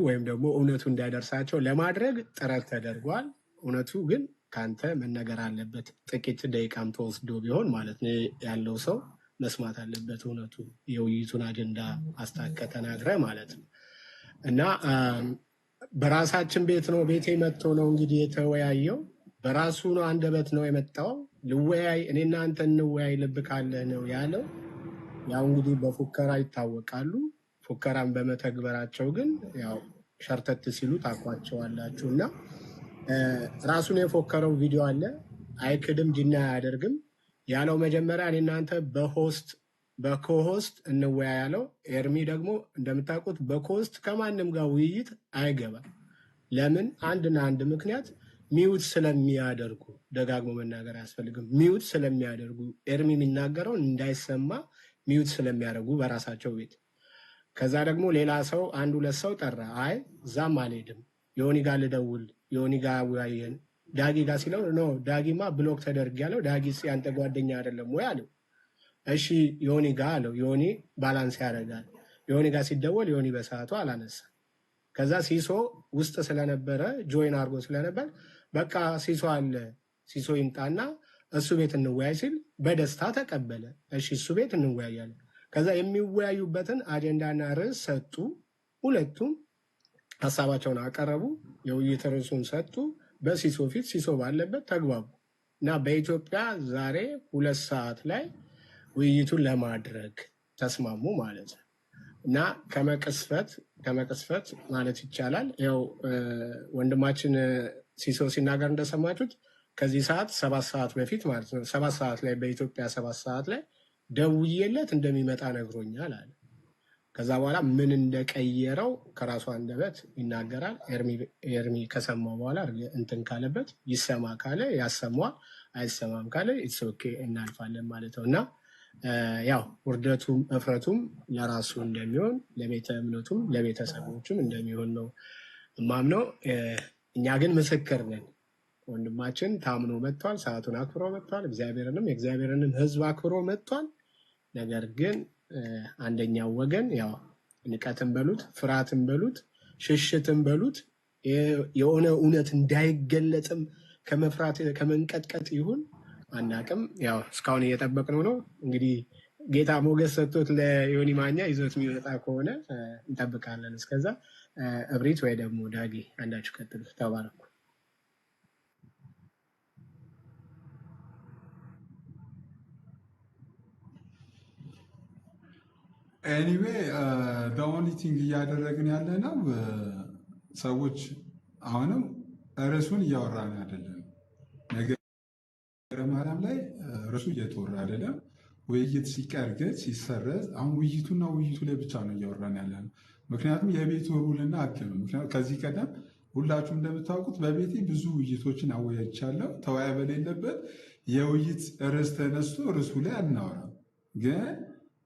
ወይም ደግሞ እውነቱ እንዳይደርሳቸው ለማድረግ ጥረት ተደርጓል። እውነቱ ግን ካንተ መነገር አለበት። ጥቂት ደቂቃም ተወስዶ ቢሆን ማለት ነው ያለው ሰው መስማት አለበት። እውነቱ የውይይቱን አጀንዳ አስታከ ተናግረ ማለት ነው እና በራሳችን ቤት ነው ቤቴ መጥቶ ነው እንግዲህ የተወያየው። በራሱ ነው አንደበት ነው የመጣው። ልወያይ እኔ እናንተ እንወያይ ልብ ካለ ነው ያለው። ያው እንግዲህ በፉከራ ይታወቃሉ። ፉከራን በመተግበራቸው ግን ያው ሸርተት ሲሉ ታቋቸዋላችሁ እና ራሱን የፎከረው ቪዲዮ አለ። አይክድም፣ ጅና አያደርግም ያለው መጀመሪያ እኔ እናንተ በኮሆስት እንወያይ ያለው። ኤርሚ ደግሞ እንደምታውቁት በኮሆስት ከማንም ጋር ውይይት አይገባም። ለምን? አንድና አንድ ምክንያት ሚውት ስለሚያደርጉ፣ ደጋግሞ መናገር አያስፈልግም። ሚውት ስለሚያደርጉ ኤርሚ የሚናገረው እንዳይሰማ ሚውት ስለሚያደርጉ በራሳቸው ቤት። ከዛ ደግሞ ሌላ ሰው አንድ ሁለት ሰው ጠራ። አይ እዛም አልሄድም፣ ዮኒ ጋር ልደውል፣ ዮኒ ጋር አወያየን፣ ዳጊ ጋር ሲለው ኖ ዳጊማ ብሎክ ተደርጊያለሁ፣ ዳጊ ያንተ ጓደኛ አይደለም ወይ አለው። እሺ ዮኒ ጋር አለው። ዮኒ ባላንስ ያደርጋል። ዮኒ ጋር ሲደወል ዮኒ በሰዓቱ አላነሳ። ከዛ ሲሶ ውስጥ ስለነበረ ጆይን አድርጎ ስለነበር በቃ ሲሶ አለ፣ ሲሶ ይምጣና እሱ ቤት እንወያይ ሲል በደስታ ተቀበለ። እሺ እሱ ቤት እንወያያለን። ከዛ የሚወያዩበትን አጀንዳና ርዕስ ሰጡ። ሁለቱም ሀሳባቸውን አቀረቡ። የውይይት ርዕሱን ሰጡ። በሲሶ ፊት ሲሶ ባለበት ተግባቡ እና በኢትዮጵያ ዛሬ 2 ሰዓት ላይ ውይይቱን ለማድረግ ተስማሙ ማለት ነው እና ከመቅስፈት ማለት ይቻላል ያው ወንድማችን ሲሶ ሲናገር እንደሰማችሁት ከዚህ ሰዓት 7 ሰዓት በፊት ማለት ነው 7 ሰዓት ላይ በኢትዮጵያ 7 ሰዓት ላይ ደውዬለት እንደሚመጣ ነግሮኛል አለ። ከዛ በኋላ ምን እንደቀየረው ከራሱ አንደበት ይናገራል። ኤርሚ ከሰማው በኋላ እንትን ካለበት ይሰማ ካለ ያሰማዋል፣ አይሰማም ካለ ኢትስ ኦኬ እናልፋለን ማለት ነው እና ያው ውርደቱም እፍረቱም ለራሱ እንደሚሆን ለቤተ እምነቱም ለቤተሰቦቹም እንደሚሆን ነው ማምነው። እኛ ግን ምስክር ነን። ወንድማችን ታምኖ መጥቷል፣ ሰዓቱን አክብሮ መጥቷል፣ የእግዚአብሔርንም ሕዝብ አክብሮ መጥቷል። ነገር ግን አንደኛው ወገን ያው ንቀትን በሉት ፍርሃትን በሉት ሽሽትን በሉት የሆነ እውነት እንዳይገለጥም ከመፍራት ከመንቀጥቀጥ ይሁን አናቅም። ያው እስካሁን እየጠበቅነው ነው። እንግዲህ ጌታ ሞገስ ሰጥቶት ለዮኒ ማኛ ይዞት የሚመጣ ከሆነ እንጠብቃለን። እስከዛ እብሪት ወይ ደግሞ ዳጊ አንዳችሁ ቀጥሉ። ተባረኩ። ኤኒዌይ ኦንሊ ቲንግ እያደረግን ያለ ነው። ሰዎች አሁንም ርዕሱን እያወራን አይደለም። ነገረ ማርያም ላይ ርዕሱ እየተወራ አይደለም። ውይይት ሲቀር ግን ሲሰረዝ አሁን ውይይቱ ላይ ብቻ ነው እያወራን ያለ ነው። ምክንያቱም የቤቱ ሩልና ሕግ ነው። ምክንያቱም ከዚህ ቀደም ሁላችሁም እንደምታውቁት በቤቴ ብዙ ውይይቶችን አወያይቻለሁ። ተወያይ በሌለበት የውይይት ርዕስ ተነስቶ ርዕሱ ላይ አናወራም ግን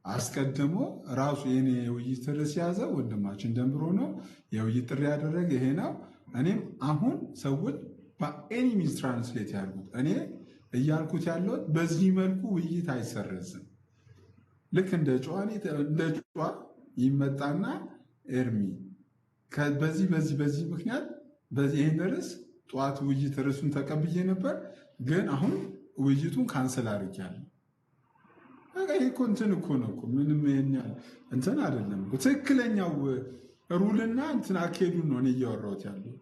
አስቀድሞ ራሱ የኔ የውይይት ርዕስ ያዘ ወንድማችን ደምሮ ነው የውይይት ጥሪ ያደረገ ይሄ ነው። እኔም አሁን ሰዎች በኤኒ ሚንስ ትራንስሌት ያልኩት እኔ እያልኩት ያለሁት በዚህ መልኩ ውይይት አይሰረዝም። ልክ እንደ ጨዋ ይመጣና ኤርሚ በዚህ ምክንያት ይህን ርዕስ ጠዋት ውይይት ርዕሱን ተቀብዬ ነበር፣ ግን አሁን ውይይቱን ካንሰል አድርጊያለሁ። እንትን እኮ ነው ምንም እንትን አይደለም። ትክክለኛው ሩልና እንትን አካሄዱን ነው እኔ እያወራሁት ያለው።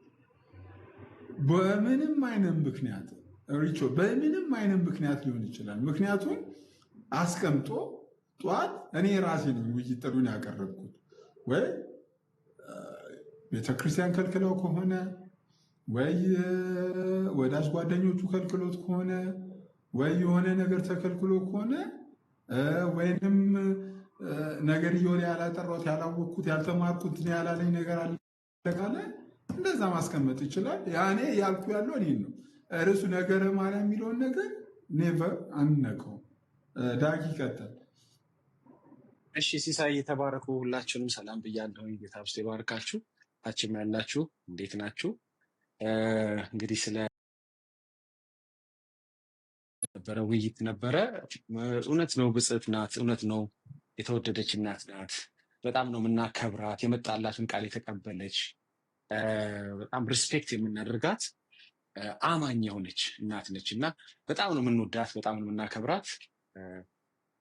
በምንም አይነት ምክንያት በምንም አይነት ምክንያት ሊሆን ይችላል። ምክንያቱም አስቀምጦ ጠዋት እኔ ራሴ ነኝ ውይይት ጥሩን ያቀረብኩት። ወይ ቤተክርስቲያን ከልክለው ከሆነ ወይ ወዳጅ ጓደኞቹ ከልክሎት ከሆነ ወይ የሆነ ነገር ተከልክሎ ከሆነ ወይንም ነገር እየሆነ ያላጠራሁት ያላወቅኩት ያልተማርኩት ያላለኝ ነገር አለ ካለ እንደዛ ማስቀመጥ ይችላል። ያኔ ያልኩ ያለው እኔ ነው። ርዕሱ ነገረ ማርያም የሚለውን ነገር ኔቨር አንነቀው። ዳጊ ይቀጥል። እሺ ሲሳይ የተባረኩ ሁላችሁንም ሰላም ብያለሁ። ጌታ ብስቴ ባርካችሁ። ታችም ያላችሁ እንዴት ናችሁ? እንግዲህ ስለ ነበረ ውይይት ነበረ። እውነት ነው፣ ብጽዕት ናት። እውነት ነው፣ የተወደደች እናት ናት። በጣም ነው የምናከብራት። የመጣላትን ቃል የተቀበለች በጣም ሪስፔክት የምናደርጋት አማኝ የሆነች እናት ነች እና በጣም ነው የምንወዳት፣ በጣም ነው የምናከብራት።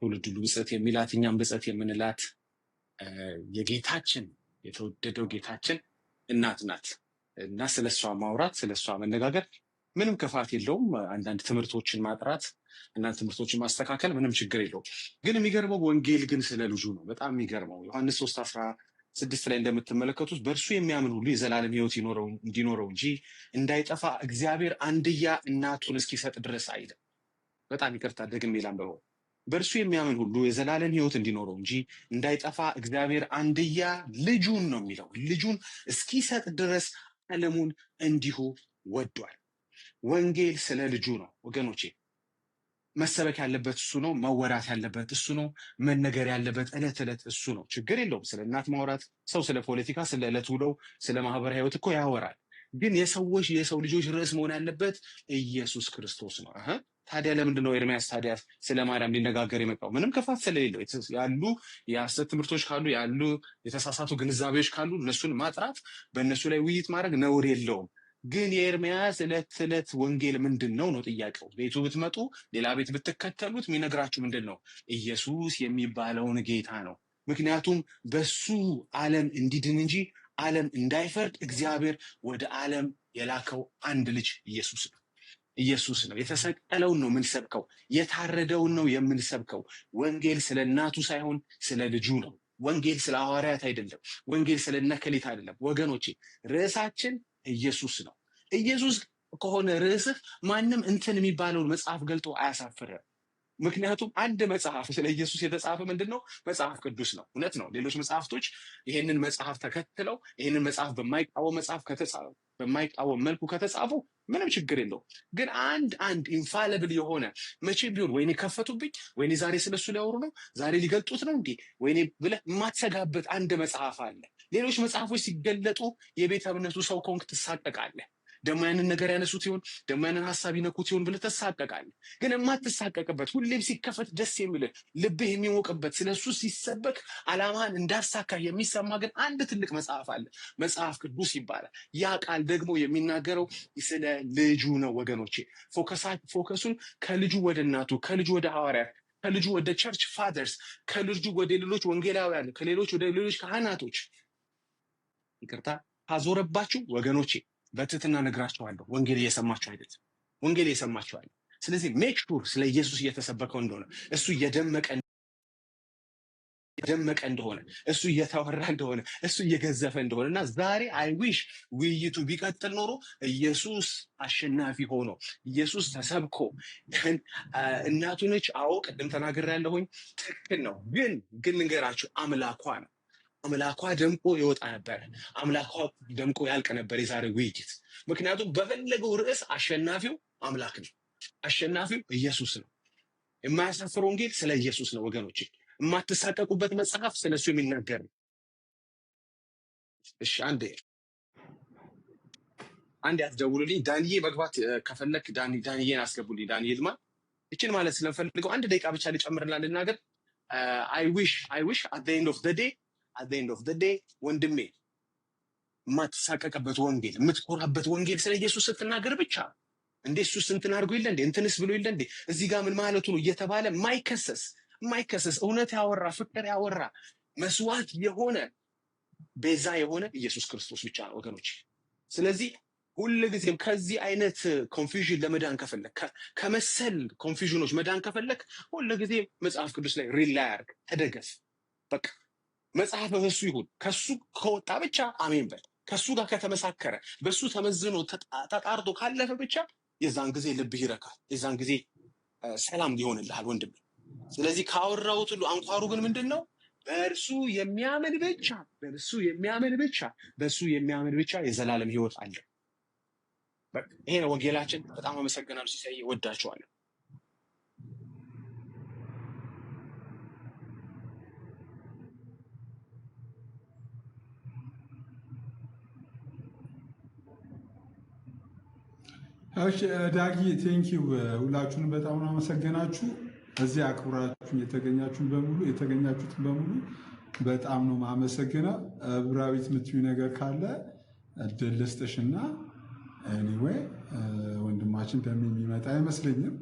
ትውልድ ሁሉ ብፅዕት የሚላት እኛም ብፅዕት የምንላት የጌታችን የተወደደው ጌታችን እናት ናት እና ስለሷ ማውራት ስለሷ መነጋገር ምንም ክፋት የለውም። አንዳንድ ትምህርቶችን ማጥራት፣ አንዳንድ ትምህርቶችን ማስተካከል ምንም ችግር የለውም። ግን የሚገርመው ወንጌል ግን ስለ ልጁ ነው። በጣም የሚገርመው ዮሐንስ 3:16 ላይ እንደምትመለከቱት በእርሱ የሚያምን ሁሉ የዘላለም ሕይወት እንዲኖረው እንጂ እንዳይጠፋ እግዚአብሔር አንድያ እናቱን እስኪሰጥ ድረስ አይልም። በጣም ይቅርታ ደግሜ ላንብበው። በእርሱ የሚያምን ሁሉ የዘላለም ሕይወት እንዲኖረው እንጂ እንዳይጠፋ እግዚአብሔር አንድያ ልጁን ነው የሚለው፣ ልጁን እስኪሰጥ ድረስ ዓለሙን እንዲሁ ወዷል። ወንጌል ስለ ልጁ ነው ወገኖቼ። መሰበክ ያለበት እሱ ነው። መወራት ያለበት እሱ ነው። መነገር ያለበት ዕለት ዕለት እሱ ነው። ችግር የለውም ስለ እናት ማውራት። ሰው ስለ ፖለቲካ፣ ስለ ዕለት ውለው፣ ስለ ማህበራዊ ህይወት እኮ ያወራል። ግን የሰው ልጆች ርዕስ መሆን ያለበት ኢየሱስ ክርስቶስ ነው። ታዲያ ለምንድን ነው ኤርምያስ ታዲያ ስለ ማርያም ሊነጋገር የመጣው? ምንም ክፋት ስለሌለው ያሉ የሐሰት ትምህርቶች ካሉ፣ ያሉ የተሳሳቱ ግንዛቤዎች ካሉ እነሱን ማጥራት፣ በእነሱ ላይ ውይይት ማድረግ ነውር የለውም። ግን የኤርምያስ ዕለት ዕለት ወንጌል ምንድን ነው ነው ጥያቄው። ቤቱ ብትመጡ፣ ሌላ ቤት ብትከተሉት የሚነግራችሁ ምንድን ነው? ኢየሱስ የሚባለውን ጌታ ነው። ምክንያቱም በሱ ዓለም እንዲድን እንጂ ዓለም እንዳይፈርድ እግዚአብሔር ወደ ዓለም የላከው አንድ ልጅ ኢየሱስ ነው። ኢየሱስ ነው። የተሰቀለውን ነው የምንሰብከው፣ የታረደውን ነው የምንሰብከው። ወንጌል ስለ እናቱ ሳይሆን ስለ ልጁ ነው። ወንጌል ስለ ሐዋርያት አይደለም። ወንጌል ስለ ነከሊት አይደለም። ወገኖቼ ርዕሳችን ኢየሱስ ነው። ኢየሱስ ከሆነ ርዕስህ ማንም እንትን የሚባለውን መጽሐፍ ገልጦ አያሳፍርም። ምክንያቱም አንድ መጽሐፍ ስለ ኢየሱስ የተጻፈ ምንድን ነው? መጽሐፍ ቅዱስ ነው። እውነት ነው። ሌሎች መጽሐፍቶች ይሄንን መጽሐፍ ተከትለው ይሄንን መጽሐፍ በማይቃወም መልኩ ከተጻፉ ምንም ችግር የለውም። ግን አንድ ኢንፋሊብል የሆነ መቼም ቢሆን ወይኔ ከፈቱብኝ፣ ወይኔ ዛሬ ስለሱ ሊያወሩ ነው፣ ዛሬ ሊገልጡት ነው እንዴ ወይኔ ብለህ የማትሰጋበት አንድ መጽሐፍ አለ። ሌሎች መጽሐፎች ሲገለጡ የቤተ እምነቱ ሰው ከሆንክ ትሳቀቃለህ። ደግሞ ያንን ነገር ያነሱት ይሆን፣ ደግሞ ያንን ሀሳብ ይነኩት ይሆን ብለህ ትሳቀቃለህ። ግን የማትሳቀቅበት ሁሌም ሲከፈት ደስ የሚልህ ልብህ የሚሞቅበት ስለሱ ሲሰበክ ዓላማህን እንዳሳካ የሚሰማ ግን አንድ ትልቅ መጽሐፍ አለ። መጽሐፍ ቅዱስ ይባላል። ያ ቃል ደግሞ የሚናገረው ስለ ልጁ ነው ወገኖቼ። ፎከሱን ከልጁ ወደ እናቱ፣ ከልጁ ወደ ሐዋርያት፣ ከልጁ ወደ ቸርች ፋዘርስ፣ ከልጁ ወደ ሌሎች ወንጌላውያን፣ ከሌሎች ወደ ሌሎች ካህናቶች ይቅርታ ካዞረባችሁ ወገኖቼ በትህትና ነግራችኋለሁ፣ ወንጌል እየሰማችሁ አይደለም። ወንጌል እየሰማችሁ አይደለም። ስለዚህ ሜክ ሹር ስለ ኢየሱስ እየተሰበከው እንደሆነ፣ እሱ እየደመቀ እንደሆነ፣ እሱ እየተወራ እንደሆነ፣ እሱ እየገዘፈ እንደሆነ እና ዛሬ አይዊሽ ውይይቱ ቢቀጥል ኖሮ ኢየሱስ አሸናፊ ሆኖ ኢየሱስ ተሰብኮ እናቱ ነች። አዎ ቅድም ተናግሬያለሁኝ፣ ትክክል ነው። ግን ልንገራችሁ አምላኳ ነው። አምላኳ ደምቆ ይወጣ ነበር። አምላኳ ደምቆ ያልቅ ነበር የዛሬ ውይይት። ምክንያቱም በፈለገው ርዕስ አሸናፊው አምላክ ነው። አሸናፊው ኢየሱስ ነው። የማያሳፍር ወንጌል ስለ ኢየሱስ ነው ወገኖች። የማትሳቀቁበት መጽሐፍ ስለሱ የሚናገር ነው። እሺ አንዴ አትደውሉልኝ። ዳንዬ መግባት ከፈለክ ዳንዬን አስገቡልኝ። ዳንዬ ልማ እችን ማለት ስለምፈልገው አንድ ደቂቃ ብቻ ልጨምርና ልናገር። I wish at the end of the day ወንድሜ የማትሳቀቅበት ወንጌል፣ የምትኮራበት ወንጌል ስለ ኢየሱስ ስትናገር ብቻ እንዴ እሱስ እንትን አድርጎ የለ እንዴ እንትንስ ብሎ የለ እንዴ እዚህ ጋር ምን ማለቱ ነው እየተባለ ማይከሰስ እውነት ያወራ ፍቅር ያወራ መስዋዕት የሆነ ቤዛ የሆነ ኢየሱስ ክርስቶስ ብቻ ነው ወገኖች። ስለዚህ ሁልጊዜም ከዚህ አይነት ኮንፊውዥን ለመዳን ከፈለክ፣ ከመሰል ኮንፊውዥኖች መዳን ከፈለክ ሁልጊዜ መጽሐፍ ቅዱስ ላይ ሪላይ አድርግ፣ ተደገፍ። በቃ መጽሐፍ በሱ ይሁን። ከሱ ከወጣ ብቻ አሜን በል። ከሱ ጋር ከተመሳከረ፣ በሱ ተመዝኖ ተጣርቶ ካለፈ ብቻ የዛን ጊዜ ልብህ ይረካል። የዛን ጊዜ ሰላም ሊሆንልሃል ወንድም። ስለዚህ ካወራሁት ሁሉ አንኳሩ ግን ምንድን ነው? በእርሱ የሚያምን ብቻ የዘላለም ሕይወት አለ። ይሄ ነው ወንጌላችን። በጣም አመሰግናለሁ። ሲሳይ ወዳችኋለሁ። እሺ ዳጊ ቴንኪው። ሁላችሁንም በጣም ነው አመሰግናችሁ። እዚህ አክብራችሁ የተገኛችሁትን በሙሉ በጣም ነው ማመሰግነው። ብራዊት የምትዩ ነገር ካለ እድል ልስጥሽና ኤኒዌይ ወንድማችን ደም የሚመጣ አይመስለኝም።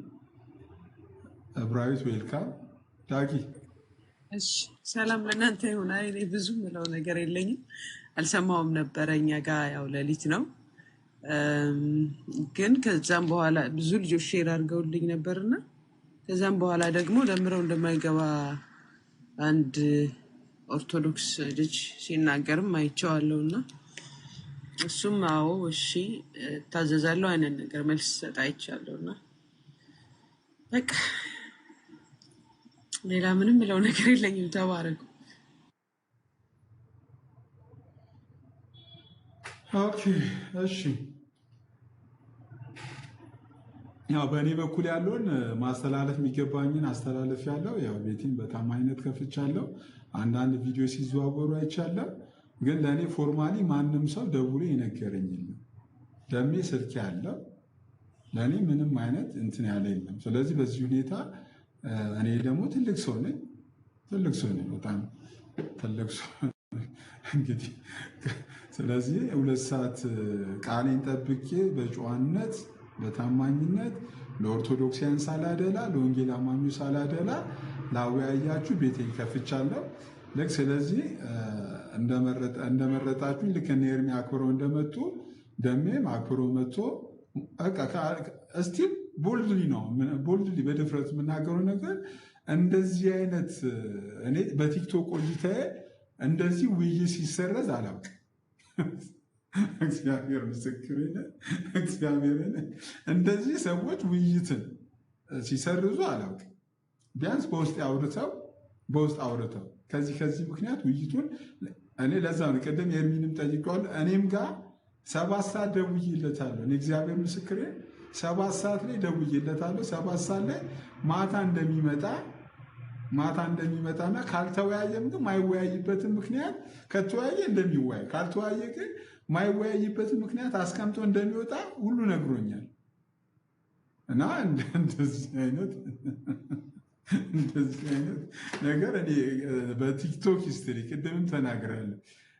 እብራዊት ዌልካም። ዳጊ እሺ ሰላም ለእናንተ ይሁን። እኔ ብዙ ምለው ነገር የለኝም። አልሰማውም ነበረ። እኛ ጋር ያው ሌሊት ነው። ግን ከዛም በኋላ ብዙ ልጆች ሼር አድርገውልኝ ነበርና ከዛም በኋላ ደግሞ ደምረው እንደማይገባ አንድ ኦርቶዶክስ ልጅ ሲናገርም አይቼዋለሁና እሱም አዎ እሺ ታዘዛለሁ አይነት ነገር መልስ ሰጥ አይቻለሁና በቃ ሌላ ምንም ምለው ነገር የለኝም። ተባረኩ። ኦኬ እሺ። ያው በእኔ በኩል ያለውን ማስተላለፍ የሚገባኝን አስተላለፍ ያለው ያው ቤቴን በታማኝነት ከፍቻለሁ። አንዳንድ ቪዲዮ ሲዘዋወሩ አይቻለሁ። ግን ለእኔ ፎርማሊ ማንም ሰው ደውሎ የነገረኝ ነው። ደሜ ስልክ ያለው ለእኔ ምንም አይነት እንትን ያለ የለም። ስለዚህ በዚህ ሁኔታ እኔ ደግሞ ትልቅ ሰው ነኝ፣ በጣም ትልቅ ሰው እንግዲህ። ስለዚህ 2 ሰዓት ቃሌን ጠብቄ በጨዋነት በታማኝነት ለኦርቶዶክሲያን ሳላደላ ለወንጌል አማኙ ሳላደላ ላወያያችሁ ቤቴን ከፍቻለሁ። ልክ ስለዚህ እንደመረጣችሁኝ ልክ እነ ኤርሚ አክብረው እንደመጡ ደሜም አክብሮ መጥቶ እስቲል ቦልድሊ በድፍረት የምናገረው ነገር እንደዚህ አይነት እኔ በቲክቶክ ቆይታዬ እንደዚህ ውይይት ሲሰረዝ አላውቅም። እግዚአብሔር ምስክሬን፣ እግዚአብሔርን እንደዚህ ሰዎች ውይይትን ሲሰርዙ አላውቅም። ቢያንስ በውስጥ አውርተው ከዚህ ምክንያት ውይይቱን እኔ ለዛ ነው ቅድም ኤርሚንም ጠይቀዋል። እኔም ጋር 7 ሰዓት ደውዬለታለሁ። እኔ እግዚአብሔር ምስክሬን 7 ሰዓት ላይ ደውዬለታለሁ። 7 ሰዓት ላይ ማታ እንደሚመጣና ካልተወያየም ግን ማይወያይበትን ምክንያት ከተወያየ እንደሚወያይ ካልተወያየ ግን ማይወያይበትን ምክንያት አስቀምጦ እንደሚወጣ ሁሉ ነግሮኛል። እና እንደዚህ አይነት ነገር እኔ በቲክቶክ ሂስትሪ ቅድምም ተናግራለሁ።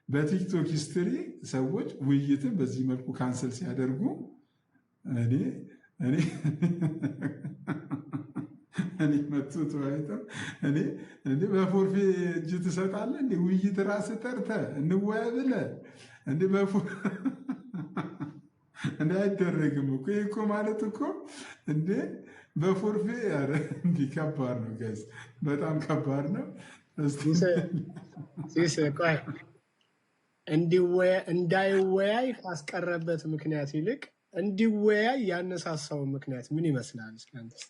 በቲክቶክ ሂስትሪ ሰዎች ውይይትን በዚህ መልኩ ካንሰል ሲያደርጉ እኔ መጥቶ ተወያይተው እኔ በፎርፌ እጅ ትሰጣለህ እንደ ውይይት ራስህ ጠርተህ እንወያይ ብለህ እንደ አይደረግም እኮ ይሄ እኮ ማለት እኮ እንደ በፎርፌ ኧረ እንዲህ ከባድ ነው ጋይስ፣ በጣም ከባድ ነው። ቆይ እንዳይወያይ ካስቀረበት ምክንያት ይልቅ እንዲወያይ ያነሳሳው ምክንያት ምን ይመስላል? እስካንተስ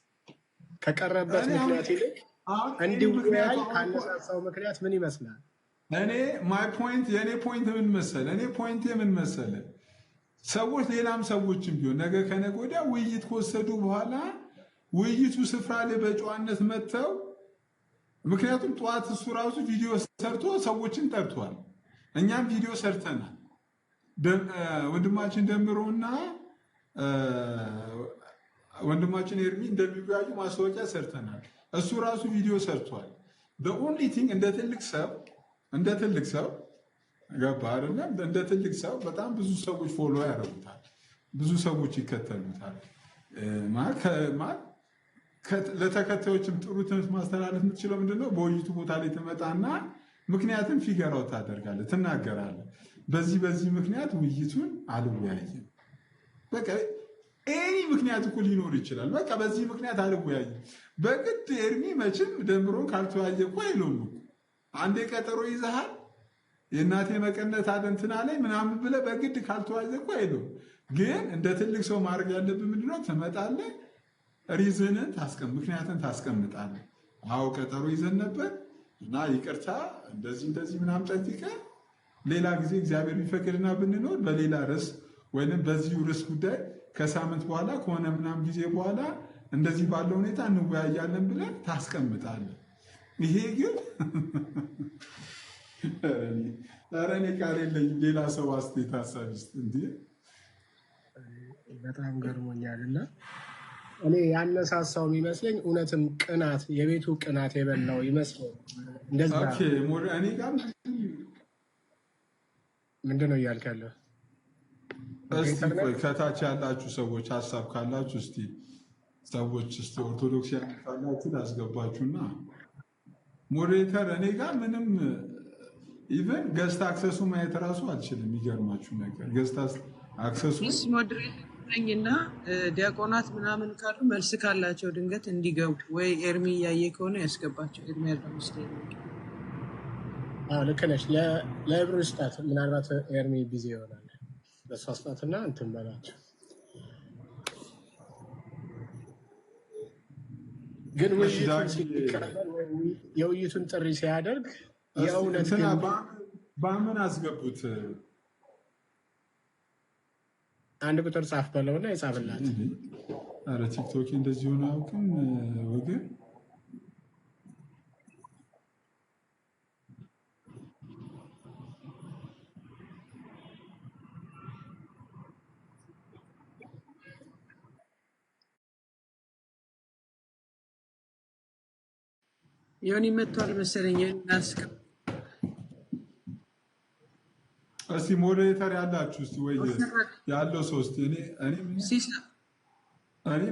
ከቀረበት ምክንያት ይልቅ እንዲወያይ ካነሳሳው ምክንያት ምን ይመስላል? የኔ ፖይንት ምን መሰለ? ሰዎች ሌላም ሰዎችም ቢሆን ነገ ከነገ ወዲያ ውይይት ከወሰዱ በኋላ ውይይቱ ስፍራ ላይ በጨዋነት መጥተው፣ ምክንያቱም ጠዋት እሱ ራሱ ቪዲዮ ሰርቶ ሰዎችን ጠርቷል። እኛም ቪዲዮ ሰርተናል። ወንድማችን ደምሮና ወንድማችን ኤርሚ እንደሚወያዩ ማስታወቂያ ሰርተናል። እሱ ራሱ ቪዲዮ ሰርቷል። ኦንሊ ቲንግ እንደ ትልቅ ሰው ገባ አይደለም? እንደ ትልቅ ሰው በጣም ብዙ ሰዎች ፎሎ ያደርጉታል፣ ብዙ ሰዎች ይከተሉታል። ለተከታዮችም ጥሩ ትምህርት ማስተላለፍ የምትችለው ምንድነው? በውይይቱ ቦታ ላይ ትመጣና ምክንያቱም ፊገራው ታደርጋለህ፣ ትናገራለህ። በዚህ ምክንያት ውይይቱን አልወያይም። በቃ ኤኒ ምክንያት እኮ ሊኖር ይችላል። በቃ በዚህ ምክንያት አልወያይም። በግድ ኤርሚ መቼም ደምሮን ካልተወያየ እኮ አይለውም እኮ። አንዴ ቀጠሮ ይዘሃል የእናቴ መቀነት አደንትና ላይ ምናምን ብለህ በግድ ካልተወያየ እኮ አይለውም። ግን እንደ ትልቅ ሰው ማድረግ ያለብህ ምንድነው? ትመጣለህ፣ ሪዝንን ምክንያትን ታስቀምጣለህ። አዎ ቀጠሮ ይዘን ነበር እና ይቅርታ እንደዚህ ምናምን ጠይቀህ ሌላ ጊዜ እግዚአብሔር ቢፈቅድና ብንኖር በሌላ ርዕስ ወይም በዚሁ ርዕስ ጉዳይ ከሳምንት በኋላ ከሆነ ምናምን ጊዜ በኋላ እንደዚህ ባለው ሁኔታ እንወያያለን ብለህ ታስቀምጣለህ። ይሄ ግን ኧረ እኔ ቃል የለኝም። ሌላ ሰው አስተያየት ሀሳብ ይስጥ። እንዲህ በጣም ገርሞኛል እና እኔ ያነሳሳው የሚመስለኝ እውነትም ቅናት፣ የቤቱ ቅናት የበላው ይመስለኝ። እኔ ጋር ምንድን ነው እያልክ ያለው? እስቲ ሞዴሬተር ቆይ ነህ? ከታች ያላችሁ ሰዎች ሀሳብ ካላችሁ እስቲ ሰዎች እስቲ ኦርቶዶክስ ካላችሁ ላስገባችሁና ሞዴሬተር እኔ ጋር ምንም ኢቨን ገስት አክሰሱ ማየት እራሱ አልችልም። የሚገርማችሁ ነገር ገስት አክሰሱ ፕሊስ ሞዴሬተር ነኝና ዲያቆናት ምናምን ካሉ መልስ ካላቸው ድንገት እንዲገቡ ወይ ኤርሚ እያየ ከሆነ ያስገባቸው። ኤርሚ ያለው መስለኝ። ልክ ነሽ። ለህብሩ ስጣት። ምናልባት ኤርሚ ቢዚ ይሆናል። ለእሷ ስጣትና እንትን በላቸው። ግን እሺ ውይይቱን ዳጊ ሲቀበል ወይ የውይይቱን ጥሪ ሲያደርግ እስቲ የእውነት እንትና ግን በምን አስገቡት? አንድ ቁጥር ጻፍ በለውና የጻፍላት እንዴ ኧረ ቲክቶክ እንደዚህ ሆነ አያውቅም ወገን። ዮኒ መጥቷል መሰለኝ። እናስገባ። እስቲ ሞዴሬተር ያላችሁ እስቲ ወይ ያለው ሰው እስቲ እኔ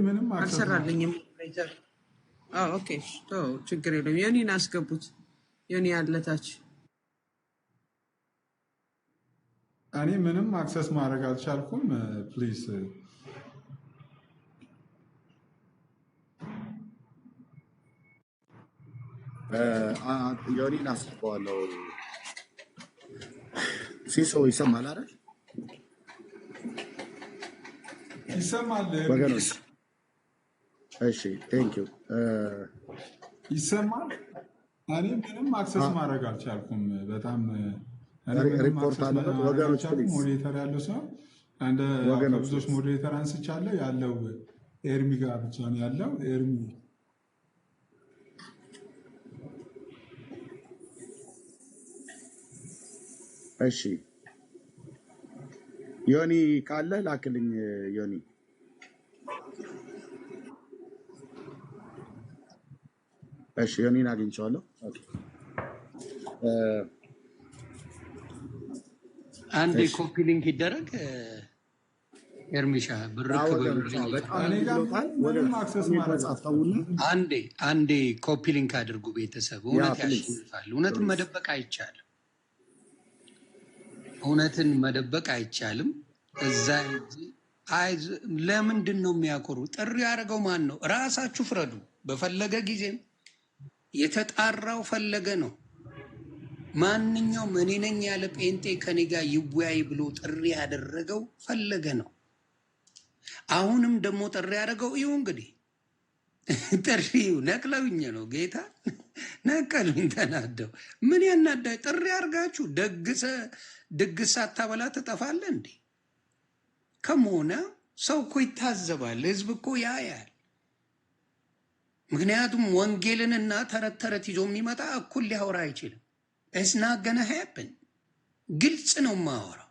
ምንም አክሰስ አልሰራልኝም ሞዴሬተር። ኦኬ ችግር የለም። ዮኒን አስገቡት። ዮኒ ያለታች እኔ ምንም አክሰስ ማድረግ አልቻልኩም። ፕሊዝ ዮኒን አስገባዋለሁ። ሲሶ ይሰማል አይደል? ይሰማል ወገኖች? እሺ ቴንክ ዩ ይሰማል። እኔ ምንም አክሰስ ማድረግ አልቻልኩም። በጣም እኔ ምንም ሪፖርት አክሰስ አለበት ማድረግ ወገኖች፣ አልቻልኩም። ፕሊዝ ሞዴሬተር ያለው ሰው እንደ ወገኖች ከብዙዎች ፕሊዝ። ሞዴሬተር አንስቻለሁ። ያለው ኤርሚ ጋር ብቻ ነው ያለው። ኤርሚ እሺ ዮኒ ካለ ላክልኝ። ዮኒ እሺ ዮኒን አግኝቼዋለሁ። ኦኬ አንድ እሺ ኮፒ ሊንክ ይደረግ። ኤርሚሻ ብርክ ወገኖች በሉልኝ። በጣም እኔ ጋር ብሎታል። ምንም ወገኖች አክሰስ እኔ ማድረግ መጻፍ አልቻልኩም። ተውና አንዴ ኮፒ ሊንክ አድርጉ ቤተሰብ። ያ እውነት ፕሊዝ ያሸንፋል። እውነትን ፕሊዝ መደበቅ አይቻልም። እውነትን መደበቅ አይቻልም። እዛ ሂጂ ለምንድን ነው የሚያኮሩ? ጥሪ ያደረገው ማን ነው? ራሳችሁ ፍረዱ። በፈለገ ጊዜም የተጣራው ፈለገ ነው። ማንኛውም እኔ ነኝ ያለ ጴንጤ ከኔ ጋር ይወያይ ብሎ ጥሪ ያደረገው ፈለገ ነው። አሁንም ደግሞ ጥሪ ያደረገው ይሁ እንግዲህ ጥሪው ነቅለውኝ ነው። ጌታ ነቀሉኝ ተናደው። ምን ያናዳ? ጥሪ አድርጋችሁ ድግስ ሳታበላ ትጠፋለህ እንዴ? ከመሆነ ሰው እኮ ይታዘባል። ህዝብ እኮ ያያል። ምክንያቱም ወንጌልንና ተረት ተረት ይዞ የሚመጣ እኩል ሊያወራ አይችልም። እስና ገና ሀያብን ግልጽ ነው ማወራው።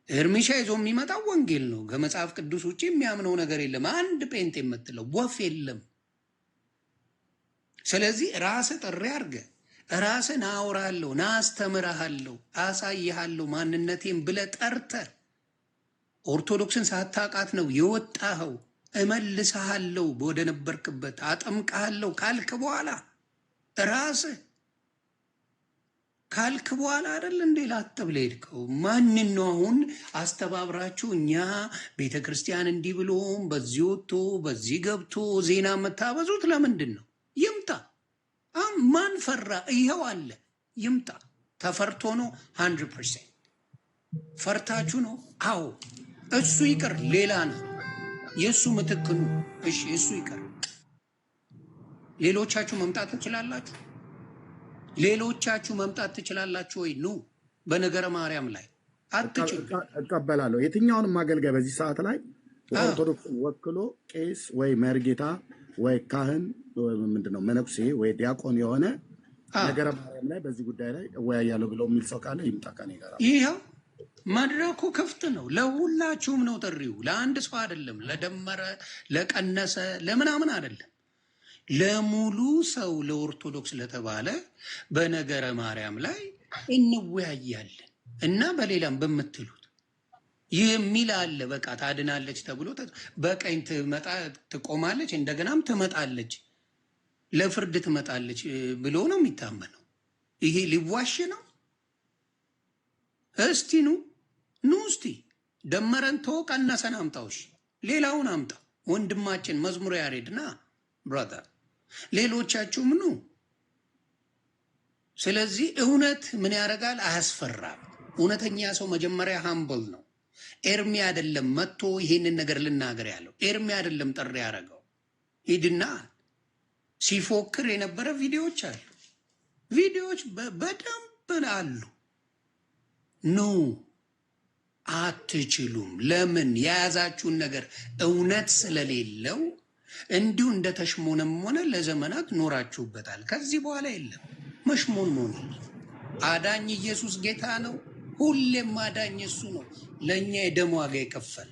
እርሚሻ ይዞ የሚመጣው ወንጌል ነው። ከመጽሐፍ ቅዱስ ውጭ የሚያምነው ነገር የለም። አንድ ጴንጤ የምትለው ወፍ የለም። ስለዚህ ራስህ ጥሪ አድርገህ ራስን አውራለሁ፣ ናስተምርሃለሁ፣ አሳይሃለሁ ማንነቴን ብለህ ጠርተህ ኦርቶዶክስን ሳታውቃት ነው የወጣኸው። እመልስሃለሁ ወደ ነበርክበት፣ አጠምቅሃለሁ ካልክ በኋላ ራስህ ካልክ በኋላ አይደል እንዴ ላተብለ ሄድከው? ማንን ነው አሁን አስተባብራችሁ እኛ ቤተ ክርስቲያን እንዲህ ብሎም በዚህ ወጥቶ በዚህ ገብቶ ዜና የምታበዙት ለምንድን ነው? ይምጣ። ማን ፈራ? ይኸው አለ። ይምጣ። ተፈርቶ ነው? 100% ፈርታችሁ ነው? አዎ። እሱ ይቅር፣ ሌላ ነው የእሱ ምትክኑ። እሺ እሱ ይቅር። ሌሎቻችሁ መምጣት ትችላላችሁ። ሌሎቻችሁ መምጣት ትችላላችሁ ወይ? ኑ በነገረ ማርያም ላይ አትችሉ። እቀበላለሁ። የትኛውንም አገልጋይ በዚህ ሰዓት ላይ ኦርቶዶክስን ወክሎ ቄስ ወይ መርጌታ ወይ ካህን ምንድነው መነኩሴ ወይ ዲያቆን የሆነ ነገረ ማርያም ላይ በዚህ ጉዳይ ላይ እወያያለሁ ብለው የሚል ሰው ካለ ይምጣ ከኔ ጋር። ይኸው መድረኩ ክፍት ነው፣ ለሁላችሁም ነው ጥሪው። ለአንድ ሰው አይደለም፣ ለደመረ ለቀነሰ ለምናምን አይደለም፣ ለሙሉ ሰው ለኦርቶዶክስ ለተባለ በነገረ ማርያም ላይ እንወያያለን እና በሌላም በምትሉት ይህ የሚል አለ። በቃ ታድናለች ተብሎ በቀኝ ትቆማለች፣ እንደገናም ትመጣለች፣ ለፍርድ ትመጣለች ብሎ ነው የሚታመነው። ይሄ ሊዋሽ ነው? እስቲ ኑ እስቲ ደመረን ተወው፣ ቀነሰን አምጣውሽ፣ ሌላውን አምጣ። ወንድማችን መዝሙረ ያሬድና ብራዘር፣ ሌሎቻችሁም ኑ። ስለዚህ እውነት ምን ያደርጋል? አያስፈራም። እውነተኛ ሰው መጀመሪያ ሃምብል ነው። ኤርሚ አይደለም መጥቶ ይሄንን ነገር ልናገር ያለው፣ ኤርሚ አይደለም ጥሪ ያደረገው። ሂድና ሲፎክር የነበረ ቪዲዮዎች አሉ፣ ቪዲዮዎች በደንብ አሉ። ኑ አትችሉም። ለምን? የያዛችሁን ነገር እውነት ስለሌለው እንዲሁ እንደተሽሞነም ሆነ ለዘመናት ኖራችሁበታል። ከዚህ በኋላ የለም መሽሞን መሆን። አዳኝ ኢየሱስ ጌታ ነው። ሁሌም አዳኝ እሱ ነው፣ ለእኛ የደም ዋጋ የከፈለ።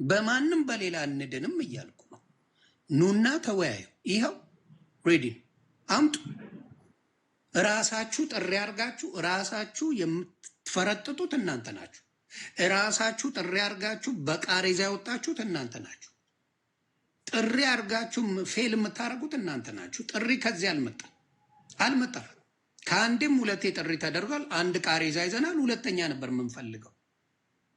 በማንም በሌላ እንድንም እያልኩ ነው። ኑና ተወያዩ። ይኸው ሬዲ አምጡ። ራሳችሁ ጥሪ አርጋችሁ ራሳችሁ የምትፈረጥጡት እናንተ ናችሁ። ራሳችሁ ጥሪ አርጋችሁ በቃሬዛ ያወጣችሁት እናንተ ናችሁ። ጥሪ አርጋችሁ ፌል የምታደርጉት እናንተ ናችሁ። ጥሪ ከዚህ አልመጣም። ከአንድም ሁለቴ ጥሪ ተደርጓል። አንድ ቃሬዛ ይዘናል። ሁለተኛ ነበር የምንፈልገው።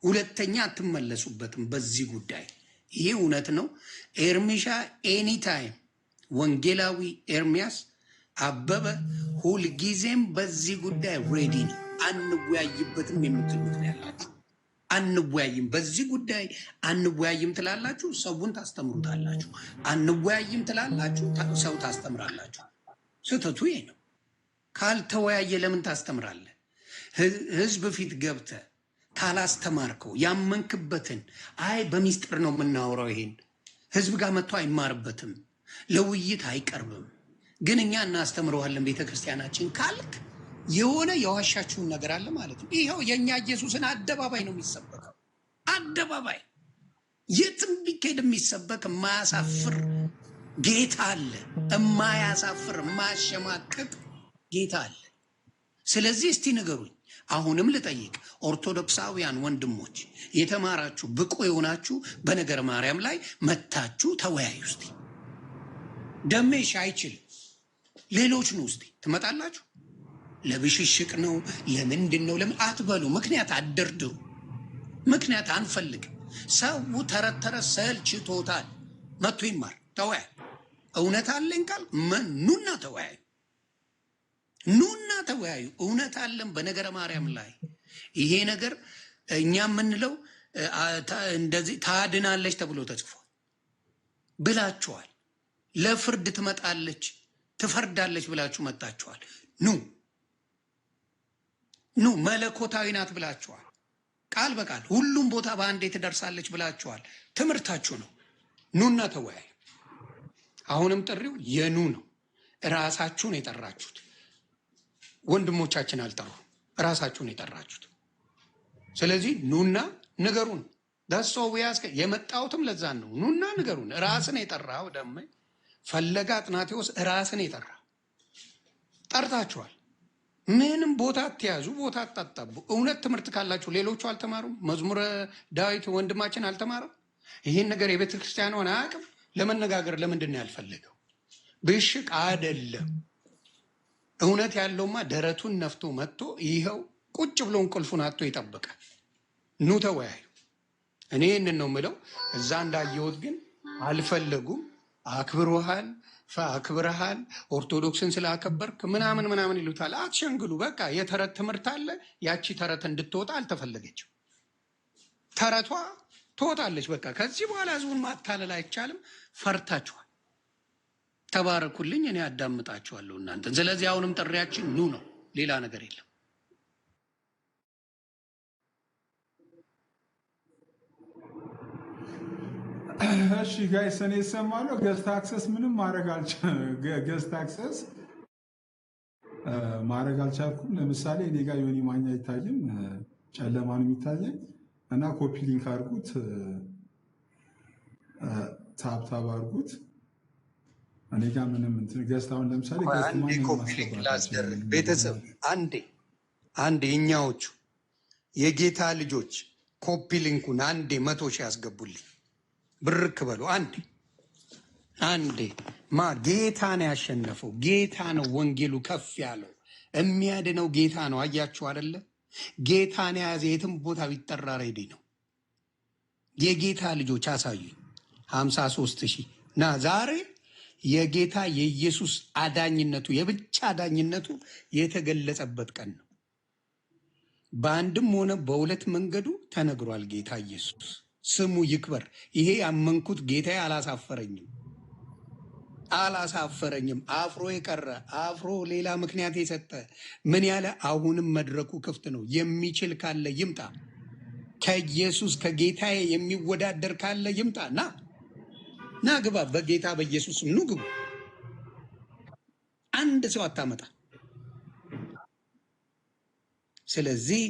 ሁለተኛ አትመለሱበትም በዚህ ጉዳይ። ይሄ እውነት ነው። ኤርሚሻ ኤኒታይም፣ ወንጌላዊ ኤርሚያስ አበበ ሁልጊዜም በዚህ ጉዳይ ሬዲ ነው። አንወያይበትም የምትሉት ነው ያላችሁ። አንወያይም፣ በዚህ ጉዳይ አንወያይም ትላላችሁ፣ ሰውን ታስተምሩታላችሁ። አንወያይም ትላላችሁ፣ ሰው ታስተምራላችሁ። ስህተቱ ይሄ ነው። ካልተወያየ ለምን ታስተምራለህ? ህዝብ ፊት ገብተህ ካላስተማርከው ያመንክበትን፣ አይ በሚስጥር ነው የምናወራው፣ ይሄን ህዝብ ጋር መጥቶ አይማርበትም፣ ለውይይት አይቀርብም፣ ግን እኛ እናስተምረዋለን ቤተክርስቲያናችን ካልክ የሆነ የዋሻችሁን ነገር አለ ማለት ነው። ይኸው የእኛ ኢየሱስን አደባባይ ነው የሚሰበከው። አደባባይ የትም ቢኬድ የሚሰበክ የማያሳፍር ጌታ አለ። የማያሳፍር የማያሸማቅቅ ጌታ አለ። ስለዚህ እስቲ ንገሩኝ። አሁንም ልጠይቅ፣ ኦርቶዶክሳውያን ወንድሞች የተማራችሁ ብቁ የሆናችሁ በነገረ ማርያም ላይ መታችሁ ተወያዩ። እስቲ ደሜሽ አይችልም፣ ሌሎች ነው እስቲ ትመጣላችሁ። ለብሽሽቅ ነው ለምንድን ነው ለምን አትበሉ። ምክንያት አደርድሩ። ምክንያት አንፈልግም። ሰው ተረተረ ሰልችቶታል። መቶ ይማር፣ ተወያዩ። እውነት አለኝ ቃል ኑና ተወያዩ። ኑና ተወያዩ። እውነት አለን በነገረ ማርያም ላይ። ይሄ ነገር እኛ የምንለው እንደዚህ ታድናለች ተብሎ ተጽፏል ብላችኋል። ለፍርድ ትመጣለች ትፈርዳለች ብላችሁ መጣችኋል። ኑ መለኮታዊ ናት ብላችኋል። ቃል በቃል ሁሉም ቦታ በአንዴ ትደርሳለች ብላችኋል። ትምህርታችሁ ነው። ኑና ተወያዩ። አሁንም ጥሪው የኑ ነው። ራሳችሁን የጠራችሁት ወንድሞቻችን አልጠሩ፣ ራሳችሁን የጠራችሁት። ስለዚህ ኑና ንገሩን። ደሶ ያስከ የመጣሁትም ለዛን ነው። ኑና ንገሩን። ራስን የጠራው ደም ፈለገ አጥናቴዎስ ራስን የጠራ ጠርታችኋል። ምንም ቦታ አትያዙ፣ ቦታ አታጣቡ። እውነት ትምህርት ካላችሁ ሌሎቹ አልተማሩም። መዝሙረ ዳዊት ወንድማችን አልተማረም። ይህን ነገር የቤተ ክርስቲያኗን አያውቅም። ለመነጋገር ለምንድን ነው ያልፈለገው? ብሽቅ አይደለም። እውነት ያለውማ ደረቱን ነፍቶ መጥቶ ይኸው ቁጭ ብሎ እንቅልፉን አጥቶ ይጠብቃል። ኑ ተወያዩ። እኔ ይህንን ነው የምለው። እዛ እንዳየሁት ግን አልፈለጉም። አክብሮሃል፣ አክብረሃል፣ ኦርቶዶክስን ስላከበርክ ምናምን ምናምን ይሉታል። አትሸንግሉ። በቃ የተረት ትምህርት አለ። ያቺ ተረት እንድትወጣ አልተፈለገችም። ተረቷ ትወጣለች። በቃ ከዚህ በኋላ ህዝቡን ማታለል አይቻልም። ፈርታችኋል። ተባረኩልኝ። እኔ አዳምጣችኋለሁ እናንተን። ስለዚህ አሁንም ጥሪያችን ኑ ነው፣ ሌላ ነገር የለም። እሺ ጋይስ፣ እኔ እሰማለሁ። ገስት አክሰስ ምንም ገስት አክሰስ ማድረግ አልቻልኩም። ለምሳሌ እኔ ጋር ዮኒ ማኛ አይታይም፣ ጨለማ ነው የሚታየኝ እና ኮፒ ሊንክ አድርጉት፣ ታብታብ አድርጉት። እኔ ጋር ምንም ገስት አሁን ለምሳሌ አንዴ ኮፒ ሊንክ ላስደርግ። ቤተሰብ አንዴ እኛዎቹ የጌታ ልጆች ኮፒ ሊንኩን አንዴ 100 ሺህ ያስገቡልኝ። ብርክ በሉ አንዴ ጌታ ነው ያሸነፈው። ጌታ ነው ወንጌሉ ከፍ ያለው። የሚያድነው ጌታ ነው። አያችሁ አይደለ? ጌታን የያዘ የትም ቦታ ቢጠራ ሬዲ ነው። የጌታ ልጆች አሳዩኝ። 53 ሺህ ና ዛሬ የጌታ የኢየሱስ አዳኝነቱ የብቻ አዳኝነቱ የተገለጸበት ቀን ነው። በአንድም ሆነ በሁለት መንገዱ ተነግሯል። ጌታ ኢየሱስ ስሙ ይክበር። ይሄ ያመንኩት ጌታዬ አላሳፈረኝም። አፍሮ የቀረ አፍሮ ሌላ ምክንያት የሰጠ ምን ያለ አሁንም መድረኩ ክፍት ነው። የሚችል ካለ ይምጣ። ከኢየሱስ ከጌታዬ የሚወዳደር ካለ ይምጣ። ና ግባ። በጌታ በኢየሱስ ኑ ግቡ። አንድ ሰው አታመጣ። ስለዚህ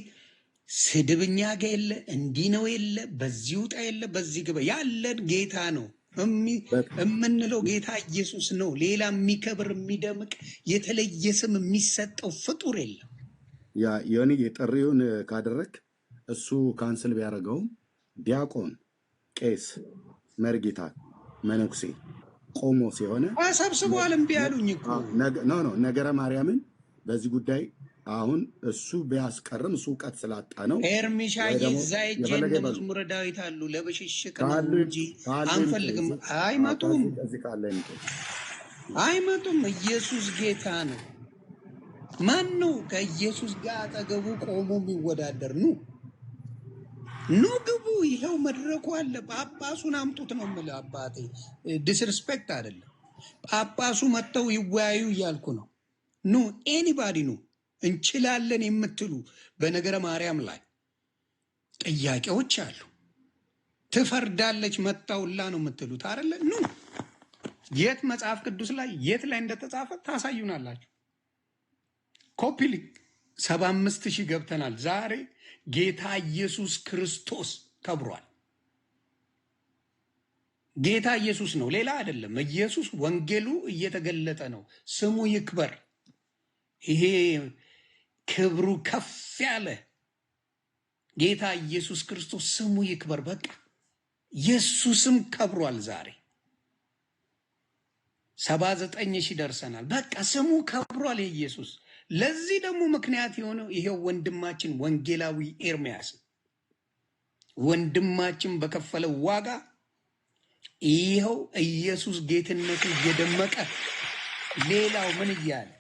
ስድብኛ ጋ የለ፣ እንዲህ ነው የለ፣ በዚህ ውጣ የለ፣ በዚህ ግባ። ያለን ጌታ ነው የምንለው ጌታ ኢየሱስ ነው። ሌላ የሚከብር የሚደምቅ የተለየ ስም የሚሰጠው ፍጡር የለም። ዮኒ የጥሪውን ካደረግ እሱ ካንስል ቢያደርገውም ዲያቆን፣ ቄስ፣ መርጌታ፣ መነኩሴ፣ ቆሞስ የሆነ ሰብስበዋል። እምቢ ያሉኝ እኮ ነገረ ማርያምን በዚህ ጉዳይ አሁን እሱ ቢያስቀርም እሱ እውቀት ስላጣ ነው። ኤርሚሻ የዛ የጀነ መዝሙረ ዳዊት አሉ ለበሽሽቅ ነው እንጂ አንፈልግም። አይመጡም። ኢየሱስ ጌታ ነው። ማን ነው ከኢየሱስ ጋር አጠገቡ ቆሞ የሚወዳደር? ኑ ግቡ። ይኸው መድረኩ አለ። ጳጳሱን አምጡት ነው የምልህ አባቴ። ዲስሪስፔክት አይደለም። ጳጳሱ መጥተው ይወያዩ እያልኩ ነው። ኤኒባዲ እንችላለን የምትሉ በነገረ ማርያም ላይ ጥያቄዎች አሉ። ትፈርዳለች መጣውላ ነው የምትሉት አይደለ? የት መጽሐፍ ቅዱስ ላይ የት ላይ እንደተጻፈ ታሳዩናላችሁ። ኮፒ ሊንክ 75 ሺህ ገብተናል ዛሬ። ጌታ ኢየሱስ ክርስቶስ ከብሯል። ጌታ ኢየሱስ ነው፣ ሌላ አይደለም። ኢየሱስ ወንጌሉ እየተገለጠ ነው። ስሙ ይክበር። ይሄ ክብሩ ከፍ ያለ ጌታ ኢየሱስ ክርስቶስ ስሙ ይክበር። በቃ ኢየሱስም ከብሯል ዛሬ 79 ሺህ ደርሰናል። በቃ ስሙ ከብሯል የኢየሱስ። ለዚህ ደግሞ ምክንያት የሆነው ይሄው ወንድማችን ወንጌላዊ ኤርሚያስ ወንድማችን በከፈለው ዋጋ ይኸው ኢየሱስ ጌትነቱ እየደመቀ ሌላው ምን እያለ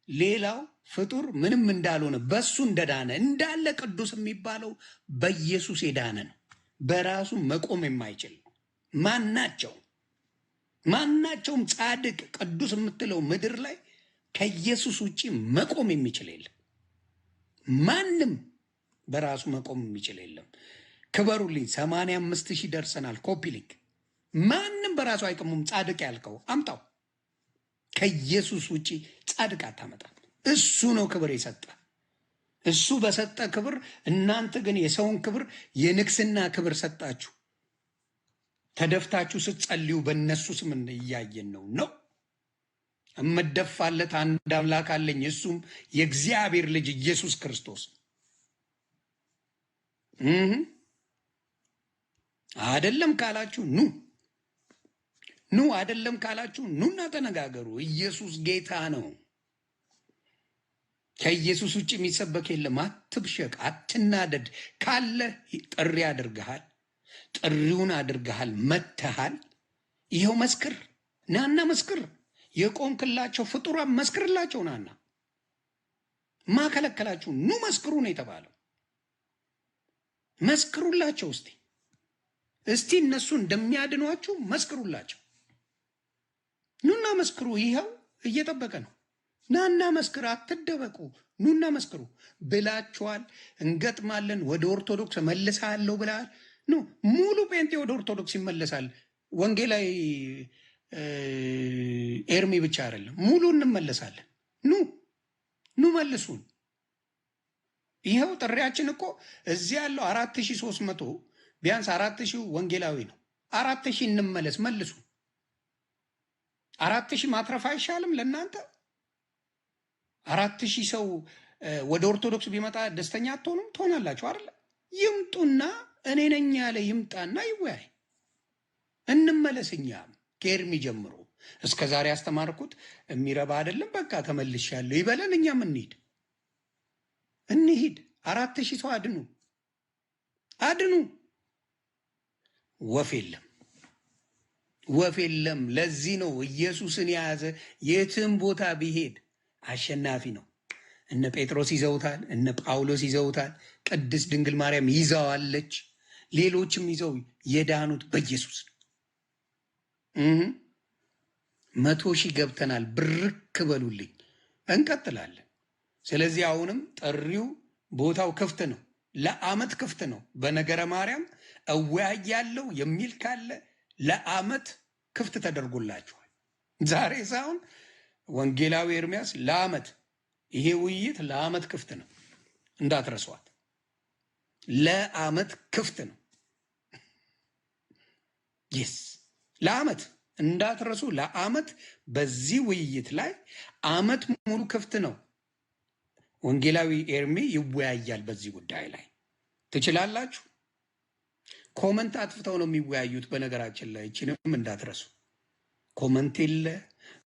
ሌላው ፍጡር ምንም እንዳልሆነ በሱ እንደዳነ እንዳለ ቅዱስ የሚባለው በኢየሱስ የዳነ ነው። በራሱ መቆም የማይችል ማናቸውም ጻድቅ ቅዱስ የምትለው ምድር ላይ ከኢየሱስ ውጪ መቆም የሚችል የለም። ማንም በራሱ መቆም የሚችል የለም። ክበሩልኝ። 85 ሺህ ደርሰናል። ኮፒ ሊንክ። ማንም በራሱ አይቆምም። ጻድቅ ያልከው አምጣው። ከኢየሱስ ውጪ ጻድቅ አታመጣም። እሱ ነው ክብር የሰጠ። እሱ በሰጠ ክብር እናንተ ግን የሰውን ክብር የንግስና ክብር ሰጣችሁ። ተደፍታችሁ ስትጸልዩ በእነሱ ስም እያየን ነው። እምደፋለት አንድ አምላክ አለኝ፣ እሱም የእግዚአብሔር ልጅ ኢየሱስ ክርስቶስ። አይደለም ካላችሁ ኑ አይደለም ካላችሁ ኑና ተነጋገሩ። ኢየሱስ ጌታ ነው። ከኢየሱስ ውጭ የሚሰበክ የለም። አትብሸቅ፣ አትናደድ። ካለ ጥሪ አድርገሃል፣ ጥሪውን አድርገሃል፣ መተሃል። ይኸው መስክር፣ ናና መስክር። የቆምክላቸው ፍጡራን መስክርላቸው። ናና ማከለከላችሁ? ኑ መስክሩ ነው የተባለው። መስክሩላቸው። እስቲ እነሱ እንደሚያድኗችሁ መስክሩላቸው። ኑና መስክሩ። ይኸው እየጠበቀ ነው። ናና መስክር፣ አትደበቁ። ኑና መስክሩ ብላችኋል። እንገጥማለን። ወደ ኦርቶዶክስ መልሳለሁ ብለሃል። ሙሉ ጴንጤ ወደ ኦርቶዶክስ ይመለሳል። ወንጌላዊ ኤርሚ ብቻ አይደለም፣ ሙሉ እንመለሳለን። ኑ መልሱን። ይኸው ጥሪያችን እኮ እዚህ ያለው 4300 ቢያንስ 4000 ወንጌላዊ ነው። 4000 እንመለስ፣ መልሱ። 4000 ማትረፍ አይሻልም ለእናንተ? 4000 ሰው ወደ ኦርቶዶክስ ቢመጣ ደስተኛ አትሆኑም? ትሆናላችሁ አይደለ? ይምጡና እኔ ነኝ ያለ ይምጣና ይወያይ፣ እንመለስኛም ከኤርሚ ጀምሮ እስከ ዛሬ ያስተማርኩት የሚረባ አይደለም፣ በቃ ተመልሻለሁ ይበለን። እኛም እንሂድ። 4000 ሰው አድኑ። ወፍ የለም። ለዚህ ነው ኢየሱስን የያዘ የትም ቦታ ቢሄድ አሸናፊ ነው። እነ ጴጥሮስ ይዘውታል፣ እነ ጳውሎስ ይዘውታል፣ ቅድስት ድንግል ማርያም ይዘዋለች፣ ሌሎችም ይዘው የዳኑት በኢየሱስ ነው። 100,000 ገብተናል። ብርክ በሉልኝ፣ እንቀጥላለን። ስለዚህ አሁንም ጥሪው ቦታው ክፍት ነው፣ ለአመት ክፍት ነው። በነገረ ማርያም እወያያለሁ የሚል ካለ ለአመት ክፍት ተደርጎላችኋል። ዛሬ ሳይሆን ወንጌላዊ ኤርሚያስ ለአመት፣ ይሄ ውይይት ለአመት ክፍት ነው፣ እንዳትረሷት። ለአመት ክፍት ነው። ይስ ለአመት እንዳትረሱ። ለአመት በዚህ ውይይት ላይ አመት ሙሉ ክፍት ነው። ወንጌላዊ ኤርሚ ይወያያል በዚህ ጉዳይ ላይ። ትችላላችሁ። ኮመንት አጥፍተው ነው የሚወያዩት። በነገራችን ላይ እችንም እንዳትረሱ። ኮመንት የለ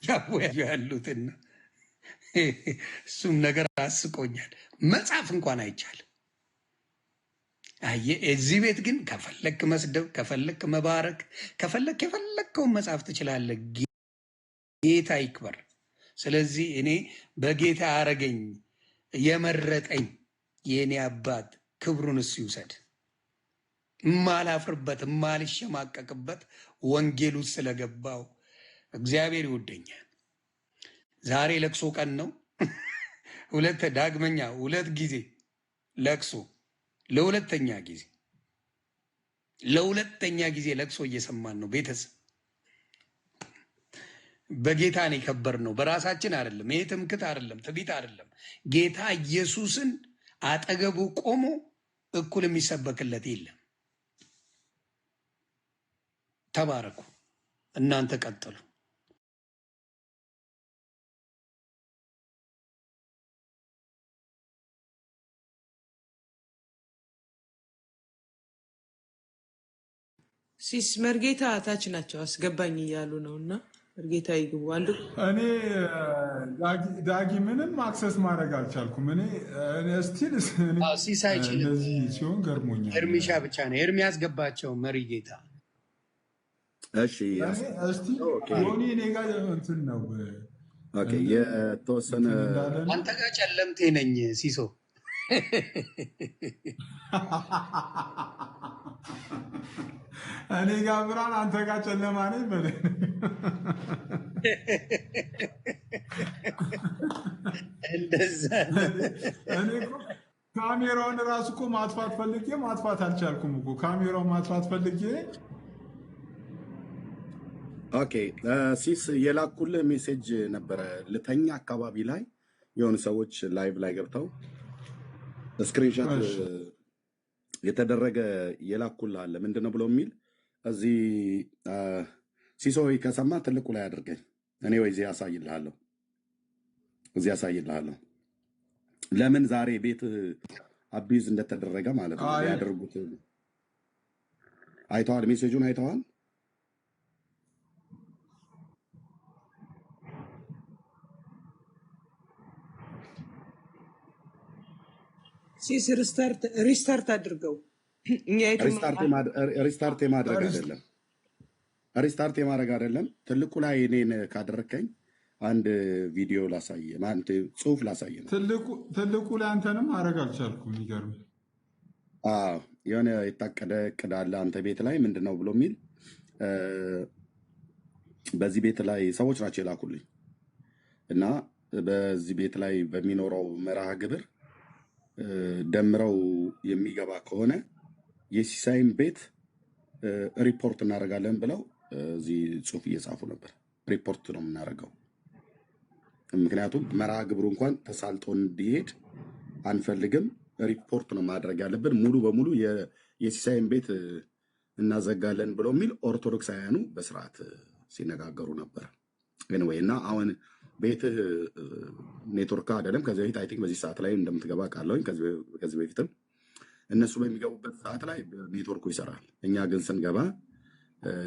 ያወያዩ ያሉትና እሱም ነገር አስቆኛል። መጻፍ እንኳን አይቻልም። አየ እዚህ ቤት ግን ከፈለክ መስደብ፣ ከፈለክ መባረክ፣ ከፈለክ የፈለከውን መጻፍ ትችላለህ። ጌታ ይክበር። ስለዚህ እኔ በጌታ አረገኝ የመረጠኝ የእኔ አባት ክብሩን እሱ ይውሰድ። እማላፍርበት እማልሸማቀቅበት ወንጌል ውስጥ ስለገባው እግዚአብሔር ይወደኛል። ዛሬ ለቅሶ ቀን ነው። ዳግመኛ 2 ጊዜ ለቅሶ፣ ለሁለተኛ ጊዜ ለቅሶ እየሰማን ነው። ቤተሰብ በጌታ ነው የከበር ነው፣ በራሳችን አይደለም። ይሄ ትምክት አይደለም፣ ትቢት አይደለም። ጌታ ኢየሱስን አጠገቡ ቆሞ እኩል የሚሰበክለት የለም። ተባረኩ። እናንተ ቀጥሉ። ሲስ መርጌታ ታች ናቸው አስገባኝ እያሉ ነው። እና መርጌታ ይግቡ። አንዱ እኔ ዳጊ ምንም አክሰስ ማድረግ አልቻልኩም። እኔ ስቲል ሲስ አይችልም። እንደዚህ ሲሆን ገርሞኛል። ኤርሚሻ ብቻ ነው ኤርሚ ያስገባቸው። መሪ ጌታ እሺ፣ እስቲ ዮኒ እኔ ጋር እንትን ነው የተወሰነ አንተ ጋር ጨለምቴ ነኝ ሲሶ እኔ ጋር ብርሃን አንተ ጋር ጨለማ ነኝ በለ። እንደዛ እኔ እኮ ካሜራውን ራሱ እኮ ማጥፋት ፈልጌ ማጥፋት አልቻልኩም እኮ። ካሜራውን ማጥፋት ፈልጌ ኦኬ። ሲስ የላኩልህ ሜሴጅ ነበረ። ልተኛ አካባቢ ላይ የሆኑ ሰዎች ላይቭ ላይ ገብተው ስክሪንሾት የተደረገ የላኩልህ አለ። ምንድን ነው ብሎ የሚል እዚህ ሲሶ ከሰማ ትልቁ ላይ አድርገኝ። እኔ ወይ እዚህ ያሳይልሃለሁ። ለምን ዛሬ ቤትህ አቢዝ እንደተደረገ ማለት ነው ያደርጉት። አይተዋል? ሜሴጁን አይተዋል? ሲስ ሪስታርት አድርገው። ሪስታርት የማድረግ አይደለም። ትልቁ ላይ እኔን ካደረከኝ አንድ ቪዲዮ ላሳየ፣ ጽሁፍ ላሳየ ነው። ትልቁ ላይ አንተንም ማድረግ አልቻልኩም። የሚገርም የሆነ የታቀደ እቅድ አለ አንተ ቤት ላይ ምንድን ነው ብሎ የሚል በዚህ ቤት ላይ ሰዎች ናቸው የላኩልኝ እና በዚህ ቤት ላይ በሚኖረው መርሃ ግብር ደምረው የሚገባ ከሆነ የሲሳይን ቤት ሪፖርት እናደርጋለን ብለው እዚህ ጽሁፍ እየጻፉ ነበር። ሪፖርት ነው የምናደርገው፣ ምክንያቱም መርሃ ግብሩ እንኳን ተሳልጦ እንዲሄድ አንፈልግም። ሪፖርት ነው ማድረግ ያለብን። ሙሉ በሙሉ የሲሳይን ቤት እናዘጋለን ብለው የሚል ኦርቶዶክሳውያኑ በስርዓት ሲነጋገሩ ነበር። ወይ እና አሁን ቤትህ ኔትወርክ አይደለም። ከዚህ በፊት አይ ቲንክ በዚህ ሰዓት ላይ እንደምትገባ ቃለሁኝ። ከዚህ በፊትም እነሱ በሚገቡበት ሰዓት ላይ ኔትወርኩ ይሰራል። እኛ ግን ስንገባ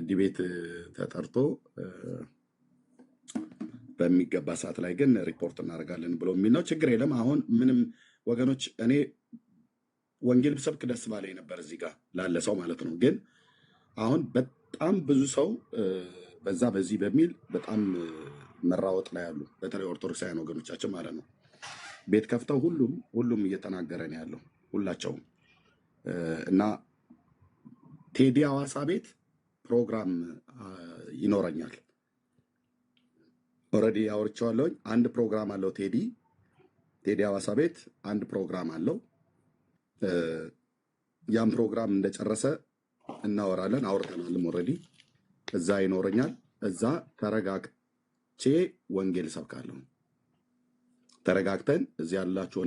ዲቤት ተጠርቶ በሚገባ ሰዓት ላይ ግን ሪፖርት እናደርጋለን ብሎ የሚል ነው። ችግር የለም። አሁን ምንም ወገኖች፣ እኔ ወንጌል ብሰብክ ደስ ባለኝ ነበር እዚህ ጋር ላለ ሰው ማለት ነው። ግን አሁን በጣም ብዙ ሰው በዛ በዚህ በሚል በጣም መራወጥ ላይ ያሉ በተለይ ኦርቶዶክሳውያን ወገኖቻችን ማለት ነው ቤት ከፍተው ሁሉም እየተናገረ ነው ያለው ሁላቸውም። እና ቴዲ ሐዋሳ ቤት ፕሮግራም ይኖረኛል። ኦልሬዲ አውርቼዋለሁኝ። አንድ ፕሮግራም አለው ቴዲ ሐዋሳ ቤት አንድ ፕሮግራም አለው። ያን ፕሮግራም እንደጨረሰ እናወራለን። አውርተናልም ኦልሬዲ። እዛ ይኖረኛል። እዛ ተረጋግቼ ወንጌል እሰብካለሁ። ተረጋግተን እዚህ ያላችሁ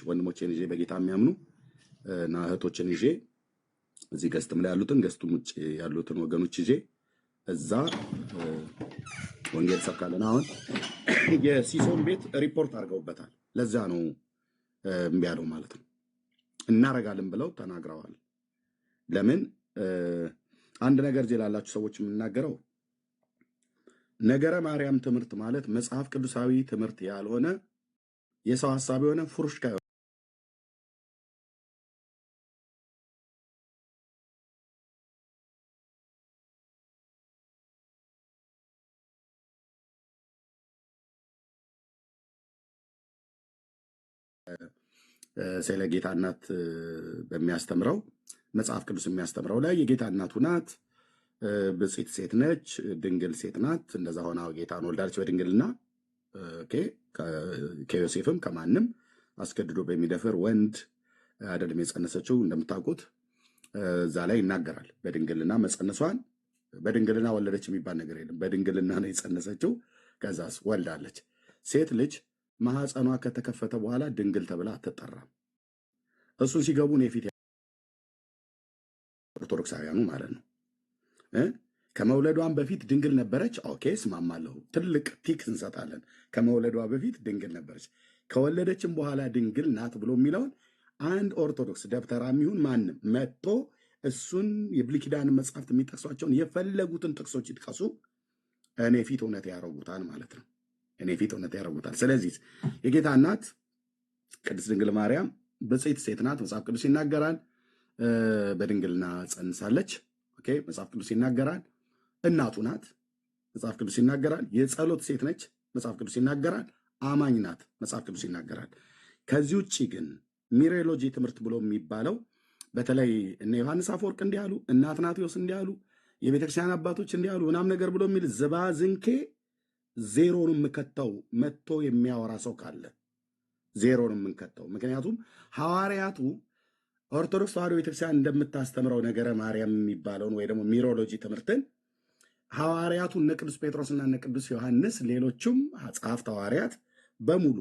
ወንድሞቼን ይዤ በጌታ የሚያምኑ እና እህቶችን ይዤ እዚህ ገስትም ላይ ያሉትን ገስቱም ውጭ ያሉትን ወገኖች ይዤ እዛ ወንጌል እሰብካለን። አሁን የሲሶን ቤት ሪፖርት አድርገውበታል። ለዛ ነው እምቢ ያለው ማለት ነው። እናረጋለን ብለው ተናግረዋል። ለምን አንድ ነገር እዚህ ላላችሁ ሰዎች የምናገረው ነገረ ማርያም ትምህርት ማለት መጽሐፍ ቅዱሳዊ ትምህርት ያልሆነ የሰው ሐሳብ የሆነ ፉርሽካ ስለ ጌታ እናት በሚያስተምረው መጽሐፍ ቅዱስ የሚያስተምረው ላይ የጌታ እናቱ ናት፣ ብፅዕት ሴት ነች፣ ድንግል ሴት ናት። እንደዛ ሆና ጌታን ወልዳለች በድንግልና። ከዮሴፍም ከማንም አስገድዶ በሚደፍር ወንድ አይደለም የጸነሰችው። እንደምታውቁት እዛ ላይ ይናገራል። በድንግልና መጸነሷን፣ በድንግልና ወለደች የሚባል ነገር የለም። በድንግልና ነው የጸነሰችው። ከዛስ ወልዳለች። ሴት ልጅ ማህፀኗ ከተከፈተ በኋላ ድንግል ተብላ አትጠራም። እሱን ሲገቡ ነው የፊት ኦርቶዶክሳውያኑ ማለት ነው። ከመውለዷን በፊት ድንግል ነበረች። ኦኬ እስማማለሁ። ትልቅ ቲክ እንሰጣለን። ከመውለዷ በፊት ድንግል ነበረች። ከወለደችም በኋላ ድንግል ናት ብሎ የሚለውን አንድ ኦርቶዶክስ ደብተራ የሚሆን ማንም መጥቶ እሱን የብሉይ ኪዳን መጽሐፍት የሚጠቅሷቸውን የፈለጉትን ጥቅሶች ይጥቀሱ፣ እኔ ፊት እውነት ያደርጉታል ማለት ነው። እኔ ፊት እውነት ያደርጉታል። ስለዚህ የጌታ እናት ቅድስት ድንግል ማርያም ብፅዕት ሴት ናት፣ መጽሐፍ ቅዱስ ይናገራል። በድንግልና ጸንሳለች፣ ኦኬ መጽሐፍ ቅዱስ ይናገራል። እናቱ ናት፣ መጽሐፍ ቅዱስ ይናገራል። የጸሎት ሴት ነች፣ መጽሐፍ ቅዱስ ይናገራል። አማኝ ናት፣ መጽሐፍ ቅዱስ ይናገራል። ከዚህ ውጭ ግን ሚሬሎጂ ትምህርት ብሎ የሚባለው በተለይ እነ ዮሐንስ አፈወርቅ እንዲህ አሉ፣ እነ አትናቴዎስ እንዲህ አሉ፣ የቤተክርስቲያን አባቶች እንዲህ አሉ ምናምን ነገር ብሎ የሚል ዝባዝንኬ ዜሮን የምከተው መጥቶ የሚያወራ ሰው ካለ ዜሮን የምንከተው። ምክንያቱም ሐዋርያቱ ኦርቶዶክስ ተዋሕዶ ቤተክርስቲያን እንደምታስተምረው ነገረ ማርያም የሚባለውን ወይ ደግሞ ሚሮሎጂ ትምህርትን ሐዋርያቱ እነ ቅዱስ ጴጥሮስና እነ ቅዱስ ዮሐንስ ሌሎቹም ጸሐፍት ሐዋርያት በሙሉ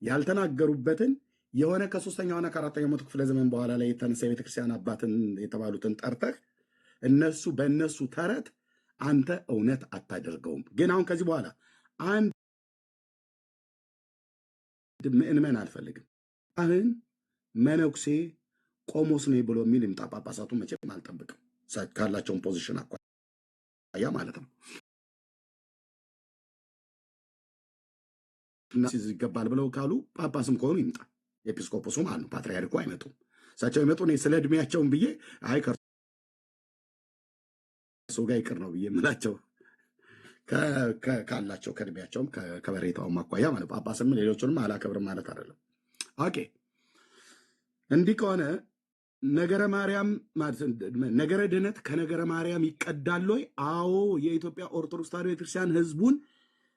ያልተናገሩበትን የሆነ ከ3ኛውና ከ4ኛው መቶ ክፍለ ዘመን በኋላ ላይ የተነሳ የቤተክርስቲያን አባትን የተባሉትን ጠርተህ እነሱ በእነሱ ተረት አንተ እውነት አታደርገውም። ግን አሁን ከዚህ በኋላ አንድ ምእመን አልፈልግም። አሁን መነኩሴ ቆሞስ ነው ብሎ የሚል ይምጣ። ጳጳሳቱን መቼም አልጠብቅም ካላቸውን ፖዚሽን አኳያ ማለት ነው። እና ይገባል ብለው ካሉ ጳጳስም ከሆኑ ይምጣ። ኤጲስቆጶሱ ማለት ነው። ፓትርያርኩ አይመጡም። እሳቸው ይመጡ። እኔ ስለ እድሜያቸውን ብዬ አይ ከእርሱ ጋር ይቅር ነው ብዬ የምላቸው ካላቸው ከእድሜያቸውም ከበሬታውም አኳያ ማለት ጳጳስም ሌሎቹንም አላከብርም ማለት አይደለም። ኦኬ እንዲህ ከሆነ ነገረ ማርያም ነገረ ድነት ከነገረ ማርያም ይቀዳል ወይ? አዎ። የኢትዮጵያ ኦርቶዶክስ ተዋሕዶ ቤተክርስቲያን ህዝቡን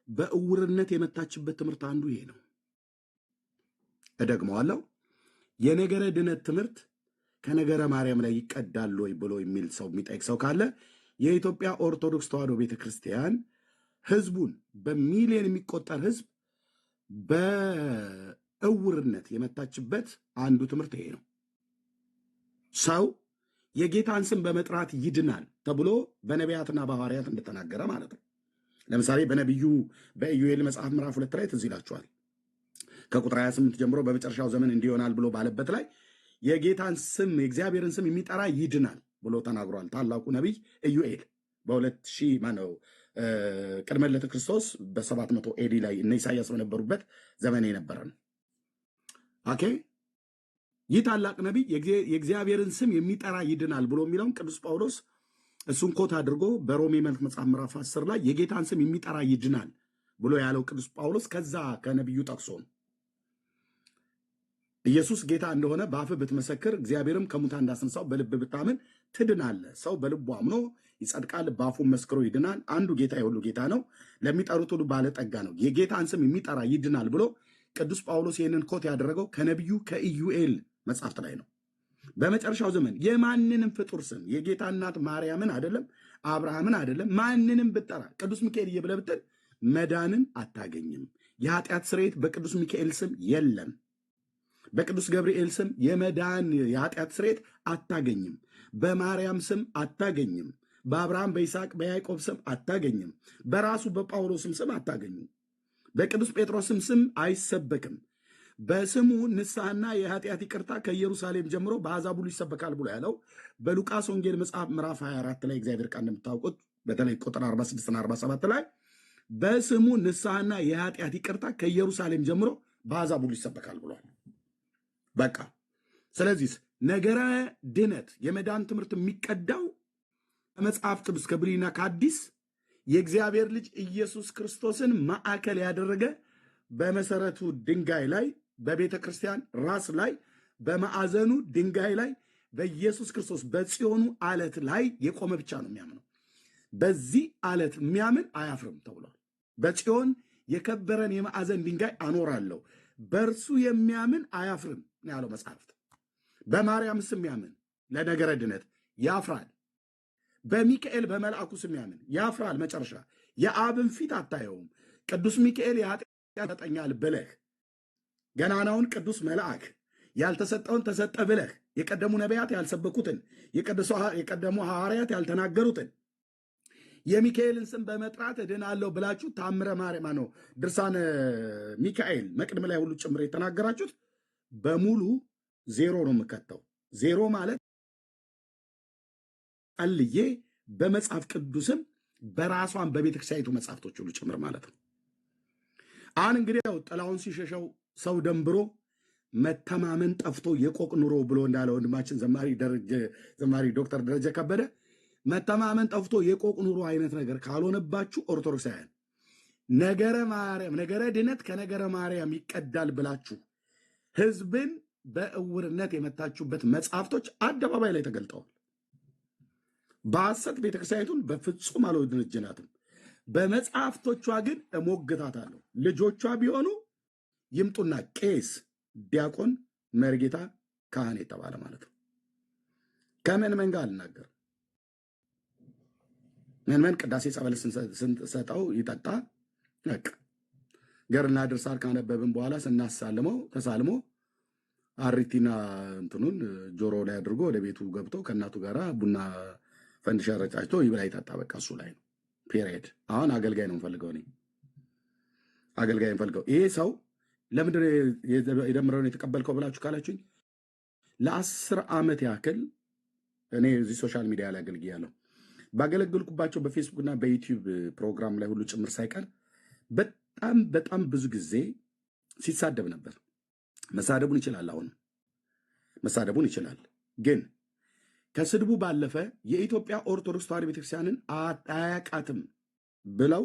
በእውርነት የመታችበት ትምህርት አንዱ ይሄ ነው። እደግመዋለሁ። የነገረ ድነት ትምህርት ከነገረ ማርያም ላይ ይቀዳል ወይ ብሎ የሚል ሰው የሚጠይቅ ሰው ካለ የኢትዮጵያ ኦርቶዶክስ ተዋሕዶ ቤተክርስቲያን ህዝቡን በሚሊዮን የሚቆጠር ህዝብ በእውርነት የመታችበት አንዱ ትምህርት ይሄ ነው። ሰው የጌታን ስም በመጥራት ይድናል ተብሎ በነቢያትና በሐዋርያት እንደተናገረ ማለት ነው። ለምሳሌ በነቢዩ በኢዩኤል መጽሐፍ ምዕራፍ 2 ላይ ትዝ ይላችኋል። ከቁጥር 28 ጀምሮ በመጨረሻው ዘመን እንዲሆናል ብሎ ባለበት ላይ የጌታን ስም የእግዚአብሔርን ስም የሚጠራ ይድናል ብሎ ተናግሯል ታላቁ ነቢይ ኢዩኤል በ2000 ማነው ቅድመ ልደተ ክርስቶስ በ700 ኤዲ ላይ እነ ኢሳያስ በነበሩበት ዘመን የነበረ ነው። ኦኬ ይህ ታላቅ ነቢይ የእግዚአብሔርን ስም የሚጠራ ይድናል ብሎ የሚለውን ቅዱስ ጳውሎስ እሱን ኮት አድርጎ በሮሜ መልእክት መጽሐፍ ምዕራፍ 10 ላይ የጌታን ስም የሚጠራ ይድናል ብሎ ያለው ቅዱስ ጳውሎስ ከዛ ከነቢዩ ጠቅሶ ነው። ኢየሱስ ጌታ እንደሆነ በአፍህ ብትመሰክር እግዚአብሔርም ከሙታን እንዳስነሳው በልብ ብታምን ትድናለህ። ሰው በልቡ አምኖ ይጸድቃል፣ በአፉም መስክሮ ይድናል። አንዱ ጌታ የሁሉ ጌታ ነው፣ ለሚጠሩት ሁሉ ባለጠጋ ነው። የጌታን ስም የሚጠራ ይድናል ብሎ ቅዱስ ጳውሎስ ይህንን ኮት ያደረገው ከነቢዩ ከኢዩኤል መጽሐፍት ላይ ነው። በመጨረሻው ዘመን የማንንም ፍጡር ስም የጌታ እናት ማርያምን አይደለም አብርሃምን አይደለም ማንንም ብጠራ ቅዱስ ሚካኤል ብለህ ብትል መዳንን አታገኝም። የኃጢአት ስርየት በቅዱስ ሚካኤል ስም የለም። በቅዱስ ገብርኤል ስም የመዳን የኃጢአት ስርየት አታገኝም። በማርያም ስም አታገኝም። በአብርሃም በይስሐቅ በያዕቆብ ስም አታገኝም። በራሱ በጳውሎስም ስም አታገኙም። በቅዱስ ጴጥሮስም ስም አይሰበክም። በስሙ ንስሐና የኃጢአት ይቅርታ ከኢየሩሳሌም ጀምሮ በአሕዛብ ሁሉ ይሰበካል ብሎ ያለው በሉቃስ ወንጌል መጽሐፍ ምዕራፍ 24 ላይ እግዚአብሔር ቃል እንደምታውቁት በተለይ ቁጥር 46 እና 47 ላይ በስሙ ንስሐና የኃጢአት ይቅርታ ከኢየሩሳሌም ጀምሮ በአሕዛብ ሁሉ ይሰበካል ብሏል። በቃ ስለዚህ ነገረ ድነት የመዳን ትምህርት የሚቀዳው ከመጽሐፍ ቅዱስ ከብሉይና ከአዲስ የእግዚአብሔር ልጅ ኢየሱስ ክርስቶስን ማዕከል ያደረገ በመሰረቱ ድንጋይ ላይ በቤተ ክርስቲያን ራስ ላይ በማዕዘኑ ድንጋይ ላይ በኢየሱስ ክርስቶስ በጽዮኑ አለት ላይ የቆመ ብቻ ነው የሚያምነው። በዚህ አለት የሚያምን አያፍርም ተብሏል። በጽዮን የከበረን የማዕዘን ድንጋይ አኖራለሁ፣ በእርሱ የሚያምን አያፍርም ነው ያለው መጽሐፍት። በማርያም ስም የሚያምን ለነገረ ድነት ያፍራል። በሚካኤል በመልአኩ ስም የሚያምን ያፍራል። መጨረሻ የአብን ፊት አታየውም። ቅዱስ ሚካኤል የኃጢአት ያጠኛል ብለህ ገናናውን ቅዱስ መልአክ ያልተሰጠውን ተሰጠ ብለህ የቀደሙ ነቢያት ያልሰበኩትን የቀደሙ ሐዋርያት ያልተናገሩትን የሚካኤልን ስም በመጥራት እድናለሁ ብላችሁ ታምረ ማርያም ነው ድርሳነ ሚካኤል መቅድም ላይ ሁሉ ጭምር የተናገራችሁት በሙሉ ዜሮ ነው የምከተው። ዜሮ ማለት አልዬ በመጽሐፍ ቅዱስም በራሷን በቤተክርስቲያኒቱ መጽሐፍቶች ሁሉ ጭምር ማለት ነው። አሁን እንግዲህ ያው ጥላውን ሲሸሸው ሰው ደንብሮ መተማመን ጠፍቶ የቆቅ ኑሮ ብሎ እንዳለ ወንድማችን ዘማሪ ዶክተር ደረጀ ከበደ መተማመን ጠፍቶ የቆቅ ኑሮ አይነት ነገር ካልሆነባችሁ ኦርቶዶክሳውያን ነገረ ማርያም ነገረ ድነት ከነገረ ማርያም ይቀዳል ብላችሁ ህዝብን በእውርነት የመታችሁበት መጽሐፍቶች አደባባይ ላይ ተገልጠዋል። በሐሰት ቤተክርስቲያኒቱን በፍጹም አልወድንጅናትም። በመጽሐፍቶቿ ግን እሞግታታለሁ። ልጆቿ ቢሆኑ ይምጡና ቄስ፣ ዲያቆን፣ መርጌታ፣ ካህን የተባለ ማለት ነው። ከመንመን ጋር አልናገርም። መንመን ቅዳሴ ጸበል ስንሰጠው ይጠጣ በቃ ገርና ድርሳር ካነበብን በኋላ ስናሳልመው ተሳልሞ አሪቲና እንትኑን ጆሮ ላይ አድርጎ ወደ ቤቱ ገብቶ ከእናቱ ጋር ቡና ፈንድሻ ረጫጭቶ ይብላ ይጠጣ። በቃ እሱ ላይ ነው ፔሪየድ። አሁን አገልጋይ ነው የምፈልገው እኔ አገልጋይ የምፈልገው። ይሄ ሰው ለምንድን የደምረውን የተቀበልከው ብላችሁ ካላችሁኝ ለ10 ዓመት ያክል እኔ እዚህ ሶሻል ሚዲያ ላይ አገልግያለሁ። ባገለግልኩባቸው በፌስቡክ እና በዩቲዩብ ፕሮግራም ላይ ሁሉ ጭምር ሳይቀር በጣም ብዙ ጊዜ ሲሳደብ ነበር። መሳደቡን ይችላል፣ አሁን መሳደቡን ይችላል። ግን ከስድቡ ባለፈ የኢትዮጵያ ኦርቶዶክስ ተዋሕዶ ቤተክርስቲያንን አያቃትም ብለው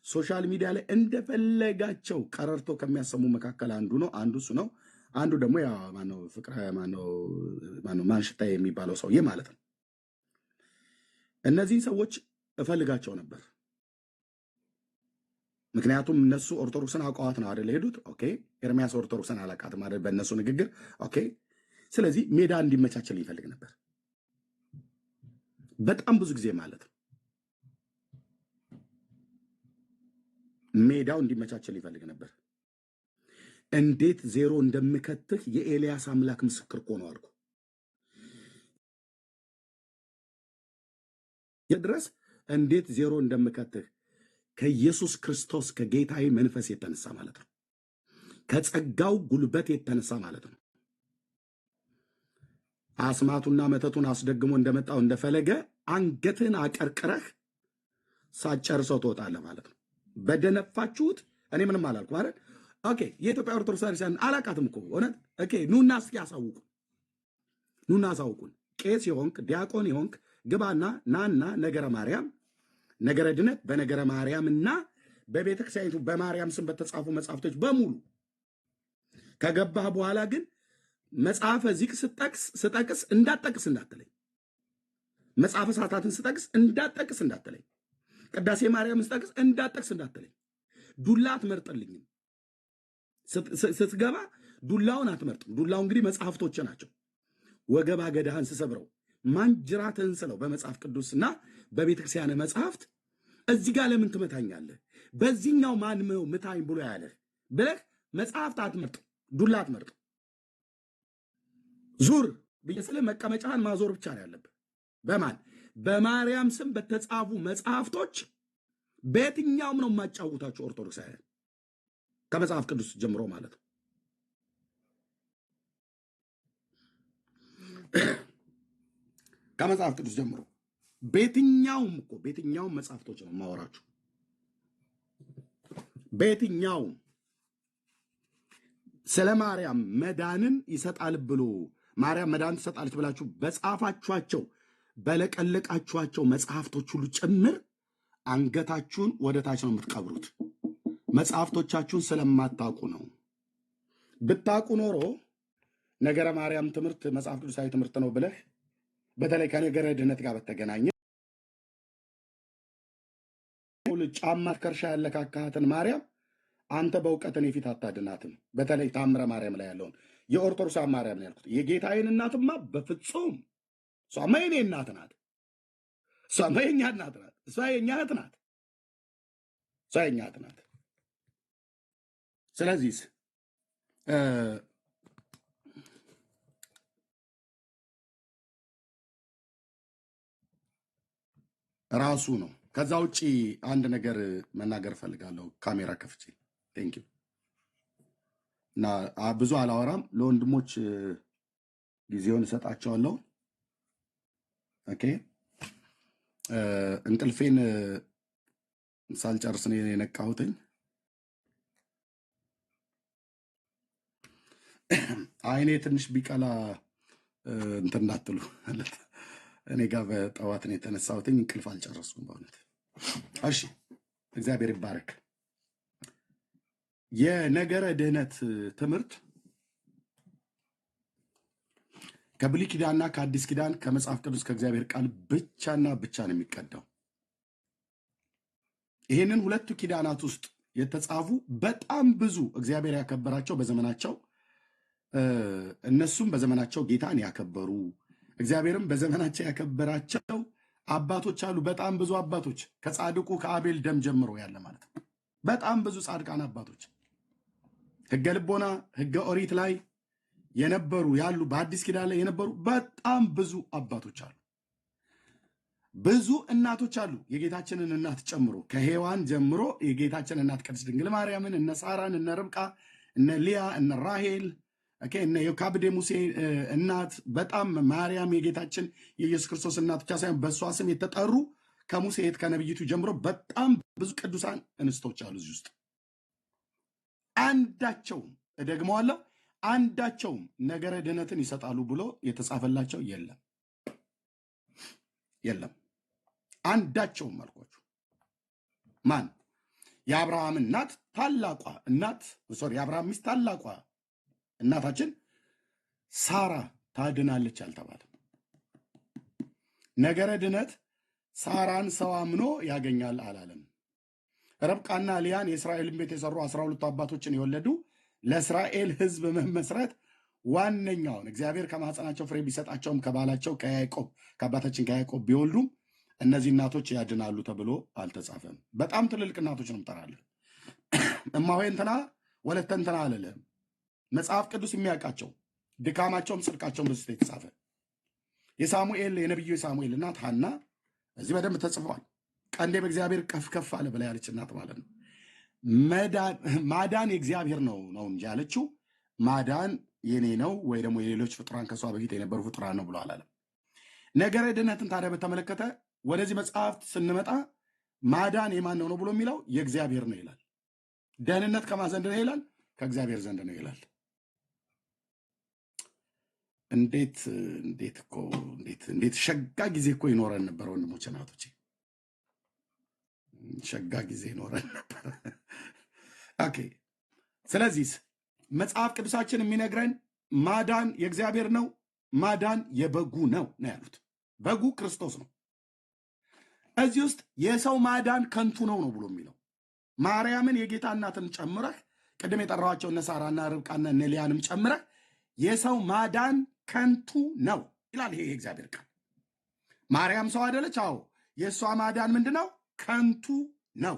ሶሻል ሚዲያ ላይ እንደፈለጋቸው ቀረርቶ ከሚያሰሙ መካከል አንዱ እሱ ነው። አንዱ ደግሞ ማንሽታ የሚባለው ሰውዬ ማለት ነው። እነዚህን ሰዎች እፈልጋቸው ነበር። ምክንያቱም እነሱ ኦርቶዶክስን አውቀዋት ነው አይደል ሄዱት። ኦኬ ኤርሚያስ ኦርቶዶክስን አላቃትም አይደል በእነሱ ንግግር። ኦኬ ስለዚህ ሜዳ እንዲመቻችል ይፈልግ ነበር በጣም ብዙ ጊዜ ማለት ነው። ሜዳው እንዲመቻችል ይፈልግ ነበር። እንዴት ዜሮ እንደምከትህ የኤልያስ አምላክ ምስክር እኮ ነው አልኩ። ድረስ እንዴት ዜሮ እንደምከትህ ከኢየሱስ ክርስቶስ ከጌታዬ መንፈስ የተነሳ ማለት ነው። ከጸጋው ጉልበት የተነሳ ማለት ነው። አስማቱና መተቱን አስደግሞ እንደመጣው እንደፈለገ አንገትህን አቀርቅረህ ሳጨርሰው ትወጣለህ ማለት ነው። በደነፋችሁት እኔ ምንም አላልኩ ማለት ኦኬ። የኢትዮጵያ ኦርቶዶክስ ቤተክርስቲያን አላቃትም እኮ እውነት። ኦኬ ኑና እስኪ ያሳውቁ፣ ኑና አሳውቁን። ቄስ የሆንክ ዲያቆን የሆንክ ግባና ናና ነገረ ማርያም ነገረ ድነት በነገረ ማርያምና በቤተክርስቲያኒቱ በማርያም ስም በተጻፉ መጽሐፍቶች በሙሉ ከገባህ በኋላ ግን መጽሐፈ ዚቅ ስጠቅስ እንዳትጠቅስ እንዳትለኝ፣ መጽሐፈ ሰዓታትን ስጠቅስ እንዳትጠቅስ እንዳትለኝ፣ ቅዳሴ ማርያም ስጠቅስ እንዳትጠቅስ እንዳትለኝ። ዱላ አትመርጥልኝም። ስትገባ ዱላውን አትመርጥም። ዱላው እንግዲህ መጽሐፍቶች ናቸው። ወገባ ገዳህን ስሰብረው ማንጅራትህን ስለው በመጽሐፍ ቅዱስና በቤተክርስቲያን መጽሐፍት እዚህ ጋር ለምን ትመታኛለህ? በዚህኛው ማን ምታኝ ብሎ ያለህ ብለህ መጽሐፍት አትመርጥም፣ ዱላ አትመርጥም። ዙር ብዬ ስለ መቀመጫህን ማዞር ብቻ ነው ያለብህ። በማን በማርያም ስም በተጻፉ መጽሐፍቶች በየትኛውም ነው የማጫውታቸው ኦርቶዶክሳውያን ከመጽሐፍ ቅዱስ ጀምሮ ማለት ነው። ከመጽሐፍ ቅዱስ ጀምሮ በየትኛውም መጽሐፍቶች ነው የማወራችሁ። በየትኛውም ስለ ማርያም መዳንን ይሰጣል ብሎ ማርያም መዳን ትሰጣለች ብላችሁ በጻፋችኋቸው በለቀለቃችኋቸው መጽሐፍቶች ሁሉ ጭምር አንገታችሁን ወደ ታች ነው የምትቀብሩት። መጽሐፍቶቻችሁን ስለማታውቁ ነው። ብታውቁ ኖሮ ነገረ ማርያም ትምህርት መጽሐፍ ቅዱሳዊ ትምህርት ነው ብለህ በተለይ ከነገረ ድህነት ጋር በተገናኘ ጫማ ከርሻ ያለካካትን ማርያም አንተ በእውቀት እኔ ፊት አታድናትም። በተለይ ታምረ ማርያም ላይ ያለውን የኦርቶዶክስ ማርያም ነው ያልኩት። የጌታዬን እናትማ በፍጹም እሷማ የኔ እናት ናት። እሷማ የኛ እናት ናት። እሷ የኛ እህት ናት። እሷ የኛ እህት ናት። ስለዚህ ራሱ ነው። ከዛ ውጪ አንድ ነገር መናገር እፈልጋለሁ። ካሜራ ከፍቼ ቴንክ ዩ እና ብዙ አላወራም። ለወንድሞች ጊዜውን እሰጣቸዋለሁ። ኦኬ እንቅልፌን ሳልጨርስ ነው የነቃሁትኝ። አይኔ ትንሽ ቢቀላ እንትን እንዳትሉ እኔ ጋር በጠዋት ነው የተነሳሁትኝ። እንቅልፍ አልጨረስኩም በእውነት። እሺ እግዚአብሔር ይባረክ። የነገረ ድህነት ትምህርት ከብሉይ ኪዳንና ከአዲስ ኪዳን ከመጽሐፍ ቅዱስ ከእግዚአብሔር ቃል ብቻና ብቻ ነው የሚቀዳው። ይህንን ሁለቱ ኪዳናት ውስጥ የተጻፉ በጣም ብዙ እግዚአብሔር ያከበራቸው በዘመናቸው እነሱም በዘመናቸው ጌታን ያከበሩ እግዚአብሔርም በዘመናቸው ያከበራቸው አባቶች አሉ። በጣም ብዙ አባቶች ከጻድቁ ከአቤል ደም ጀምሮ ያለ ማለት ነው። በጣም ብዙ ጻድቃን አባቶች ሕገ ልቦና ሕገ ኦሪት ላይ የነበሩ ያሉ፣ በአዲስ ኪዳን ላይ የነበሩ በጣም ብዙ አባቶች አሉ። ብዙ እናቶች አሉ፣ የጌታችንን እናት ጨምሮ ከሔዋን ጀምሮ የጌታችን እናት ቅድስት ድንግል ማርያምን፣ እነ ሳራን፣ እነ ርብቃ፣ እነ ሊያ፣ እነ ራሄል እነ የካብዴ ሙሴ እናት፣ በጣም ማርያም የጌታችን የኢየሱስ ክርስቶስ እናት ብቻ ሳይሆን በእሷ ስም የተጠሩ ከሙሴ ከነብይቱ ጀምሮ በጣም ብዙ ቅዱሳን እንስቶች አሉ። እዚህ ውስጥ አንዳቸውም እደግመዋለሁ፣ አንዳቸውም ነገረ ድህነትን ይሰጣሉ ብሎ የተጻፈላቸው የለም የለም። አንዳቸውም አልኳችሁ። ማን? የአብርሃም እናት ታላቋ እናት የአብርሃም ሚስት ታላቋ እናታችን ሳራ ታድናለች አልተባለም። ነገረ ድህነት ሳራን ሰው አምኖ ያገኛል አላለም። ረብቃና ሊያን የእስራኤልን ቤት የሰሩ 12 አባቶችን የወለዱ ለእስራኤል ሕዝብ መመስረት ዋነኛውን እግዚአብሔር ከማህፀናቸው ፍሬ ቢሰጣቸውም ከባላቸው ከያዕቆብ ከአባታችን ከያዕቆብ ቢወልዱም እነዚህ እናቶች ያድናሉ ተብሎ አልተጻፈም። በጣም ትልልቅ እናቶች ነው ምጠራለን። እማሆይ እንትና ወለተ እንትና አልልህም። መጽሐፍ ቅዱስ የሚያውቃቸው ድካማቸውም ጽድቃቸውም በዚህ የተጻፈ የሳሙኤል የነቢዩ የሳሙኤል እናት ሐና እዚህ በደንብ ተጽፏል። ቀንዴ በእግዚአብሔር ከፍ ከፍ አለ ብላ ያለች እናት ማለት ነው። ማዳን የእግዚአብሔር ነው እንጂ ያለችው ማዳን የኔ ነው ወይ ደግሞ የሌሎች ፍጡራን ከሷ በፊት የነበሩ ፍጡራን ነው ብሎ አላለም። ነገረ ድህነትን ታዲያ በተመለከተ ወደዚህ መጽሐፍት ስንመጣ ማዳን የማን ነው ብሎ የሚለው የእግዚአብሔር ነው ይላል። ደህንነት ከማን ዘንድ ነው ይላል? ከእግዚአብሔር ዘንድ ነው ይላል። እንዴት ሸጋ ጊዜ እኮ ይኖረን ነበር ወንድሞች እናቶቼ፣ ሸጋ ጊዜ ይኖረን ነበር። ኦኬ። ስለዚህ መጽሐፍ ቅዱሳችን የሚነግረን ማዳን የእግዚአብሔር ነው፣ ማዳን የበጉ ነው ነው ያሉት። በጉ ክርስቶስ ነው። እዚህ ውስጥ የሰው ማዳን ከንቱ ነው ብሎ የሚለው ማርያምን የጌታ እናትን ጨምረህ ቅድም የጠራኋቸው እነ ሳራና ርብቃና እነ ሊያንም ጨምረህ የሰው ማዳን ከንቱ ነው ይላል። ይሄ የእግዚአብሔር ቃል። ማርያም ሰው አይደለች? አዎ። የእሷ ማዳን ምንድነው? ከንቱ ነው።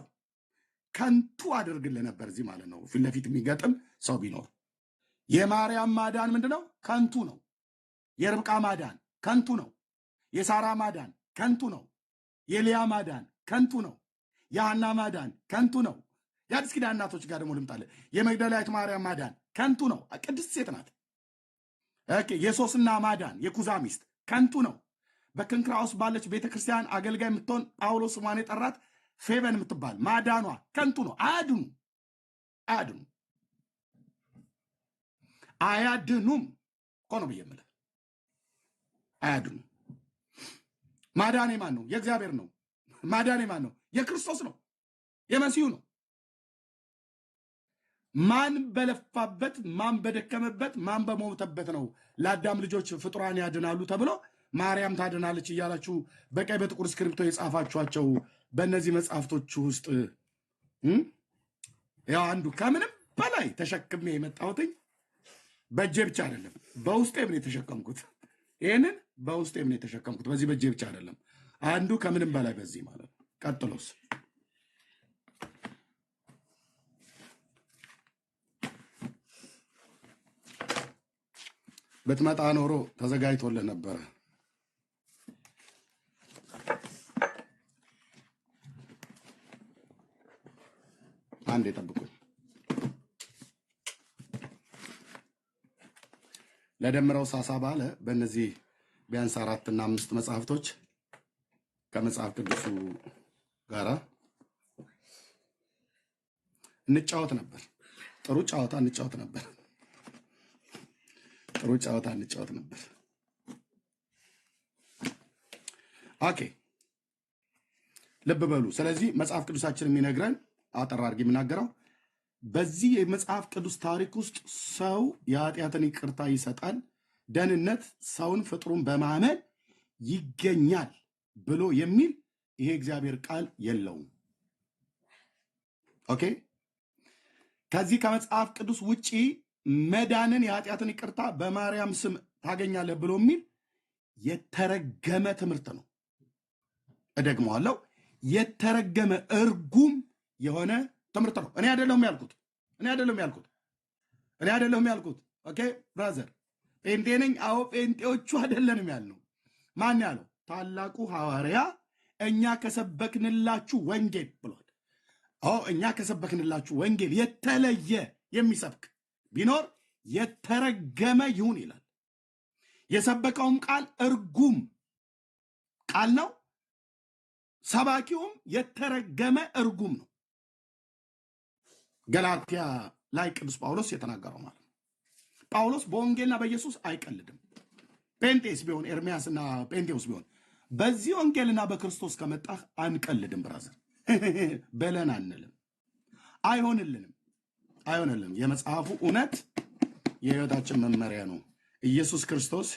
ከንቱ አድርግልህ ነበር እዚህ ማለት ነው። ፊት ለፊት የሚገጥም ሰው ቢኖር የማርያም ማዳን ምንድነው? ከንቱ ነው። የርብቃ ማዳን ከንቱ ነው። የሳራ ማዳን ከንቱ ነው። የሊያ ማዳን ከንቱ ነው። የሐና ማዳን ከንቱ ነው። የአዲስ ኪዳን እናቶች ጋር ደግሞ ልምጣለ። የመግደላዊት ማርያም ማዳን ከንቱ ነው። ቅድስት ሴት ናት። የሶስና ማዳን የኩዛ ሚስት ከንቱ ነው። በክንክራውስ ባለች ቤተክርስቲያን አገልጋይ የምትሆን ጳውሎስ ስሟን የጠራት ፌበን የምትባል ማዳኗ ከንቱ ነው። አያድኑም እኮ ነው ብዬ የምልህ። አያድኑም። ማዳን የማን ነው? የእግዚአብሔር ነው። ማዳን የማን ነው? የክርስቶስ ነው፣ የመሲሁ ነው። ማን በለፋበት፣ ማን በደከመበት፣ ማን በሞተበት ነው ለአዳም ልጆች ፍጡራን ያድናሉ ተብሎ ማርያም ታድናለች እያላችሁ በቀይ በጥቁር እስክሪብቶ የጻፋችኋቸው በእነዚህ መጽሐፍቶች ውስጥ ያው አንዱ ከምንም በላይ ተሸክሜ የመጣሁትኝ በእጄ ብቻ አይደለም፣ በውስጤም ነው የተሸከምኩት። ይህንን በውስጤም ነው የተሸከምኩት፣ በዚህ በእጄ ብቻ አይደለም። አንዱ ከምንም በላይ በዚህ ማለት ነው። ቀጥሎስ ብትመጣ ኖሮ ተዘጋጅቶልህ ነበረ። አንድ የጠብቁኝ። ለደምረው ሳሳ ባለ በእነዚህ ቢያንስ 4 እና 5 መጽሐፍቶች ከመጽሐፍ ቅዱሱ ጋራ እንጫወት ነበር። ጥሩ ጨዋታ እንጫወት ነበር። ኦኬ፣ ልብ በሉ። ስለዚህ መጽሐፍ ቅዱሳችን የሚነግረን አጠር አድርጌ የምናገረው በዚህ የመጽሐፍ ቅዱስ ታሪክ ውስጥ ሰው የኃጢአትን ይቅርታ ይሰጣል፣ ደህንነት ሰውን ፍጥሩን በማመን ይገኛል ብሎ የሚል ይሄ እግዚአብሔር ቃል የለውም። ኦኬ። ከዚህ ከመጽሐፍ ቅዱስ ውጪ መዳንን የኃጢአትን ይቅርታ በማርያም ስም ታገኛለህ ብሎ የሚል የተረገመ ትምህርት ነው። እደግመዋለሁ፣ የተረገመ እርጉም የሆነ ትምህርት ነው። እኔ አይደለሁም ያልኩት። ኦኬ ብራዘር፣ ጴንጤ ነኝ። አዎ ጴንጤዎቹ አይደለንም ያልነው። ማን ያለው? ታላቁ ሐዋርያ እኛ ከሰበክንላችሁ ወንጌል ብሏል። እኛ ከሰበክንላችሁ ወንጌል የተለየ የሚሰብክ ቢኖር የተረገመ ይሁን ይላል። የሰበከውም ቃል እርጉም ቃል ነው። ሰባኪውም የተረገመ እርጉም ነው። ገላትያ ላይ ቅዱስ ጳውሎስ የተናገረው ማለት ነው። ጳውሎስ በወንጌልና በኢየሱስ አይቀልድም። ጴንጤስ ቢሆን ኤርሚያስና ጴንጤውስ ቢሆን በዚህ ወንጌልና በክርስቶስ ከመጣህ አንቀልድም ብራዘር በለን አንልም። አይሆንልንም። የመጽሐፉ እውነት የህይወታችን መመሪያ ነው። ኢየሱስ ክርስቶስ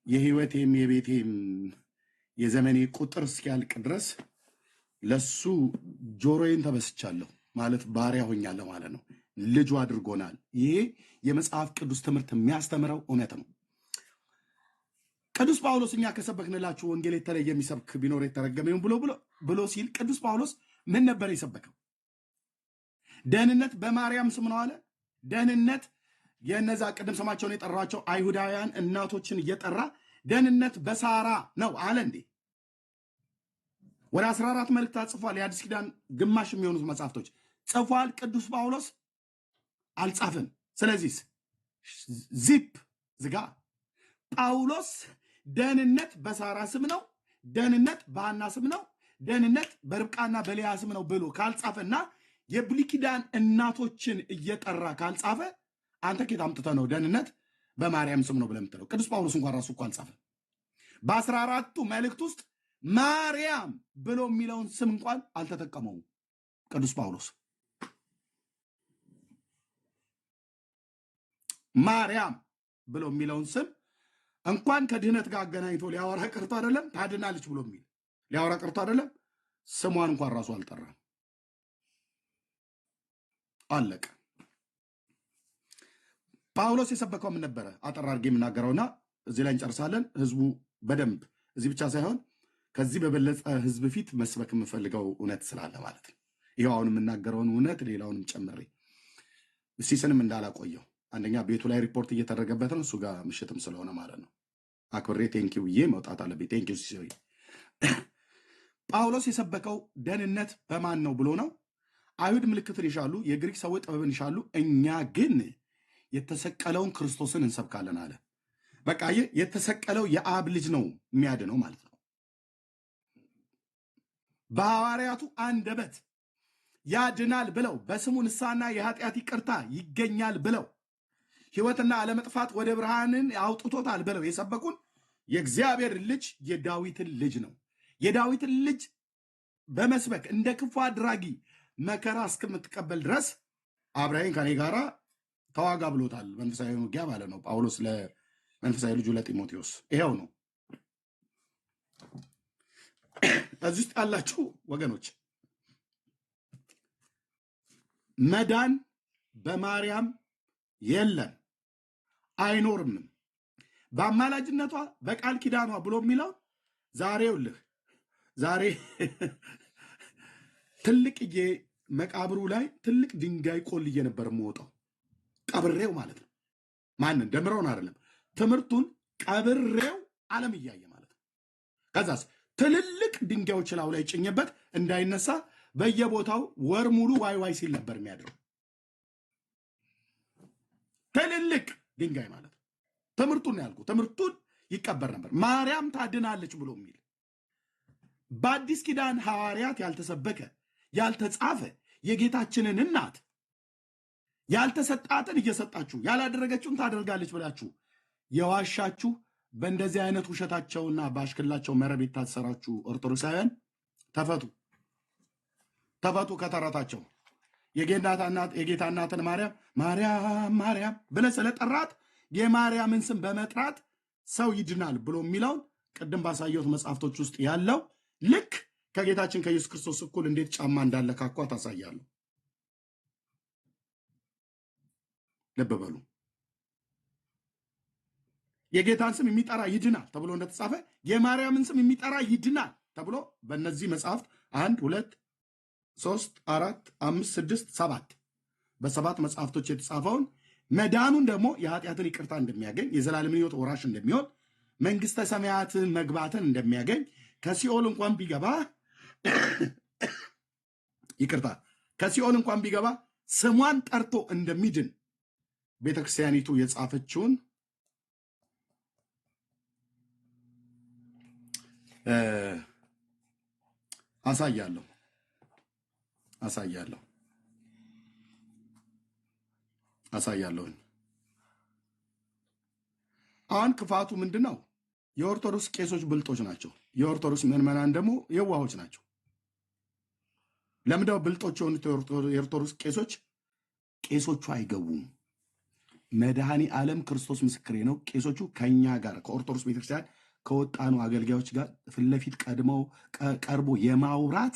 የህይወቴም የቤቴም የዘመኔ ቁጥር እስኪያልቅ ድረስ ለሱ ጆሮዬን ተበስቻለሁ ማለት ባሪያ ሆኛለሁ ማለት ነው። ልጁ አድርጎናል። ይሄ የመጽሐፍ ቅዱስ ትምህርት የሚያስተምረው እውነት ነው። ቅዱስ ጳውሎስ እኛ ከሰበክንላችሁ ወንጌል የተለየ የሚሰብክ ቢኖር የተረገመ ይሁን ብሎ ሲል ቅዱስ ጳውሎስ ምን ነበር የሰበከው? ደህንነት በማርያም ስም ነው አለ። ደህንነት የነዛ ቅድም ስማቸውን የጠራቸው አይሁዳውያን እናቶችን እየጠራ ደህንነት በሳራ ነው አለ እንዴ? ወደ 14 መልእክታት ጽፏል። የአዲስ ኪዳን ግማሽ የሚሆኑት መጽሐፍቶች ጽፏል። ቅዱስ ጳውሎስ አልጻፍም። ስለዚህ ዚፕ ዝጋ። ጳውሎስ ደህንነት በሳራ ስም ነው፣ ደህንነት በሐና ስም ነው፣ ደህንነት በርብቃና በልያ ስም ነው ብሎ ካልጻፈና የብሉይ ኪዳን እናቶችን እየጠራ ካልጻፈ አንተ ከየት አምጥተህ ነው ደህንነት በማርያም ስም ነው ብለህ የምትለው? ቅዱስ ጳውሎስ እንኳን ራሱ እኮ አልጻፈም። በ14ቱ መልእክት ውስጥ ማርያም ብሎ የሚለውን ስም እንኳን አልተጠቀመውም ቅዱስ ጳውሎስ። ማርያም ብሎ የሚለውን ስም እንኳን ከድህነት ጋር አገናኝቶ ሊያወራ ቀርቶ አይደለም ታድናለች ብሎ የሚል ሊያወራ ቀርቶ አይደለም ስሟን እንኳን ራሱ አልጠራም። አለቀ። ጳውሎስ የሰበከው ምን ነበረ? አጠር አድርጌ የምናገረውና እዚህ ላይ እንጨርሳለን። ህዝቡ በደንብ እዚህ ብቻ ሳይሆን ከዚህ በበለጠ ህዝብ ፊት መስበክ የምፈልገው እውነት ስላለ ማለት ነው። ይኸው አሁን የምናገረውን እውነት ሌላውንም ጨምሬ ሲስንም እንዳላቆየው፣ አንደኛ ቤቱ ላይ ሪፖርት እየተደረገበት ነው፣ እሱ ጋር ምሽትም ስለሆነ ማለት ነው። አክብሬ ቴንኪው ብዬ መውጣት አለብኝ። ቴንኪው ሲሶይ። ጳውሎስ የሰበከው ደህንነት በማን ነው ብሎ ነው። አይሁድ ምልክትን ይሻሉ፣ የግሪክ ሰዎች ጥበብን ይሻሉ፣ እኛ ግን የተሰቀለውን ክርስቶስን እንሰብካለን አለ። በቃ የተሰቀለው የአብ ልጅ ነው የሚያድነው ማለት ነው። በሐዋርያቱ አንደበት ያድናል ብለው በስሙ ንስሐና የኃጢአት ይቅርታ ይገኛል ብለው ሕይወትና አለመጥፋት ወደ ብርሃንን አውጥቶታል ብለው የሰበኩን የእግዚአብሔር ልጅ የዳዊትን ልጅ ነው። የዳዊትን ልጅ በመስበክ እንደ ክፉ አድራጊ መከራ እስከምትቀበል ድረስ አብረኸኝ ከኔ ጋራ ተዋጋ ብሎታል። መንፈሳዊ ውጊያ ማለት ነው ጳውሎስ ለመንፈሳዊ ልጁ ለጢሞቴዎስ። ይሄው ነው። እዚህ ውስጥ ያላችሁ ወገኖች መዳን በማርያም የለም አይኖርምም። በአማላጅነቷ በቃል ኪዳኗ ብሎ የሚለው ዛሬውልህ ዛሬ ትልቅዬ መቃብሩ ላይ ትልቅ ድንጋይ ቆልዬ ነበር የምወጣው ቀብሬው ማለት ነው። ማንን ደምረውን አይደለም፣ ትምህርቱን ቀብሬው ዓለም እያየ ማለት ነው። ከዛስ ትልልቅ ድንጋዮች ላዩ ላይ ጭኝበት እንዳይነሳ በየቦታው ወር ሙሉ ዋይ ዋይ ሲል ነበር የሚያድረው። ትልልቅ ድንጋይ ማለት ነው። ትምህርቱን ነው ያልኩት። ትምህርቱን ይቀበር ነበር። ማርያም ታድናለች ብሎ የሚል በአዲስ ኪዳን ሐዋርያት ያልተሰበከ ያልተጻፈ የጌታችንን እናት ያልተሰጣትን እየሰጣችሁ ያላደረገችውን ታደርጋለች ብላችሁ የዋሻችሁ በእንደዚህ አይነት ውሸታቸውና በአሽክላቸው መረብ የታሰራችሁ ኦርቶዶክሳውያን ተፈቱ፣ ተፈቱ ከተረታቸው። የጌታ እናትን ማርያም ማርያም ማርያም ብለህ ስለጠራት የማርያምን ስም በመጥራት ሰው ይድናል ብሎ የሚለውን ቅድም ባሳየሁት መጽሐፍቶች ውስጥ ያለው ልክ ከጌታችን ከኢየሱስ ክርስቶስ እኩል እንዴት ጫማ እንዳለካኳ ታሳያለሁ። ልብ በሉ። የጌታን ስም የሚጠራ ይድናል ተብሎ እንደተጻፈ የማርያምን ስም የሚጠራ ይድናል ተብሎ በእነዚህ መጽሐፍት 1 2 3 4 5 6 7 በሰባት መጽሐፍቶች የተጻፈውን መዳኑን ደግሞ የኃጢአትን ይቅርታ እንደሚያገኝ የዘላለም ሕይወት ወራሽ እንደሚሆን መንግስተ ሰማያትን መግባትን እንደሚያገኝ ከሲኦል እንኳን ቢገባ ይቅርታ ከሲኦል እንኳን ቢገባ ስሟን ጠርቶ እንደሚድን ቤተክርስቲያኒቱ የጻፈችውን አሳያለሁ። አሁን ክፋቱ ምንድን ነው? የኦርቶዶክስ ቄሶች ብልጦች ናቸው። የኦርቶዶክስ ምዕመናን ደግሞ የዋሆች ናቸው። ለምንድነው ብልጦች የሆኑት? የኦርቶዶክስ ቄሶቹ አይገቡም። መድኃኔ ዓለም ክርስቶስ ምስክሬ ነው። ቄሶቹ ከኛ ጋር ከኦርቶዶክስ ቤተክርስቲያን ከወጣኑ አገልጋዮች ጋር ፊት ለፊት ቀርቦ የማውራት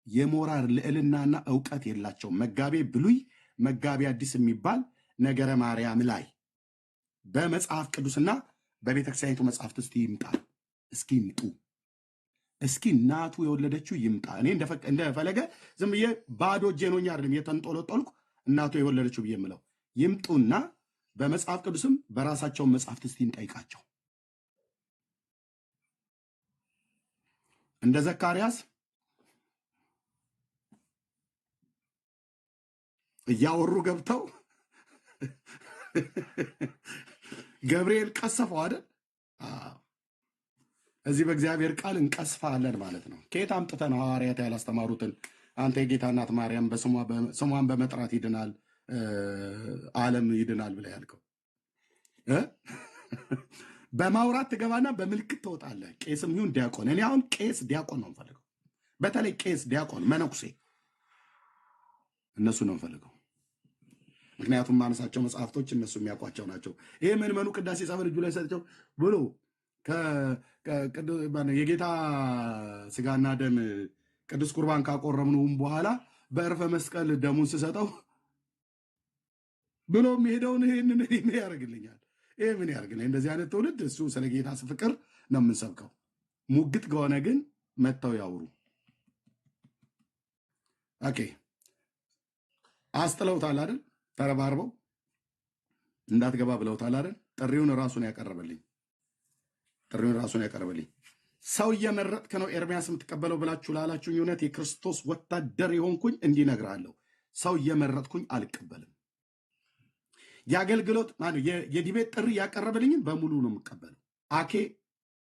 የሞራል ልዕልናና እውቀት የላቸው። መጋቤ ብሉይ መጋቤ አዲስ የሚባል ነገረ ማርያም ላይ በመጽሐፍ ቅዱስና በቤተክርስቲያኒቱ መጽሐፍት እስቲ ይምጣ። እስኪ ይምጡ። እስኪ እናቱ የወለደችው ይምጣ። እኔ እንደፈለገ ዝም ብዬ ባዶ እጄን ሆኜ አይደለም የተንጦለጦልኩ እናቱ የወለደችው ብዬ የምለው። ይምጡና በመጽሐፍ ቅዱስም በራሳቸውን መጽሐፍት እስቲ እንጠይቃቸው። እንደ ዘካርያስ እያወሩ ገብተው ገብርኤል ቀሰፈው አይደል? እዚህ በእግዚአብሔር ቃል እንቀስፋለን ማለት ነው። ከየት አምጥተህ ነው ሐዋርያት ያላስተማሩትን አንተ የጌታ እናት ማርያም ስሟን በመጥራት ይድናል ዓለም ይድናል ብለህ ያልከው? በማውራት ትገባና በምልክት ትወጣለህ። ቄስም ይሁን ዲያቆን። እኔ አሁን ቄስ ዲያቆን ነው የምፈልገው። በተለይ ቄስ ዲያቆን መነኩሴ እነሱ ነው የምፈልገው። ምክንያቱም ማነሳቸው መጽሐፍቶች እነሱ የሚያውቋቸው ናቸው። ይሄ ምዕመኑ ቅዳሴ ጸበል እጁ ላይ ሰጥቸው ብሎ የጌታ ስጋና ደም ቅዱስ ቁርባን ካቆረብነውም በኋላ በዕርፈ መስቀል ደሙን ስሰጠው ብሎ የሚሄደውን ይህንን ምን ያደርግልኛል? ይህ ምን ያደርግልኝ? እንደዚህ አይነት ትውልድ እሱ ስለ ጌታ ፍቅር ነው የምንሰብከው። ሙግት ከሆነ ግን መጥተው ያውሩ። ኦኬ፣ አስጥለውታል አይደል? ተረባርበው እንዳትገባ ብለውታል አይደል? ጥሪውን ራሱን ያቀረበልኝ ሰው እየመረጥክ ነው ኤርሚያስ የምትቀበለው ብላችሁ ላላችሁኝ እውነት የክርስቶስ ወታደር የሆንኩኝ እንዲህ እነግርሃለሁ። ሰው እየመረጥኩኝ አልቀበልም። የአገልግሎት የዲቤት ጥሪ ያቀረበልኝን በሙሉ ነው የምቀበለው። አኬ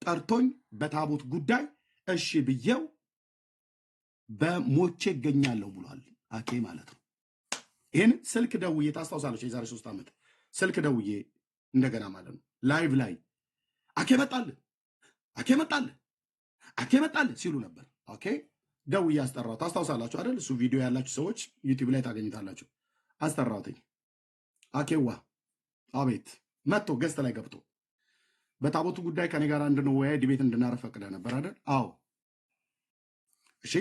ጠርቶኝ በታቦት ጉዳይ እሺ ብዬው በሞቼ እገኛለሁ ብሏል። አኬ ማለት ነው። ይህን ስልክ ደውዬ ታስታውሳለች። የዛሬ 3 ዓመት ስልክ ደውዬ እንደገና ማለት ነው ላይቭ ላይ አኬ መጣልህ ሲሉ ነበር። ኦኬ ደውዬ አስጠራው። ታስታውሳላችሁ አይደል? እሱ ቪዲዮ ያላችሁ ሰዎች ዩቲዩብ ላይ ታገኝታላችሁ። አስጠራውትኝ። አኬዋ አቤት መጥቶ ገዝተ ላይ ገብቶ በታቦቱ ጉዳይ ከኔ ጋር እንድንወያይ ዲቤት እንድናረግ ፈቅደ ነበር አይደል? አዎ እሺ።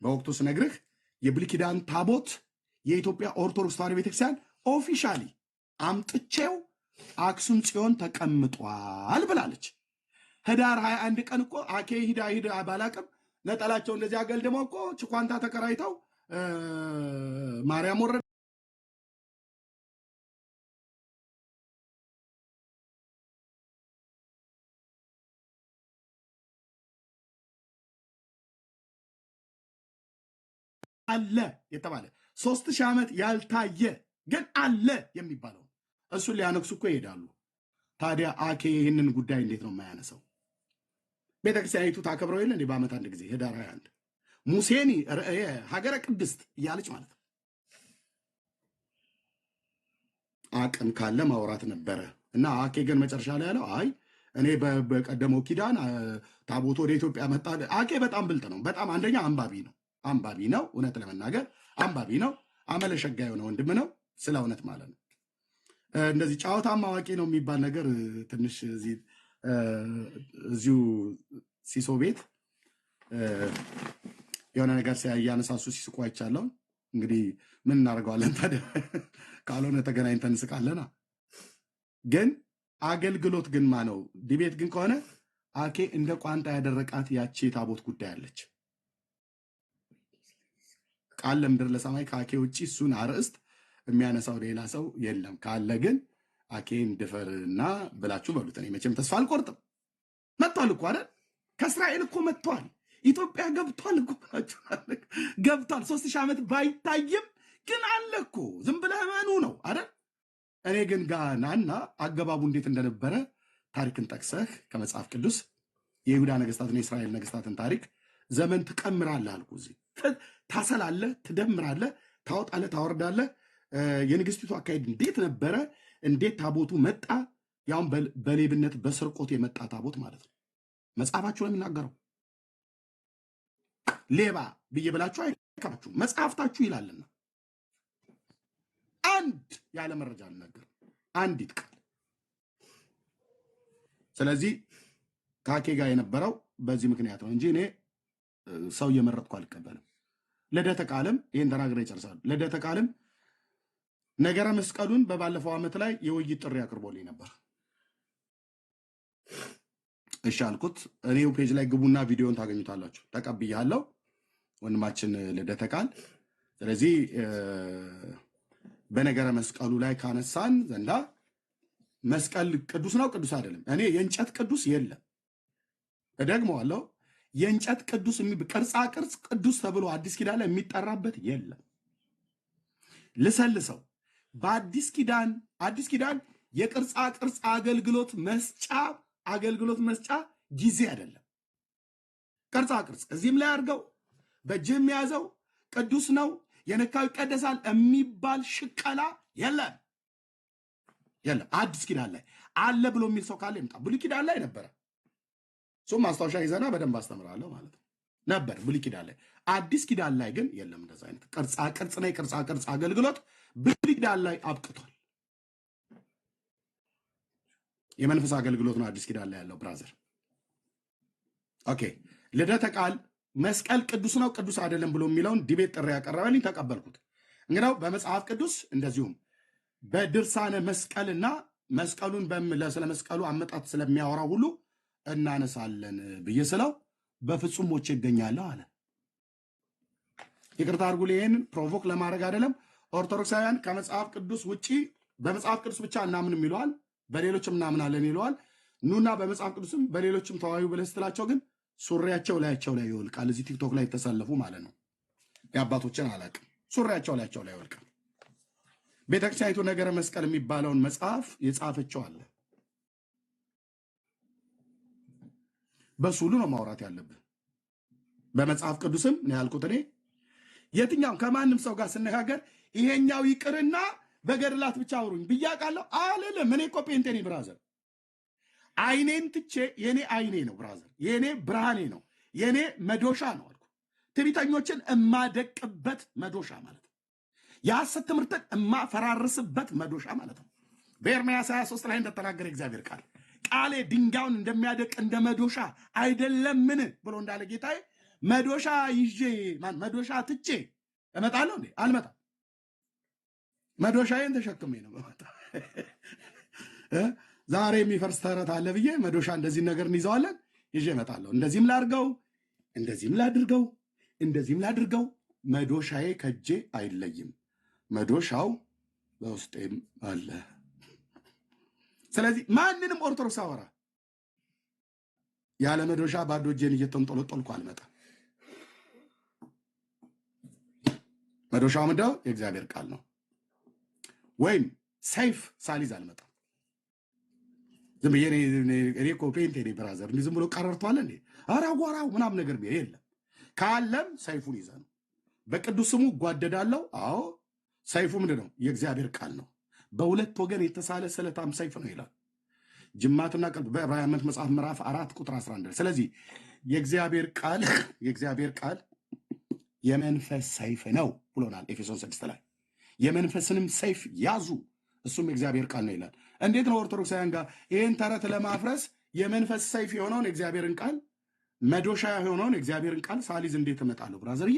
በወቅቱ ስነግርህ የብሉይ ኪዳን ታቦት የኢትዮጵያ ኦርቶዶክስ ተዋሕዶ ቤተክርስቲያን ኦፊሻሊ አምጥቼው አክሱም ጽዮን ተቀምጧል ብላለች። ህዳር 21 ቀን እኮ አኬ ሂዳ ባላቅም ነጠላቸው እንደዚህ አገልድመው እኮ ችኳንታ ተከራይተው ማርያም ወረደ አለ የተባለ 3000 ዓመት ያልታየ ግን አለ የሚባለው እሱን ሊያነክሱ እኮ ይሄዳሉ። ታዲያ አኬ ይህንን ጉዳይ እንዴት ነው የማያነሳው? ቤተክርስቲያኒቱ ታከብረው የለ እንዴ? በዓመት አንድ ጊዜ ህዳር 21 ሙሴኒ ሀገረ ቅድስት እያለች ማለት ነው። አቅም ካለ ማውራት ነበረ እና አኬ ግን መጨረሻ ላይ ያለው አይ እኔ በቀደመው ኪዳን ታቦት ወደ ኢትዮጵያ መጣ። አኬ በጣም ብልጥ ነው። በጣም አንደኛ አንባቢ ነው። እውነት ለመናገር አንባቢ ነው። አመለሸጋ የሆነ ወንድም ነው። ስለ እውነት ማለት ነው። እንደዚህ ጨዋታም አዋቂ ነው የሚባል ነገር ትንሽ እዚሁ ሲሶ ቤት የሆነ ነገር እያነሳሱ ሲስቁ አይቻለሁ። እንግዲህ ምን እናደርገዋለን ታዲያ? ካልሆነ ተገናኝተን እንስቃለና። ግን አገልግሎት ግን ማነው ዲቤት ግን ከሆነ አኬ እንደ ቋንጣ ያደረቃት ያቺ የታቦት ጉዳይ አለች። ቃል ለምድር ለሰማይ ከአኬ ውጭ እሱን አርዕስት የሚያነሳው ሌላ ሰው የለም። ካለ ግን አኬን ድፈርና ብላችሁ በሉት። እኔ መቼም ተስፋ አልቆርጥም። መጥቷል እኮ አይደል? ከእስራኤል እኮ መጥቷል። ኢትዮጵያ ገብቷል እኮ ገብቷል። 3000 ዓመት ባይታይም ግን አለ እኮ። ዝም ብለህ መኑ ነው አይደል? እኔ ግን ጋናና አገባቡ እንዴት እንደነበረ ታሪክን ጠቅሰህ ከመጽሐፍ ቅዱስ የይሁዳ ነገስታትና የእስራኤል ነገስታትን ታሪክ ዘመን ትቀምራለህ አልኩ። እዚህ ታሰላለህ፣ ትደምራለህ፣ ታወጣለህ፣ ታወርዳለህ። የንግስቲቱ አካሄድ እንዴት ነበረ? እንዴት ታቦቱ መጣ? ያውም በሌብነት በስርቆት የመጣ ታቦት ማለት ነው። መጽሐፋችሁ ነው የሚናገረው። ሌባ ብዬ ብላችሁ አይከባችሁ፣ መጽሐፍታችሁ ይላልና አንድ ያለ መረጃ አልናገርም፣ አንዲት ቃል። ስለዚህ ከአኬ ጋር የነበረው በዚህ ምክንያት ነው እንጂ እኔ ሰው እየመረጥኩ አልቀበልም። ልደተ ቃልም ይህን ተናግሬ ይጨርሳሉ። ልደተ ቃልም ነገረ መስቀሉን በባለፈው ዓመት ላይ የውይይት ጥሪ አቅርቦልኝ ነበር። እሺ አልኩት። እኔው ፔጅ ላይ ግቡና ቪዲዮን ታገኙታላችሁ። ተቀብያለሁ ወንድማችን ልደተ ቃል። ስለዚህ በነገረ መስቀሉ ላይ ካነሳን ዘንዳ መስቀል ቅዱስ ነው ቅዱስ አይደለም? እኔ የእንጨት ቅዱስ የለም። እደግመዋለሁ፣ የእንጨት ቅዱስ ቅርጻ ቅርጽ ቅዱስ ተብሎ አዲስ ኪዳን ላይ የሚጠራበት የለም። ልሰልሰው በአዲስ ኪዳን የቅርጻ ቅርጽ አገልግሎት መስጫ ጊዜ አይደለም። ቅርጻ ቅርጽ እዚህም ላይ አድርገው በእጅም የያዘው ቅዱስ ነው የነካው ይቀደሳል የሚባል ሽቀላ የለም። አዲስ ኪዳን ላይ አለ ብሎ የሚል ሰው ካለ ይምጣ። ብሉይ ኪዳን ላይ ነበረ። እሱም ማስታወሻ ይዘና በደንብ አስተምራለሁ ማለት ነው ነበር ብሉይ ኪዳን ላይ። አዲስ ኪዳን ላይ ግን የለም እንደዛ አይነት ቅርጻ ቅርጽ ነው የቅርጻ ቅርጽ አገልግሎት ብሉይ ኪዳን ላይ አብቅቷል። የመንፈስ አገልግሎት ነው አዲስ ኪዳን ላይ ያለው ብራዘር። ኦኬ ልደተ ቃል መስቀል ቅዱስ ነው ቅዱስ አይደለም ብሎ የሚለውን ዲቤት ጥሪ ያቀረበልኝ ተቀበልኩት። እንግዲህ በመጽሐፍ ቅዱስ እንደዚሁም በድርሳነ መስቀልና መስቀሉን ስለ መስቀሉ አመጣጥ ስለሚያወራው ሁሉ እናነሳለን ብዬ ስለው በፍጹም ሞቼ ይገኛለሁ አለ። ይቅርታ አድርጉልኝ፣ ይህንን ፕሮቮክ ለማድረግ አይደለም። ኦርቶዶክሳውያን ከመጽሐፍ ቅዱስ ውጪ በመጽሐፍ ቅዱስ ብቻ እናምንም ይለዋል፣ በሌሎችም እናምናለን ይለዋል። ኑና በመጽሐፍ ቅዱስም በሌሎችም ተዋዩ ብለህ ስትላቸው ግን ሱሪያቸው ላያቸው ላይ ይወልቃል። እዚህ ቲክቶክ ላይ የተሰለፉ ማለት ነው። የአባቶችን አላቅም። ሱሪያቸው ላያቸው ላይ ይወልቃል። ቤተክርስቲያኒቱ ነገረ መስቀል የሚባለውን መጽሐፍ የጻፈችው አለ። በሱ ሁሉ ነው ማውራት ያለብን። በመጽሐፍ ቅዱስም ነው ያልኩት። እኔ የትኛውም ከማንም ሰው ጋር ስነጋገር ይሄኛው ይቅርና በገድላት ብቻ አውሩኝ ብያቃለሁ አልልም። እኔ እኮ ፔንቴ ነኝ ብራዘር። አይኔን ትቼ የኔ አይኔ ነው ብራዘር፣ የኔ ብርሃኔ ነው፣ የኔ መዶሻ ነው አልኩ። ትዕቢተኞችን እማደቅበት መዶሻ ማለት ነው። የሐሰት ትምህርትን እማፈራርስበት መዶሻ ማለት ነው። በኤርምያስ 23 ላይ እንደተናገረ እግዚአብሔር ቃሌ ድንጋዩን እንደሚያደቅ እንደ መዶሻ አይደለምን ብሎ እንዳለ ጌታዬ፣ መዶሻ ይዤ መዶሻ ትቼ እመጣለሁ እንዴ? አልመጣም። መዶሻዬን ተሸክሜ ነው በመጣ ዛሬ የሚፈርስ ተረት አለ ብዬ መዶሻ እንደዚህ ነገር እንይዘዋለን ይዤ እመጣለሁ። እንደዚህም ላድርገው፣ እንደዚህም ላድርገው፣ እንደዚህም ላድርገው፣ መዶሻዬ ከጄ አይለይም። መዶሻው በውስጤም አለ። ስለዚህ ማንንም ኦርቶዶክስ አወራ ያለ መዶሻ ባዶ እጄን እየተንጠለጠልኩ አልመጣም። መዶሻው ምንድነው? የእግዚአብሔር ቃል ነው። ወይም ሰይፍ ሳሊዝ አልመጣም። ዝም ብዬ እኔ እኮ ፔንቴ ነኝ ብራዘር፣ ዝም ብሎ ቀረርቷል እንዴ አራጓራው ምናምን ነገር የለም። ካለም ሰይፉን ይዘ ነው። በቅዱስ ስሙ እጓደዳለሁ። አዎ ሰይፉ ምንድን ነው? የእግዚአብሔር ቃል ነው። በሁለት ወገን የተሳለ ስለታም ሰይፍ ነው ይላል ጅማትና ቀልብ በዕብራውያን መጽሐፍ ምዕራፍ 4 ቁጥር 11። ስለዚህ የእግዚአብሔር ቃል የመንፈስ ሰይፍ ነው ብሎናል ኤፌሶን 6 ላይ። የመንፈስንም ሰይፍ ያዙ እሱም የእግዚአብሔር ቃል ነው ይላል። እንዴት ነው ኦርቶዶክሳውያን ጋር ይህን ተረት ለማፍረስ የመንፈስ ሰይፍ የሆነውን የእግዚአብሔርን ቃል መዶሻ የሆነውን የእግዚአብሔርን ቃል ሳሊዝ እንዴት እመጣለሁ ብራዘርዬ?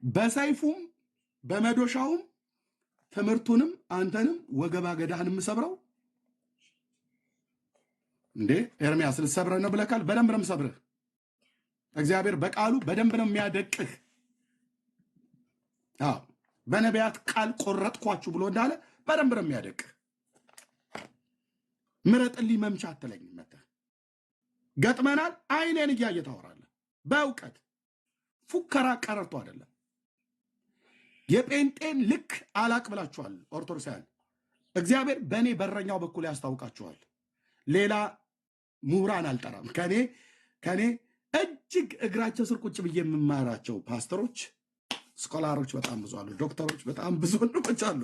በሰይፉም በመዶሻውም ትምህርቱንም አንተንም ወገባ ገዳህን የምሰብረው እንዴ ኤርሚያስ ልሰብረህ ነው ብለካል። በደንብ ነው የምሰብርህ። እግዚአብሔር በቃሉ በደንብ ነው የሚያደቅህ። አዎ በነቢያት ቃል ቆረጥኳችሁ ብሎ እንዳለ በደንብ ነው የሚያደቅህ። ምረጥልኝ መምቻ አትለኝም። መተህ ገጥመናል። አይኔን እያየ ታወራለህ። በእውቀት ፉከራ ቀረርቶ አይደለም። የጴንጤን ልክ አላቅ ብላችኋል ኦርቶዶክሳውያን። እግዚአብሔር በእኔ በረኛው በኩል ያስታውቃችኋል። ሌላ ምሁራን አልጠራም። ከኔ እጅግ እግራቸው ስር ቁጭ ብዬ የምማራቸው ፓስተሮች፣ ስኮላሮች በጣም ብዙ አሉ። ዶክተሮች በጣም ብዙ ወንድሞች አሉ።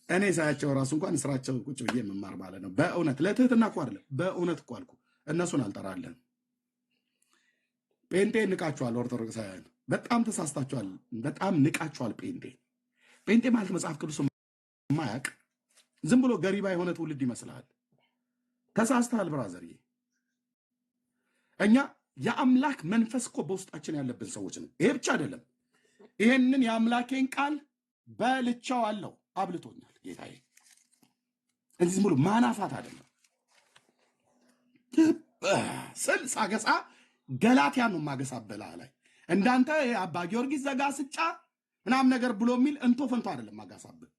እኔ ሳያቸው ራሱ እንኳን ስራቸው ቁጭ ብዬ የምማር ማለት ነው። በእውነት ለትህትና እኮ አይደለም፣ በእውነት እኮ አልኩ። እነሱን አልጠራለን። ጴንጤ ንቃችኋል ኦርቶዶክሳውያን፣ በጣም ተሳስታችኋል። በጣም ንቃችኋል። ጴንጤ ማለት መጽሐፍ ቅዱስ ማያቅ ዝም ብሎ ገሪባ የሆነ ትውልድ ይመስላል። ተሳስተሃል ብራዘርዬ። እኛ የአምላክ መንፈስ እኮ በውስጣችን ያለብን ሰዎች ነው። ይሄ ብቻ አይደለም። ይሄንን የአምላኬን ቃል በልቻው አለው አብልቶኛል ጌታዬ። እንዚህ ዝም ብሎ ማናፋት አይደለም። ስል ሳገሳ ገላትያን ነው ማገሳበላ ላይ እንዳንተ አባ ጊዮርጊስ ዘጋስጫ ምናምን ነገር ብሎ የሚል እንቶ ፈንቶ አይደለም ማጋሳብል።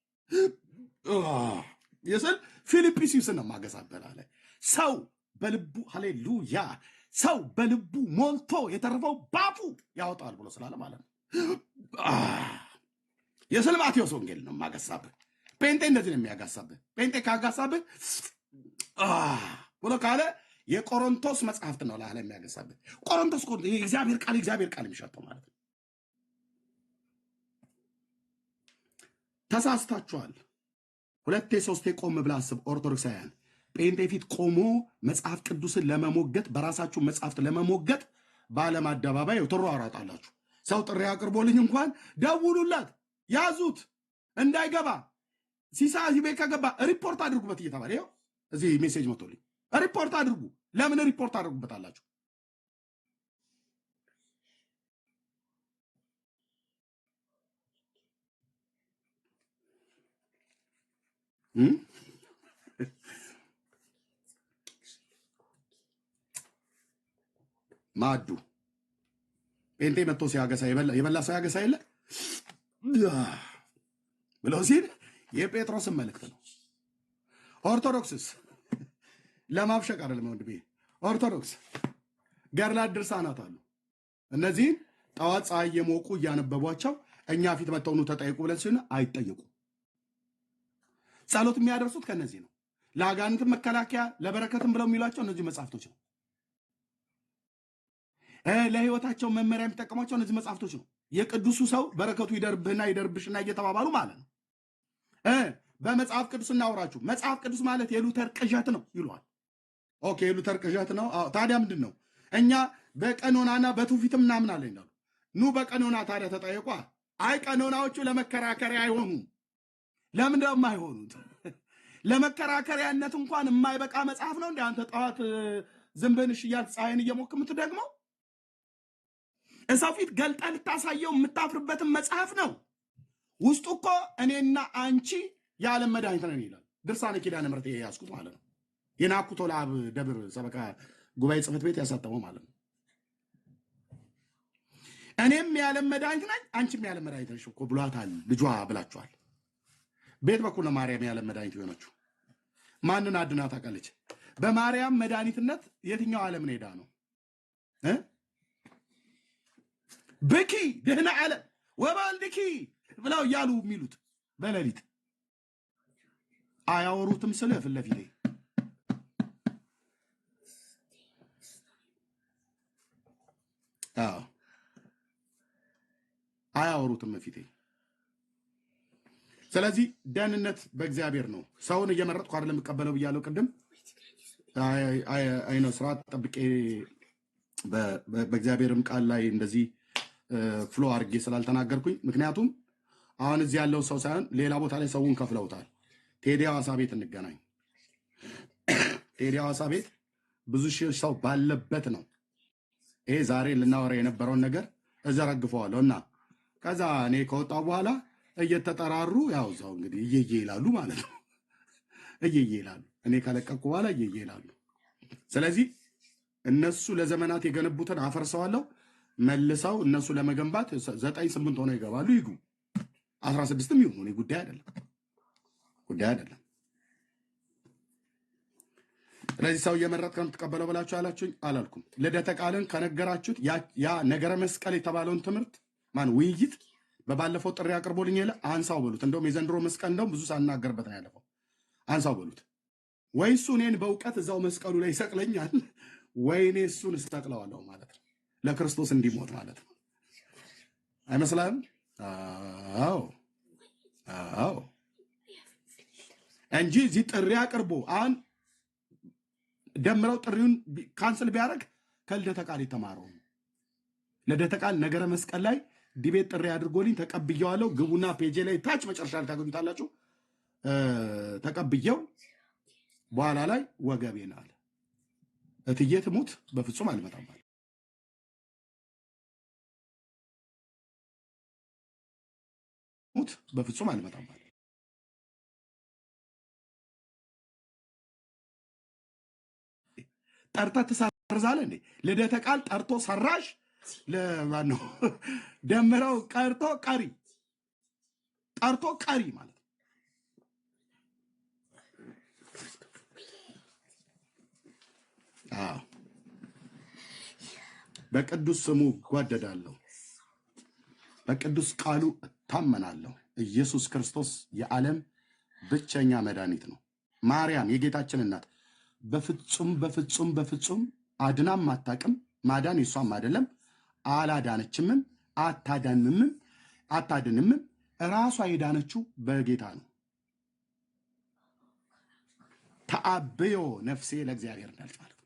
የስል ፊልጵስዩስን ነው ማገሳበላ ላይ ሰው በልቡ ሃሌሉያ፣ ሰው በልቡ ሞልቶ የተረፈው ባፉ ያወጣል ብሎ ስላለ ማለት ነው። የስልማቴዎስ ወንጌል ነው የማገሳብህ። ጴንጤ እንደዚህ ነው የሚያጋሳብህ። ጴንጤ ካጋሳብህ ብሎ ካለ የቆሮንቶስ መጽሐፍት ነው ላለ የሚያገሳብህ። ቆሮንቶስ የእግዚአብሔር ቃል የሚሸጠው ማለት ነው። ተሳስታችኋል። ሁለቴ ሶስቴ ቆም ብለህ አስብ። ኦርቶዶክሳውያን ጴንጤ ፊት ቆሞ መጽሐፍ ቅዱስን ለመሞገት በራሳችሁ መጽሐፍት ለመሞገት በዓለም አደባባይ ትሯሯጣላችሁ። ሰው ጥሪ አቅርቦልኝ እንኳን ደውሉላት፣ ያዙት እንዳይገባ ሲሳይ ቤት ከገባ ሪፖርት አድርጉበት እየተባለ ይኸው እዚህ ሜሴጅ መጥቶልኝ ሪፖርት አድርጉ። ለምን ሪፖርት አድርጉበታላችሁ? ማዱ ጴንጤ መጥቶ ሲያገሳ የበላ ሰው ያገሳ የለ ብለው ሲል የጴጥሮስን መልእክት ነው። ኦርቶዶክስስ ለማብሸቅ አይደለም ወንድሜ። ኦርቶዶክስ ገድላት ድርሳናት አሉ። እነዚህን ጠዋት ፀሐይ የሞቁ እያነበቧቸው እኛ ፊት መተውኑ ተጠይቁ ብለን ሲሆን አይጠየቁ። ጸሎት የሚያደርሱት ከነዚህ ነው። ለአጋንንትም መከላከያ ለበረከትም ብለው የሚሏቸው እነዚህ መጽሐፍቶች ነው። ለህይወታቸው መመሪያ የሚጠቀሟቸው እነዚህ መጽሐፍቶች ነው። የቅዱሱ ሰው በረከቱ ይደርብህና ይደርብሽና እየተባባሉ ማለት ነው። በመጽሐፍ ቅዱስ እናውራችሁ። መጽሐፍ ቅዱስ ማለት የሉተር ቅዠት ነው ይሏል። ኦኬ የሉተር ቅዠት ነው። ታዲያ ምንድን ነው? እኛ በቀኖናና በትውፊትም እናምናለን ይላሉ። ኑ በቀኖና ታዲያ ተጠየቋ። አይ ቀኖናዎቹ ለመከራከሪያ አይሆኑም። ለምንድነው የማይሆኑት? ለመከራከሪያነት እንኳን የማይበቃ መጽሐፍ ነው እንደ አንተ ጠዋት ዝንብንሽ እያልክ ፀሐይን እየሞክ የምትደግመው እሰው ፊት ገልጠ ልታሳየው የምታፍርበትን መጽሐፍ ነው። ውስጡ እኮ እኔና አንቺ የዓለም መድኃኒት ነን ይላል። ድርሳነ ኪዳነ ምሕረት የያዝኩት ማለት ነው። የናኩቶ ለአብ ደብር ሰበካ ጉባኤ ጽሕፈት ቤት ያሳተመው ማለት ነው። እኔም የዓለም መድኃኒት ነኝ አንቺም የዓለም መድኃኒት ነሽ እኮ ብሏታል ልጇ ብላችኋል። ቤት በኩል ነው ማርያም የዓለም መድኃኒት የሆነችው። ማንን አድና ታውቃለች? በማርያም መድኃኒትነት የትኛው ዓለምን ሄዳ ነው? ብኪ ድህነ ዓለም ወበልድኪ ብለው እያሉ የሚሉት በሌሊት አያወሩትም። ስለ ፊት ለፊቴ አያወሩትም ፊቴ። ስለዚህ ደህንነት በእግዚአብሔር ነው። ሰውን እየመረጥኩ አይደለም የምቀበለው ብያለሁ ቅድም። አይነ ስርዓት ጠብቄ በእግዚአብሔርም ቃል ላይ እንደዚህ ፍሎ አድርጌ ስላልተናገርኩኝ፣ ምክንያቱም አሁን እዚህ ያለው ሰው ሳይሆን ሌላ ቦታ ላይ ሰውን ከፍለውታል። ቴዲ ሐዋሳ ቤት እንገናኝ። ቴዲ ሐዋሳ ቤት ብዙ ሺህ ሰው ባለበት ነው ይሄ ዛሬ ልናወራ የነበረውን ነገር እዘረግፈዋለሁ እና ከዛ እኔ ከወጣው በኋላ እየተጠራሩ ያው እዛው እንግዲህ እየየ ይላሉ ማለት ነው። እየየ ይላሉ። እኔ ከለቀኩ በኋላ እየየ ይላሉ። ስለዚህ እነሱ ለዘመናት የገነቡትን አፈርሰዋለሁ። መልሰው እነሱ ለመገንባት 9-8 ሆነው ይገባሉ። ይጉ 16ም ይሁን እኔ ጉዳይ አይደለም። ስለዚህ ሰው እየመረጥክ ነው የምትቀበለው ብላችሁ አላችሁኝ። አላልኩም። ልደተ ቃልን ከነገራችሁት ያ ነገረ መስቀል የተባለውን ትምህርት ውይይት በባለፈው ጥሪ አቅርቦልኝ የለ አንሳው በሉት። እንደውም የዘንድሮ መስቀል እንደውም ብዙ ሳናገርበት ነው ያለፈው። አንሳው በሉት። ወይ እሱ እኔን በእውቀት እዛው መስቀሉ ላይ ይሰቅለኛል፣ ወይ እኔ እሱን እሰቅለዋለሁ ማለት ነው። ለክርስቶስ እንዲሞት ማለት ነው። አይመስልም? አዎ እንጂ እዚህ ጥሪ አቅርቦ አሁን ደምረው ጥሪውን ካንስል ቢያደርግ ከልደተ ቃል የተማረው ልደተ ቃል ነገረ መስቀል ላይ ዲቤት ጥሪ አድርጎልኝ ተቀብየዋለሁ። ግቡና ፔጄ ላይ ታች መጨረሻ ላይ ታገኙታላችሁ። ተቀብየው በኋላ ላይ ወገቤን አለ እትዬ ትሙት በፍጹም አልመጣም አለ። ሙት በፍጹም አልመጣም አለ። ጠርተህ ትሰርዛለህ እንዴ? ልደተ ቃል ጠርቶ ሰራሽ ለማን ነው? ደምረው ቀርቶ ቀሪ ጠርቶ ቀሪ ማለት ነው። በቅዱስ ስሙ እጓደዳለሁ፣ በቅዱስ ቃሉ ታመናለሁ። ኢየሱስ ክርስቶስ የዓለም ብቸኛ መድኃኒት ነው። ማርያም የጌታችን እናት በፍጹም በፍጹም በፍጹም አድናም አታውቅም። ማዳን የሷም አይደለም። አላዳነችምም፣ አታድንምም። ራሷ የዳነችው በጌታ ነው። ተአብዮ ነፍሴ ለእግዚአብሔር እንዳለች ማለት ነው።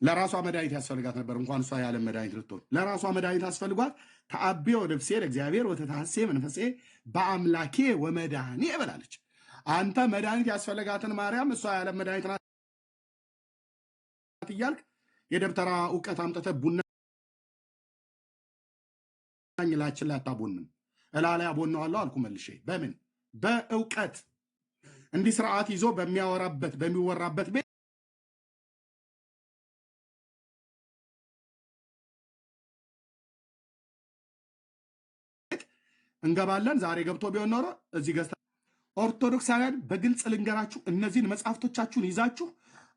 ለራሷ መድኃኒት ያስፈልጋት ነበር። እንኳን እሷ የዓለም መድኃኒት ልትሆን ለራሷ መድኃኒት አስፈልጓት። ተአብዮ ነፍሴ ለእግዚአብሔር ወተታሴ መንፈሴ በአምላኬ ወመድኃኔ ብላለች። አንተ መድኃኒት ያስፈልጋትን ማርያም እሷ የዓለም መድኃኒት ናት እያልክ የደብተራ እውቀት አምጥተህ ቡና ላችን ላይ አታቦንም። እላላ ያቦነዋለሁ አልኩ መልሼ። በምን በእውቀት እንዲህ ስርዓት ይዞ በሚወራበት ቤት እንገባለን። ዛሬ ገብቶ ቢሆን ኖሮ እዚህ ገዝታ ኦርቶዶክሳውያን በግልጽ ልንገራችሁ፣ እነዚህን መጽሐፍቶቻችሁን ይዛችሁ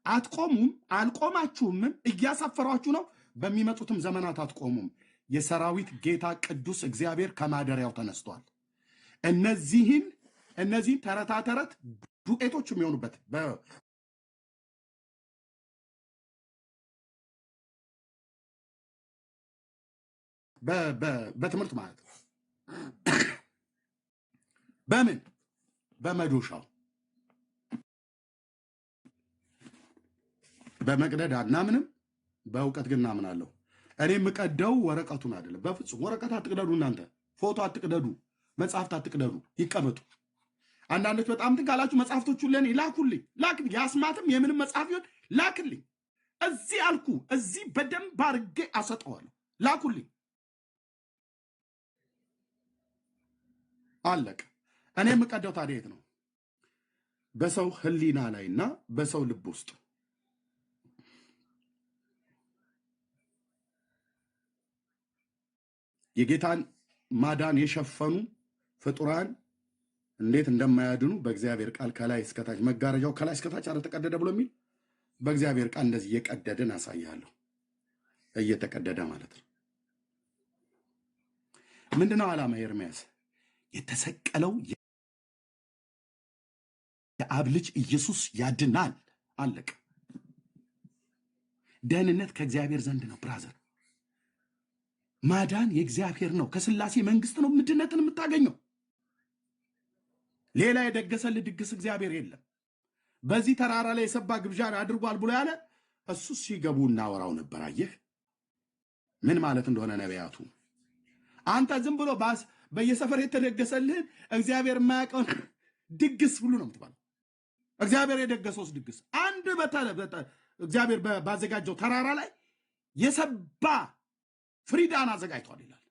አትቆሙም፣ አልቆማችሁምም፣ እያሳፈሯችሁ ነው። በሚመጡትም ዘመናት አትቆሙም። የሰራዊት ጌታ ቅዱስ እግዚአብሔር ከማደሪያው ተነስቷል። እነዚህን ተረታ ተረት ዱቄቶች የሚሆኑበት በትምህርት ማለት ነው። በምን በመዶሻው በመቅደድ አናምንም፣ በእውቀት ግን እናምናለሁ። እኔ የምቀደው ወረቀቱን አይደለም። በፍጹም ወረቀት አትቅደዱ፣ እናንተ ፎቶ አትቅደዱ፣ መጽሐፍት አትቅደዱ፣ ይቀመጡ። አንዳንዶች በጣም እንትን ካላችሁ መጽሐፍቶቹን ለእኔ ላኩልኝ፣ የአስማትም የምንም መጽሐፍ ይሆን ላክልኝ። እዚህ አልኩ፣ እዚህ በደንብ አድርጌ አሰጠዋለሁ፣ ላኩልኝ። አለቀ። እኔ የምቀደው ታዲያ የት ነው? በሰው ህሊና ላይና በሰው ልብ ውስጥ የጌታን ማዳን የሸፈኑ ፍጡራን እንዴት እንደማያድኑ በእግዚአብሔር ቃል ከላይ እስከታች መጋረጃው ከላይ እስከታች አልተቀደደ ብሎ የሚል በእግዚአብሔር ቃል እንደዚህ እየቀደድን አሳያለሁ። እየተቀደደ ማለት ነው። ምንድነው ዓላማ? ኤርምያስ የተሰቀለው የአብ ልጅ ኢየሱስ ያድናል። አለቀ። ደህንነት ከእግዚአብሔር ዘንድ ነው። ብራዘር ማዳን የእግዚአብሔር ነው። ከስላሴ መንግስት ነው ምድነትን የምታገኘው። ሌላ የደገሰልህ ድግስ እግዚአብሔር የለም። በዚህ ተራራ ላይ የሰባ ግብዣን አድርጓል ብሎ ያለ እሱ ሲገቡ እናወራው ነበር። አየህ ምን ማለት እንደሆነ ነቢያቱ። አንተ ዝም ብሎ በየሰፈር የተደገሰልህን እግዚአብሔር የማያውቀውን ድግስ ሁሉ ነው የምትባለው። እግዚአብሔር የደገሰውስ ድግስ አንድ እግዚአብሔር ባዘጋጀው ተራራ ላይ የሰባ ፍሪዳን አዘጋጅቷል ይላል።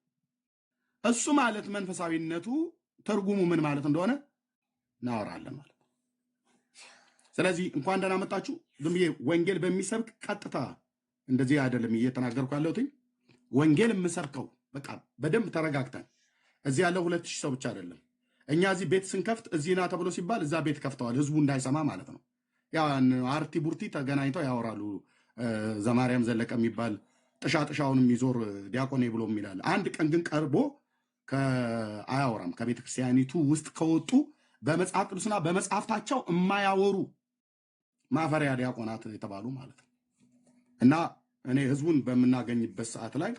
እሱ ማለት መንፈሳዊነቱ ትርጉሙ ምን ማለት እንደሆነ እናወራለን ማለት ነው። ስለዚህ እንኳን ደህና መጣችሁ። ዝም ብዬ ወንጌል በሚሰብክ ቀጥታ እንደዚህ አይደለም እየተናገርኩ ያለሁት። ወንጌል የምሰብከው በቃ በደንብ ተረጋግተን እዚህ ያለው 2000 ሰው ብቻ አይደለም። እኛ እዚህ ቤት ስንከፍት እዚህ ና ተብሎ ሲባል እዛ ቤት ከፍተዋል፣ ህዝቡ እንዳይሰማ ማለት ነው። ያው አርቲ ቡርቲ ተገናኝተው ያወራሉ። ዘማርያም ዘለቀ የሚባል ጥሻውን የሚዞር ዲያቆኔ ብሎ የሚላል። አንድ ቀን ግን ቀርቦ አያወራም። ከቤተ ክርስቲያኒቱ ውስጥ ከወጡ በመጽሐፍ ቅዱስና በመጽሐፍታቸው የማያወሩ ማፈሪያ ዲያቆናት የተባሉ ማለት ነው። እና እኔ ህዝቡን በምናገኝበት ሰዓት ላይ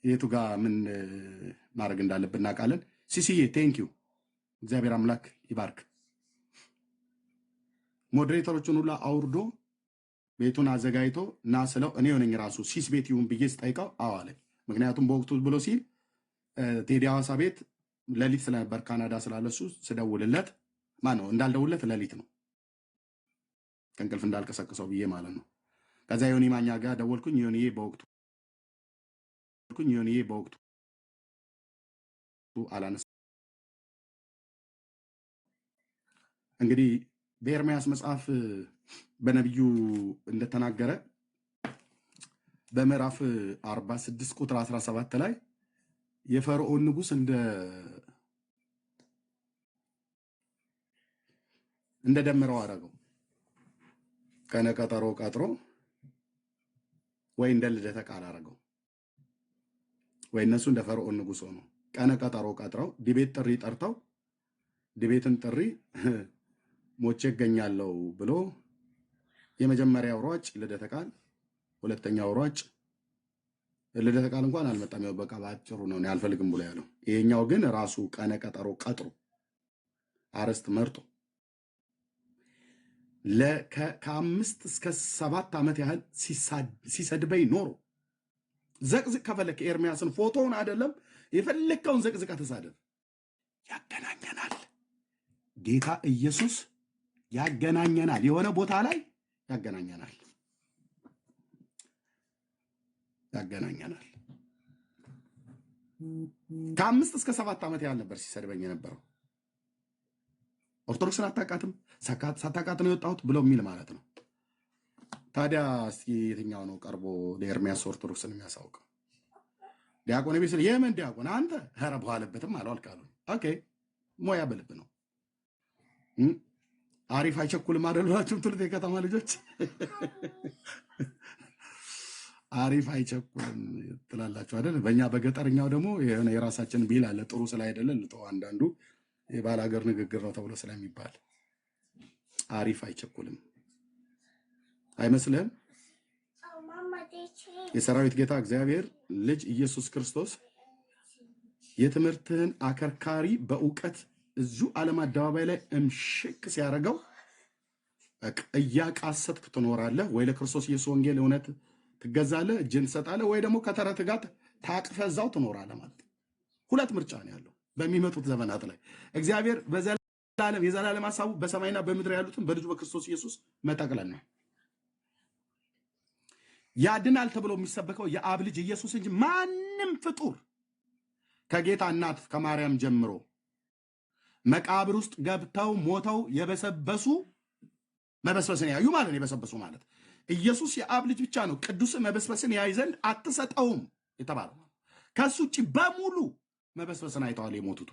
የቱ ጋር ምን ማድረግ እንዳለብን እናውቃለን። ሲሲዬ ቴንኪዩ፣ እግዚአብሔር አምላክ ይባርክ። ሞዴሬተሮችን ሁላ አውርዶ ቤቱን አዘጋጅቶ እና ስለው እኔ ሆነኝ ራሱ ሲስ ቤት ይሁን ብዬ ስጠይቀው አዎ አለ። ምክንያቱም በወቅቱ ብሎ ሲል ቴዲ ሐዋሳ ቤት ሌሊት ስለነበር ካናዳ ስላለሱ ስደውልለት ማነው እንዳልደውልለት ሌሊት ነው ከእንቅልፍ እንዳልቀሰቅሰው ብዬ ማለት ነው። ከዛ ዮኒ ማኛ ጋር ደወልኩኝ። ዮኒዬ በወቅቱ አላነሳ። እንግዲህ በኤርምያስ መጽሐፍ በነቢዩ እንደተናገረ በምዕራፍ 46 ቁጥር 17 ላይ የፈርዖን ንጉሥ እንደደምረው አደረገው። ቀነ ቀጠሮ ቀጥሮ ወይ እንደ ልደተ ቃል አደረገው፣ ወይ እነሱ እንደ ፈርዖን ንጉሥ ሆኖ ቀነ ቀጠሮ ቀጥረው ዲቤት ጥሪ ጠርተው ዲቤትን ጥሪ ሞቼ እገኛለሁ ብሎ የመጀመሪያው ሯጭ ልደተ ቃል፣ ሁለተኛው ሯጭ ልደተ ቃል እንኳን አልመጣም፣ ያው በቃ ባጭሩ ነው እኔ አልፈልግም ብሎ ያለው። ይሄኛው ግን ራሱ ቀነ ቀጠሮ ቀጥሮ አርስት መርጦ ከ5 እስከ 7 ዓመት ያህል ሲሰድበኝ ኖሮ ዘቅዝቅ ከፈለክ ኤርሚያስን ፎቶውን አይደለም የፈለከውን ዘቅዝቅ ተሳደብ፣ ያገናኘናል። ጌታ ኢየሱስ ያገናኘናል፣ የሆነ ቦታ ላይ ያገናኘናል። ከ5 እስከ 7 ዓመት ያህል ነበር ሲሰድበኝ የነበረው። ኦርቶዶክስን አታውቃትም፣ ሳታውቃት ነው የወጣሁት ብሎ የሚል ማለት ነው። ታዲያ እስኪ የትኛው ነው ቀርቦ ለኤርሚያስ ኦርቶዶክስን የሚያሳውቀው? ዲያቆን ቢስል የምን ዲያቆን አንተ ኧረ በኋለበትም አልዋልካሉ። ኦኬ ሞያ በልብ ነው። አሪፍ አይቸኩልም አይደላችሁም? ትሉት የከተማ ልጆች አሪፍ አይቸኩልም ትላላችሁ አይደል? በእኛ በገጠርኛው ደግሞ የሆነ የራሳችን ቢል አለ። ጥሩ ስላይደለ ልጠው አንዳንዱ የባል ሀገር ንግግር ነው ተብሎ ስለሚባል አሪፍ አይቸኩልም አይመስልህም? የሰራዊት ጌታ እግዚአብሔር ልጅ ኢየሱስ ክርስቶስ የትምህርትህን አከርካሪ በእውቀት እዚሁ ዓለም አደባባይ ላይ እምሽክ ሲያደርገው እያቃሰትክ ትኖራለህ። ወይ ለክርስቶስ ኢየሱስ ወንጌል እውነት ትገዛለህ፣ እጅን ትሰጣለህ፣ ወይ ደግሞ ከተረት ጋር ታቅፈህ እዛው ትኖራለህ ማለት ነው። ሁለት ምርጫ ነው ያለው በሚመጡት ዘመናት ላይ። እግዚአብሔር በዘላለም የዘላለም ሐሳቡ በሰማይና በምድር ያሉትን በልጁ በክርስቶስ ኢየሱስ መጠቅለል ነው። ያድናል ተብሎ የሚሰበከው የአብ ልጅ ኢየሱስ እንጂ ማንም ፍጡር ከጌታ እናት ከማርያም ጀምሮ መቃብር ውስጥ ገብተው ሞተው የበሰበሱ መበስበስን ያዩ ማለት የበሰበሱ ማለት ኢየሱስ የአብ ልጅ ብቻ ነው። ቅዱስ መበስበስን ያይ ዘንድ አትሰጠውም የተባለው ከሱ ውጭ በሙሉ መበስበስን አይተዋል። የሞቱቱ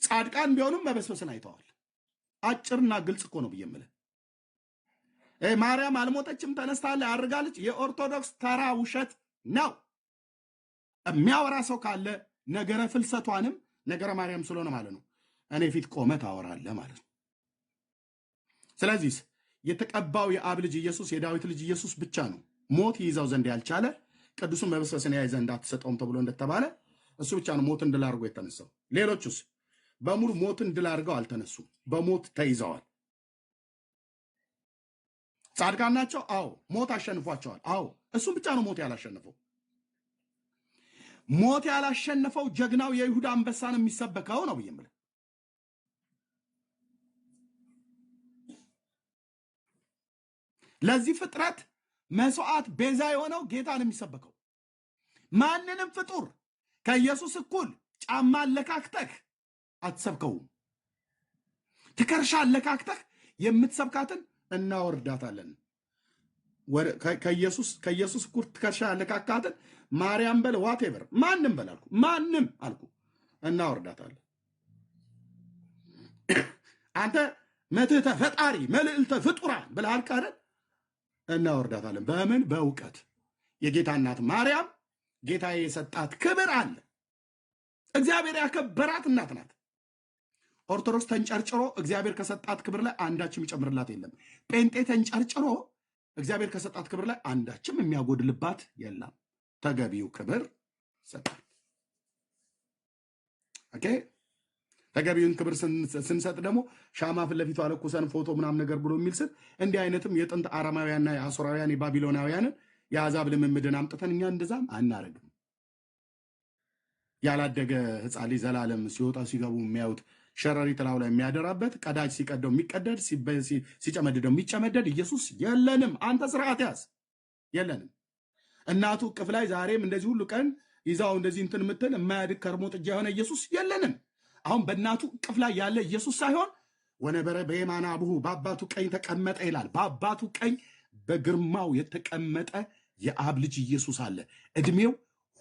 ጻድቃን ቢሆኑም መበስበስን አይተዋል። አጭርና ግልጽ እኮ ነው ብዬ የምልህ። ማርያም አልሞተችም ተነስታለች አርጋለች የኦርቶዶክስ ተራ ውሸት ነው። የሚያወራ ሰው ካለ ነገረ ፍልሰቷንም ነገረ ማርያም ስለሆነ ማለት ነው እኔ ፊት ቆመ ታወራለህ ማለት ነው። ስለዚህ የተቀባው የአብ ልጅ ኢየሱስ የዳዊት ልጅ ኢየሱስ ብቻ ነው ሞት ይይዛው ዘንድ ያልቻለ ቅዱሱን መበስበስን ያይ ዘንድ አትሰጠውም ተብሎ እንደተባለ እሱ ብቻ ነው ሞትን ድል አድርጎ የተነሳው። ሌሎቹስ በሙሉ ሞትን ድል አድርገው አልተነሱም፣ በሞት ተይዘዋል። ጻድቃን ናቸው? አዎ። ሞት አሸንፏቸዋል? አዎ። እሱም ብቻ ነው ሞት ያላሸነፈው። ሞት ያላሸነፈው ጀግናው የይሁዳ አንበሳ ነው የሚሰበከው ነው ብዬ የምልህ። ለዚህ ፍጥረት መስዋዕት ቤዛ የሆነው ጌታ ነው የሚሰበከው። ማንንም ፍጡር ከኢየሱስ እኩል ጫማ አለካክተህ አትሰብከውም። ትከርሻ አለካክተህ የምትሰብካትን እናወርዳታለን። ከኢየሱስ እኩል ትከርሻ አለካካትን ማርያም በል ዋቴቨር ማንም በል አልኩ፣ ማንም አልኩ እናወርዳታለን። አንተ መትሕተ ፈጣሪ መልዕልተ ፍጡራን ብለሃል ካደል እናወርዳታለን። በምን? በእውቀት። የጌታ እናት ማርያም ጌታ የሰጣት ክብር አለ። እግዚአብሔር ያከበራት እናት ናት። ኦርቶዶክስ ተንጨርጭሮ እግዚአብሔር ከሰጣት ክብር ላይ አንዳችም ይጨምርላት የለም። ጴንጤ ተንጨርጭሮ እግዚአብሔር ከሰጣት ክብር ላይ አንዳችም የሚያጎድልባት የለም። ተገቢው ክብር ሰጣል። ኦኬ። ተገቢውን ክብር ስንሰጥ ደግሞ ሻማ ፊት ለፊቱ አለኩሰን ፎቶ ምናምን ነገር ብሎ የሚል ስል እንዲህ አይነትም የጥንት አረማውያንና የአሦራውያን የባቢሎናውያንን የአሕዛብ ልምምድን አምጥተን እኛ እንደዛም አናረግም። ያላደገ ሕፃን ልጅ ዘላለም ሲወጣ ሲገቡ የሚያዩት ሸረሪት ላዩ ላይ የሚያደራበት ቀዳጅ ሲቀደው የሚቀደድ ሲጨመድደው የሚጨመደድ ኢየሱስ የለንም። አንተ ስርዓት ያዝ። የለንም። እናቱ እቅፍ ላይ ዛሬም እንደዚህ ሁሉ ቀን ይዛው እንደዚህ እንትን የምትል የማያድግ ከርሞ ጥጃ የሆነ ኢየሱስ የለንም። አሁን በእናቱ እቅፍ ላይ ያለ ኢየሱስ ሳይሆን ወነበረ በየማነ አቡሁ በአባቱ ቀኝ ተቀመጠ ይላል። በአባቱ ቀኝ በግርማው የተቀመጠ የአብ ልጅ ኢየሱስ አለ። እድሜው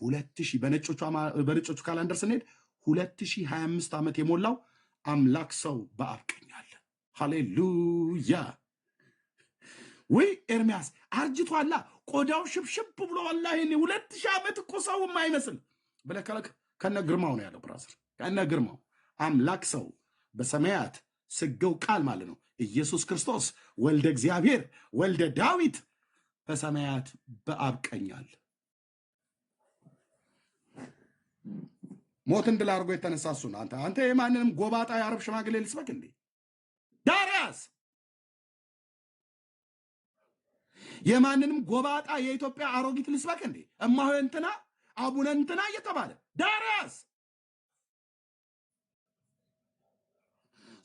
2000 በነጮቹ ካላንደር ስንሄድ 2025 ዓመት የሞላው አምላክ ሰው በአብ ቀኝ አለ። ሃሌሉያ። ወይ ኤርሚያስ አርጅቷላ ቆዳው ሽብሽብ ብሎ ወላሂ 2000 ዓመት እኮ ሰው የማይመስል ብለህ ከነ ግርማው ነው ያለው ብራዘር፣ ከነ ግርማው አምላክ ሰው በሰማያት ስገው ቃል ማለት ነው ኢየሱስ ክርስቶስ ወልደ እግዚአብሔር ወልደ ዳዊት በሰማያት በአብ ቀኝ አለ። ሞትን ድል አድርጎ የተነሳሱ ነው። አንተ የማንንም ጎባጣ የአረብ ሽማግሌ ልስበክ እንዴ? ዳርያስ የማንንም ጎባጣ የኢትዮጵያ አሮጊት ልስበክ እንዴ? እማሆይ እንትና አቡነ እንትና እየተባለ ዳርያስ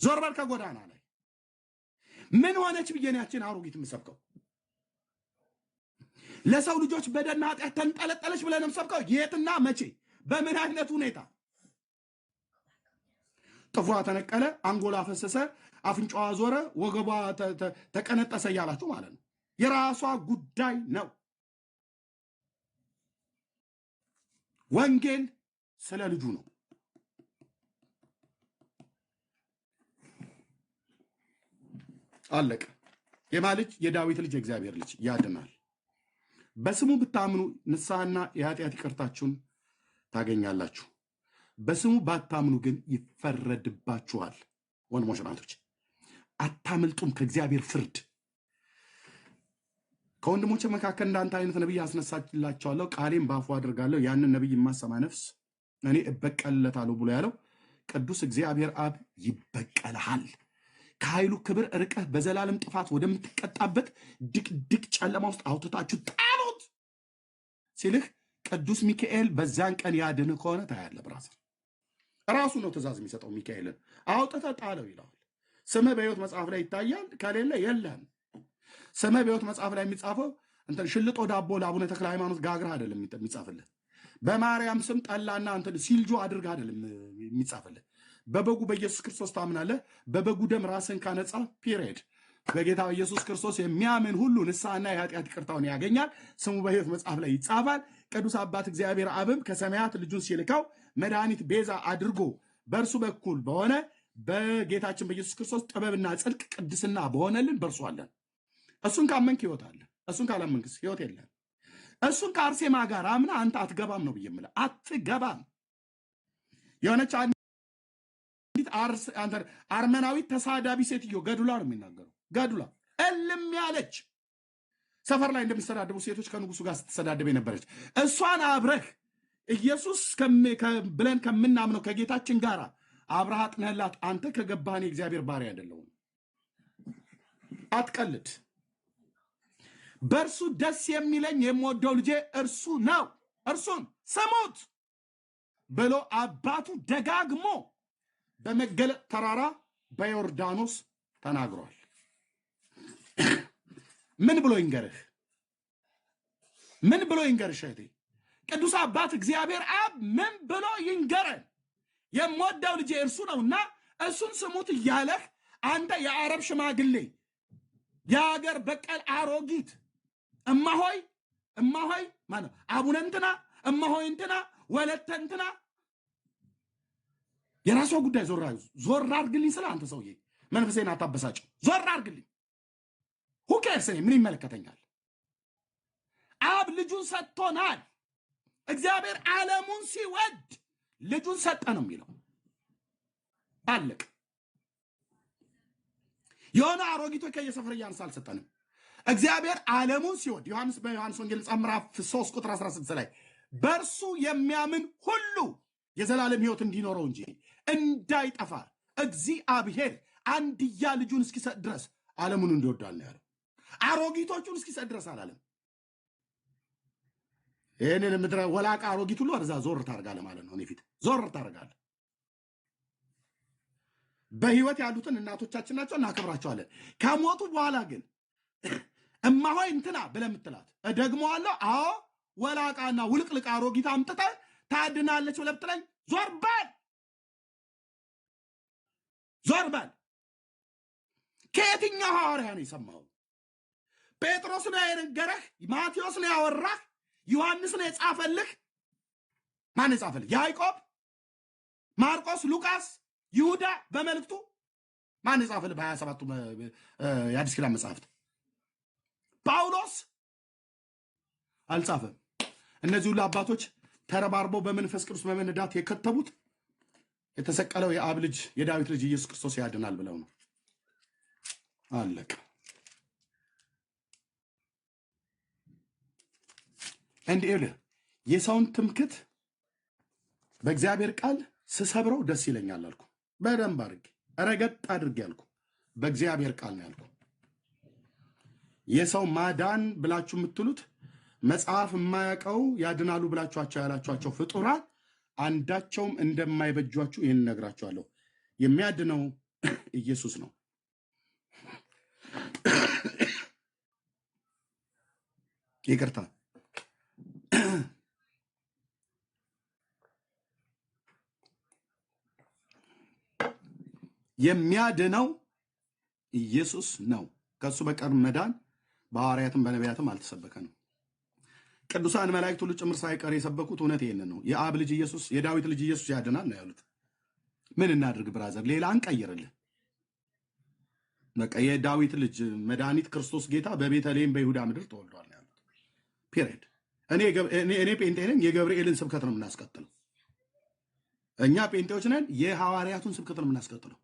ዞር በል ከጎዳና ላይ ምን ሆነች ብዬ ነው ያችን አሮጊት የምሰብከው? ለሰው ልጆች በደልና ኃጢአት ተንጠለጠለች ብለን የምሰብከው የትና መቼ በምን አይነት ሁኔታ? ጥፍሯ ተነቀለ፣ አንጎላ ፈሰሰ፣ አፍንጫዋ ዞረ፣ ወገቧ ተቀነጠሰ እያላችሁ ማለት ነው። የራሷ ጉዳይ ነው። ወንጌል ስለ ልጁ ነው። አለቀ። የማ ልጅ? የዳዊት ልጅ፣ የእግዚአብሔር ልጅ ያድናል። በስሙ ብታምኑ ንስሐና የኃጢአት ይቅርታችሁን ታገኛላችሁ። በስሙ ባታምኑ ግን ይፈረድባችኋል። ወንድሞች ናቶች አታመልጡም ከእግዚአብሔር ፍርድ። ከወንድሞች መካከል እንዳንተ አይነት ነቢይ አስነሳላቸዋለሁ፣ ቃሌም ባፉ አድርጋለሁ። ያንን ነቢይ የማሰማ ነፍስ እኔ እበቀልለታለሁ ብሎ ያለው ቅዱስ እግዚአብሔር አብ ይበቀልሃል። ከኃይሉ ክብር ርቀህ በዘላለም ጥፋት ወደምትቀጣበት ድቅድቅ ጨለማ ውስጥ አውጥታችሁ ጣሉት ሲልህ ቅዱስ ሚካኤል በዛን ቀን ያድንህ ከሆነ ታያለህ። ብራዘር ራሱ ነው ትእዛዝ የሚሰጠው። ሚካኤልን አውጥተህ ጣለው ይለዋል። ስምህ በሕይወት መጽሐፍ ላይ ይታያል፣ ከሌለ የለም። ስምህ በሕይወት መጽሐፍ ላይ የሚጻፈው እንትን ሽልጦ ዳቦ ለአቡነ ተክለ ሃይማኖት ጋግረህ አይደለም የሚጻፍልህ። በማርያም ስም ጠላና እንትን ሲልጆ አድርገህ አይደለም የሚጻፍልህ። በበጉ በኢየሱስ ክርስቶስ ታምናለህ። በበጉ ደም ራስን ካነጻ ፒሪየድ በጌታ በኢየሱስ ክርስቶስ የሚያምን ሁሉ ንስሐና የኃጢአት ይቅርታውን ያገኛል። ስሙ በሕይወት መጽሐፍ ላይ ይጻፋል። ቅዱስ አባት እግዚአብሔር አብም ከሰማያት ልጁን ሲልካው መድኃኒት ቤዛ አድርጎ በእርሱ በኩል በሆነ በጌታችን በኢየሱስ ክርስቶስ ጥበብና ጽድቅ ቅድስና በሆነልን በእርሱ አለን። እሱን ካመንክ ሕይወት አለ። እሱን ካላመንክስ ሕይወት የለም። እሱን ከአርሴማ ጋር አምና አንተ አትገባም ነው ብዬ የምልህ። አትገባም። የሆነች አርመናዊት ተሳዳቢ ሴትዮ ገዱላ ነው የሚናገረው። ገዱላ እልም ያለች ሰፈር ላይ እንደሚሰዳደቡ ሴቶች ከንጉሱ ጋር ስትሰዳደብ የነበረች እሷን አብረህ ኢየሱስ ብለን ከምናምነው ከጌታችን ጋር አብረህ አጥነህላት አንተ ከገባህን የእግዚአብሔር ባሪያ አይደለሁም። አትቀልድ። በእርሱ ደስ የሚለኝ የምወደው ልጄ እርሱ ነው፣ እርሱን ስሙት ብሎ አባቱ ደጋግሞ በመገለጥ ተራራ በዮርዳኖስ ተናግሯል። ምን ብሎ ይንገርህ? ምን ብሎ ይንገርሽ እህቴ? ቅዱስ አባት እግዚአብሔር አብ ምን ብሎ ይንገረን? የምወደው ልጄ እርሱ ነውና እሱን ስሙት እያለህ አንተ የአረብ ሽማግሌ የሀገር በቀል አሮጊት እማሆይ ማለት አቡነ እንትና እማሆይ እንትና ወለተ እንትና የራሷ ጉዳይ ዞር አድርግልኝ። ስለ አንተ ሰውዬ መንፈሴን አታበሳጭው። ዞር አድርግልኝ። ሁኬርስ ምን ይመለከተኛል? አብ ልጁን ሰጥቶናል። እግዚአብሔር ዓለሙን ሲወድ ልጁን ሰጠ ነው የሚለው። አለቅ። የሆነ አሮጊቶች ከየሰፈር እያነሳ አልሰጠንም። እግዚአብሔር ዓለሙን ሲወድ በዮሐንስ ወንጌል ምዕራፍ 3 ቁጥር 16 ላይ በእርሱ የሚያምን ሁሉ የዘላለም ሕይወት እንዲኖረው እንጂ እንዳይጠፋ እግዚአብሔር አንድያ ልጁን እስኪሰጥ ድረስ ዓለሙን እንዲወዳል ነው ያለው። አሮጊቶቹን እስኪሰጥ ድረስ አላለም። ይህንን ምድረ ወላቃ አሮጊት ሁሉ ወደዛ ዞር ታደርጋለህ ማለት ነው። እኔ ፊት ዞር ታደርጋለህ። በህይወት ያሉትን እናቶቻችን ናቸው፣ እናከብራቸዋለን። ከሞቱ በኋላ ግን እማሆይ እንትና ብለህ የምትላት እደግመዋለሁ። አዎ ወላቃና ውልቅልቅ አሮጊት አምጥተህ ታድናለች ብለህ ብትለኝ ዞር በል፣ ዞር በል። ከየትኛው ሐዋርያ ነው የሰማኸው? ጴጥሮስ ነው የነገረህ? ማቴዎስ ነው ያወራህ? ዮሐንስ ነው የጻፈልህ? ማን የጻፈልህ? ያዕቆብ፣ ማርቆስ፣ ሉቃስ፣ ይሁዳ በመልእክቱ ማን የጻፈልህ በ27ቱ የአዲስ ኪዳን መጽሐፍት? ጳውሎስ አልጻፈም። እነዚህ ሁሉ አባቶች ተረባርበው በመንፈስ ቅዱስ በመነዳት የከተቡት የተሰቀለው የአብ ልጅ የዳዊት ልጅ ኢየሱስ ክርስቶስ ያድናል ብለው ነው። አለቀ። እንዲህ የሰውን ትምክት በእግዚአብሔር ቃል ስሰብረው ደስ ይለኛል አልኩ። በደንብ አድርጌ ረገጥ አድርጌ አልኩ። በእግዚአብሔር ቃል ነው ያልኩ። የሰው ማዳን ብላችሁ የምትሉት መጽሐፍ የማያውቀው ያድናሉ ብላችኋቸው ያላችኋቸው ፍጡራን አንዳቸውም እንደማይበጇችሁ ይህን እነግራችኋለሁ። የሚያድነው ኢየሱስ ነው። ይቅርታ። የሚያድነው ኢየሱስ ነው። ከሱ በቀር መዳን በሐዋርያትም በነቢያትም አልተሰበከንም። ቅዱሳን መላእክት ሁሉ ጭምር ሳይቀር የሰበኩት እውነት ይሄንን ነው። የአብ ልጅ ኢየሱስ የዳዊት ልጅ ኢየሱስ ያድናል ነው ያሉት። ምን እናድርግ ብራዘር? ሌላ እንቀይርልህ። በቃ የዳዊት ልጅ መድኃኒት ክርስቶስ ጌታ በቤተልሔም በይሁዳ ምድር ተወልዷል ነው ያሉት። ፒሪየድ። እኔ ጴንጤ ነኝ። የገብርኤልን ስብከት ነው የምናስቀጥለው። እኛ ጴንጤዎች ነን። የሐዋርያቱን ስብከት ነው የምናስቀጥለው።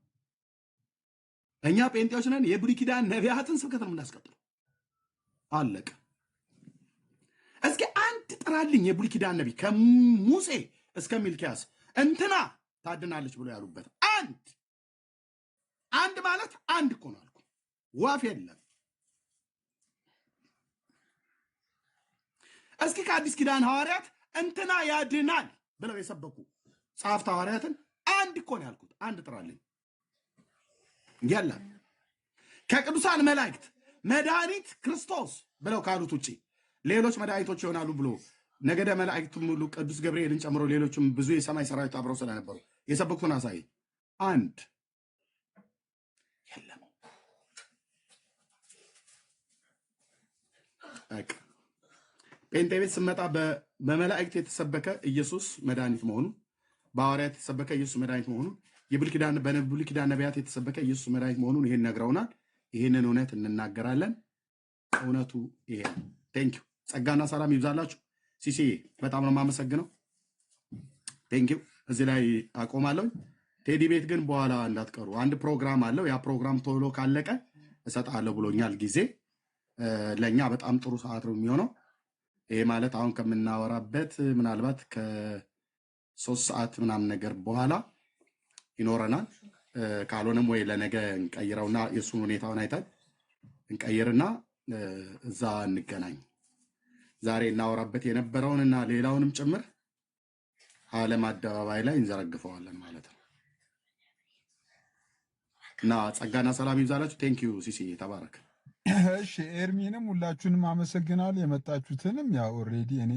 እኛ ጴንጤዎች ነን። የብሉይ ኪዳን ነቢያትን ስብከት ነው የምናስቀጥለው። አለቀ። እስኪ አንድ ጥራልኝ የብሉይ ኪዳን ነቢይ ከሙሴ እስከ ሚልኪያስ እንትና ታድናለች ብሎ ያሉበት አንድ ማለት አንድ እኮ ነው አልኩ። ዋፍ የለም። እስኪ ከአዲስ ኪዳን ሐዋርያት እንትና ያድናል ብለው የሰበኩ ጸሐፍት ሐዋርያትን አንድ እኮ ነው ያልኩት። አንድ ጥራልኝ። የለም። ከቅዱሳን መላእክት መድኃኒት ክርስቶስ ብለው ካሉት ውጪ ሌሎች መድኃኒቶች ይሆናሉ ብሎ ነገደ መላእክት ሙሉ ቅዱስ ገብርኤልን ጨምሮ ሌሎችም ብዙ የሰማይ ሰራዊት አብረው ስለነበሩ የሰበኩትን አሳይ። አንድ የለም። ጴንጤ ቤት ስመጣ በመላእክት የተሰበከ ኢየሱስ መድኃኒት መሆኑን፣ በሐዋርያት የተሰበከ ኢየሱስ መድኃኒት መሆኑን፣ በብሉይ ኪዳን ነቢያት የተሰበከ ኢየሱስ መድኃኒት መሆኑን ይሄን ነግረውናል። ይህንን እውነት እንናገራለን። እውነቱ ይሄ ነው። ቴንኪው። ጸጋና ሰላም ይብዛላችሁ። ሲሲ በጣም ነው የማመሰግነው። ቴንኪው። እዚህ ላይ አቆማለሁ። ቴዲ ቤት ግን በኋላ እንዳትቀሩ፣ አንድ ፕሮግራም አለው። ያ ፕሮግራም ቶሎ ካለቀ እሰጣለሁ ብሎኛል ጊዜ። ለእኛ በጣም ጥሩ ሰዓት ነው የሚሆነው። ይሄ ማለት አሁን ከምናወራበት ምናልባት ከ3 ሰዓት ምናምን ነገር በኋላ ይኖረናል። ካልሆነም ወይ ለነገ እንቀይረውና የእሱን ሁኔታውን አይተን እንቀይርና እዛ እንገናኝ። ዛሬ እናወራበት የነበረውንና ሌላውንም ጭምር ዓለም አደባባይ ላይ እንዘረግፈዋለን ማለት ነው። እና ጸጋና ሰላም ይብዛላችሁ። ቴንኪዩ ሲሲ ተባረክ። እሺ ኤርሚንም ሁላችሁንም አመሰግናለሁ። የመጣችሁትንም ያው ኦልሬዲ እኔ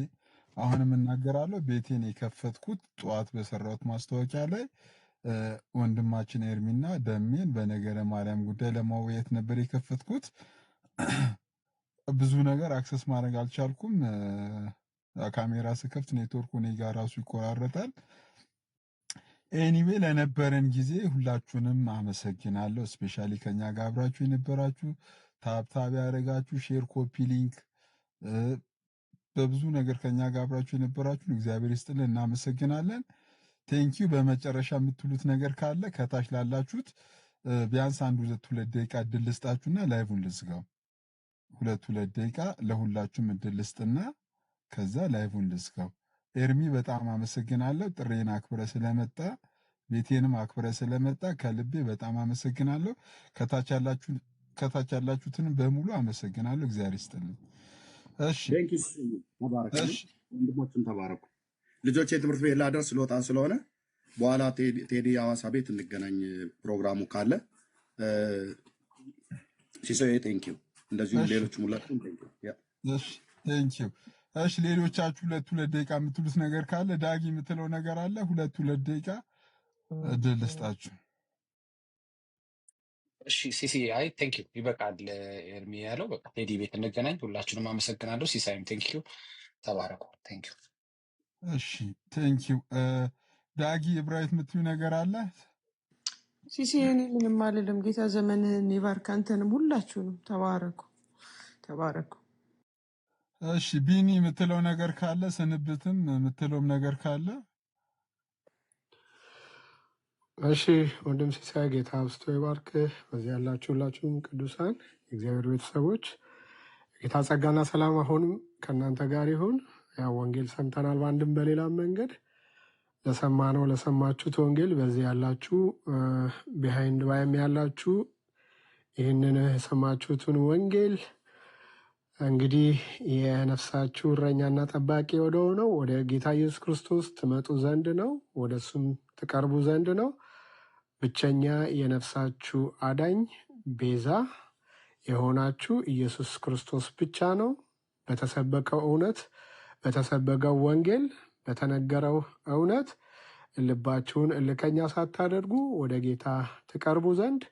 አሁንም እናገራለሁ። ቤቴን የከፈትኩት ጠዋት በሰራሁት ማስታወቂያ ላይ ወንድማችን ኤርሚና ደሜን በነገረ ማርያም ጉዳይ ለማወያየት ነበር የከፈትኩት። ብዙ ነገር አክሰስ ማድረግ አልቻልኩም። ካሜራ ስከፍት ኔትወርኩ እኔ ጋር ራሱ ይቆራረጣል። ኤኒዌይ ለነበረን ጊዜ ሁላችሁንም አመሰግናለሁ። ስፔሻሊ ከኛ ጋር አብራችሁ የነበራችሁ ታብታብ ያደረጋችሁ ሼር፣ ኮፒ ሊንክ በብዙ ነገር ከኛ ጋር አብራችሁ የነበራችሁ እግዚአብሔር ይስጥልን፣ እናመሰግናለን። ቴንኪዩ። በመጨረሻ የምትሉት ነገር ካለ ከታች ላላችሁት ቢያንስ 1-2 ደቂቃ እድል ልስጣችሁና ላይቭን ልዝጋው። 2 ደቂቃ ለሁላችሁም እድል ልስጥና ከዛ ላይቭን ልዝጋው። ኤርሚ በጣም አመሰግናለሁ። ጥሬን አክብረ ስለመጣ ቤቴንም አክብረ ስለመጣ ከልቤ በጣም አመሰግናለሁ። ከታች ያላችሁትንም በሙሉ አመሰግናለሁ። እግዚአብሔር ይስጥልኝ። እሺ ወንድሞችን ተባረኩ። ልጆች የትምህርት ቤት ላደርስ ልወጣ ስለሆነ በኋላ ቴዲ ሐዋሳ ቤት እንገናኝ ፕሮግራሙ ካለ። ሲሶዬ ቴንኪው። እንደዚሁም ሌሎችም ሁላችሁም ቴንኪው። እሺ ሌሎቻችሁ 2 ደቂቃ የምትሉት ነገር ካለ ዳጊ የምትለው ነገር አለ? 2 ደቂቃ እድል ልስጣችሁ። እሺ ሲሲ አይ ቴንኪው ይበቃል። ኤርሚ ያለው በቃ ቴዲ ቤት እንገናኝ። ሁላችሁንም አመሰግናለሁ። ሲሳይም ቴንኪው። ተባረኩ። ቴንኪው። እሺ ቴንኪው። ዳጊ እብራዊት የምትዩ ነገር አለ? ሲሲ እኔ ምንም አልልም። ጌታ ዘመንህን ይባርክ፣ አንተንም ሁላችሁንም። ተባረኩ ተባረኩ። እሺ ቢኒ የምትለው ነገር ካለ ስንብትም የምትለውም ነገር ካለ እሺ ወንድም ሲሳይ ጌታ አብዝቶ ይባርክህ። በዚህ ያላችሁ ሁላችሁም ቅዱሳን የእግዚአብሔር ቤተሰቦች ጌታ ጸጋና ሰላም አሁንም ከእናንተ ጋር ይሁን። ያው ወንጌል ሰምተናል በአንድም በሌላም መንገድ ለሰማነው ለሰማችሁት ወንጌል በዚህ ያላችሁ ቢሃይንድ ባይም ያላችሁ ይህንን የሰማችሁትን ወንጌል እንግዲህ የነፍሳችሁ እረኛና ጠባቂ ወደ ሆነው ወደ ጌታ ኢየሱስ ክርስቶስ ትመጡ ዘንድ ነው፣ ወደ እሱም ትቀርቡ ዘንድ ነው። ብቸኛ የነፍሳችሁ አዳኝ ቤዛ የሆናችሁ ኢየሱስ ክርስቶስ ብቻ ነው። በተሰበከው እውነት፣ በተሰበከው ወንጌል፣ በተነገረው እውነት ልባችሁን እልከኛ ሳታደርጉ ወደ ጌታ ትቀርቡ ዘንድ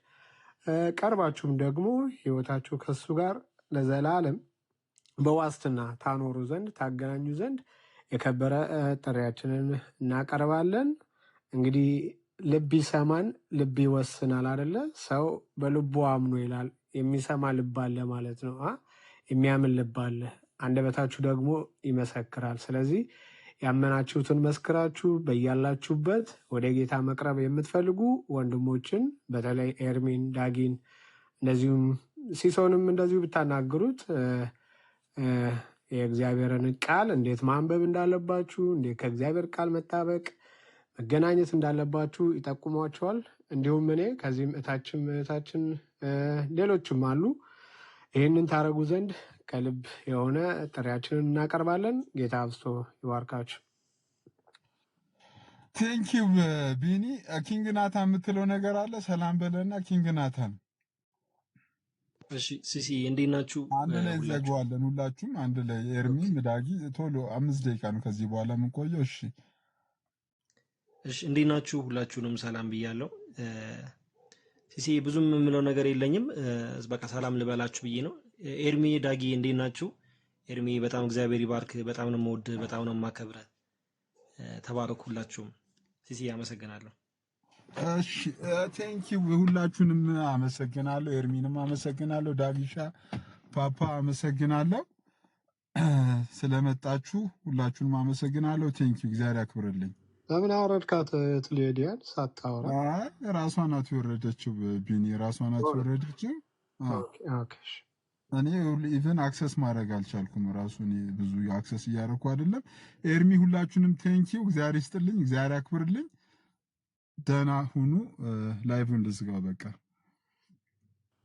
ቀርባችሁም ደግሞ ሕይወታችሁ ከሱ ጋር ለዘላለም በዋስትና ታኖሩ ዘንድ ታገናኙ ዘንድ የከበረ ጥሪያችንን እናቀርባለን። እንግዲህ ልብ ይሰማን ልብ ይወስናል አደለ? ሰው በልቡ አምኖ ይላል። የሚሰማ ልብ አለ ማለት ነው። የሚያምን ልብ አለ፣ አንደበታችሁ ደግሞ ይመሰክራል። ስለዚህ ያመናችሁትን መስክራችሁ በያላችሁበት ወደ ጌታ መቅረብ የምትፈልጉ ወንድሞችን በተለይ ኤርሚን፣ ዳጊን እንደዚሁም ሲሶንም እንደዚሁ ብታናግሩት የእግዚአብሔርን ቃል እንዴት ማንበብ እንዳለባችሁ፣ እንዴት ከእግዚአብሔር ቃል መጣበቅ መገናኘት እንዳለባችሁ ይጠቁሟቸዋል። እንዲሁም እኔ ከዚህም እህታችን ሌሎችም አሉ። ይህንን ታደረጉ ዘንድ ከልብ የሆነ ጥሪያችንን እናቀርባለን። ጌታ አብዝቶ ይባርካችሁ። ቴንኪው ቢኒ። ኪንግ ናታን የምትለው ነገር አለ? ሰላም በለና ኪንግ ናታን። እሺ ሲሲ እንዴት ናችሁ? አንድ ላይ ዘግዋለን ሁላችሁም አንድ ላይ። ኤርሚ ምዳጊ ቶሎ 5 ደቂቃ ነው ከዚህ በኋላ የምንቆየው። እሺ እንዴት ናችሁ? ሁላችሁንም ሰላም ብያለሁ። ሲሲ ብዙም የምለው ነገር የለኝም፣ በቃ ሰላም ልበላችሁ ብዬ ነው። ኤርሚ ዳጊ እንዴት ናችሁ? ኤርሚ በጣም እግዚአብሔር ይባርክ። በጣም ነው የምወድ፣ በጣም ነው የማከብረ። ተባረኩ ሁላችሁም። ሲሲ አመሰግናለሁ። እሺ ቴንኪው ሁላችሁንም አመሰግናለሁ። ኤርሚንም አመሰግናለሁ። ዳጊሻ ፓፓ አመሰግናለሁ ስለመጣችሁ ሁላችሁንም አመሰግናለሁ። ቴንኪው እግዚአብሔር ያክብርልኝ። ለምን አወረድካት ትሌዲያን ሳታወራ? ራሷ ናት የወረደችው ቢኒ፣ ራሷ ናት የወረደችው። እኔ ኢቨን አክሰስ ማድረግ አልቻልኩም። ራሱ እኔ ብዙ አክሰስ እያደረኩ አይደለም። ኤርሚ ሁላችሁንም ቴንኪው እግዚአብሔር ይስጥልኝ፣ እግዚአብሔር ያክብርልኝ። ደህና ሁኑ። ላይቭን ልዝጋ በቃ።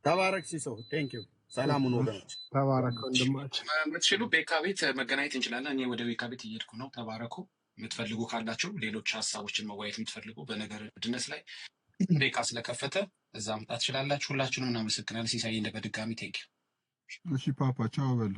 ተባረክ ሲሶ። ቴንኪው። ሰላም ሁኑ ወገኖች። ተባረክ ወንድማችን። የምትችሉ ቤካ ቤት መገናኘት እንችላለን። እኔ ወደ ቤካ ቤት እየሄድኩ ነው። ተባረኩ። የምትፈልጉ ካላችሁ ሌሎች ሀሳቦችን መወያየት የምትፈልጉ በነገር ድነት ላይ ቤካ ስለከፈተ እዛ መምጣት ትችላላችሁ። ሁላችሁንም እናመሰግናለን። ሲሳይ እንደ በድጋሚ ቴንኪው። እሺ ፓፓ ቻው በሉ።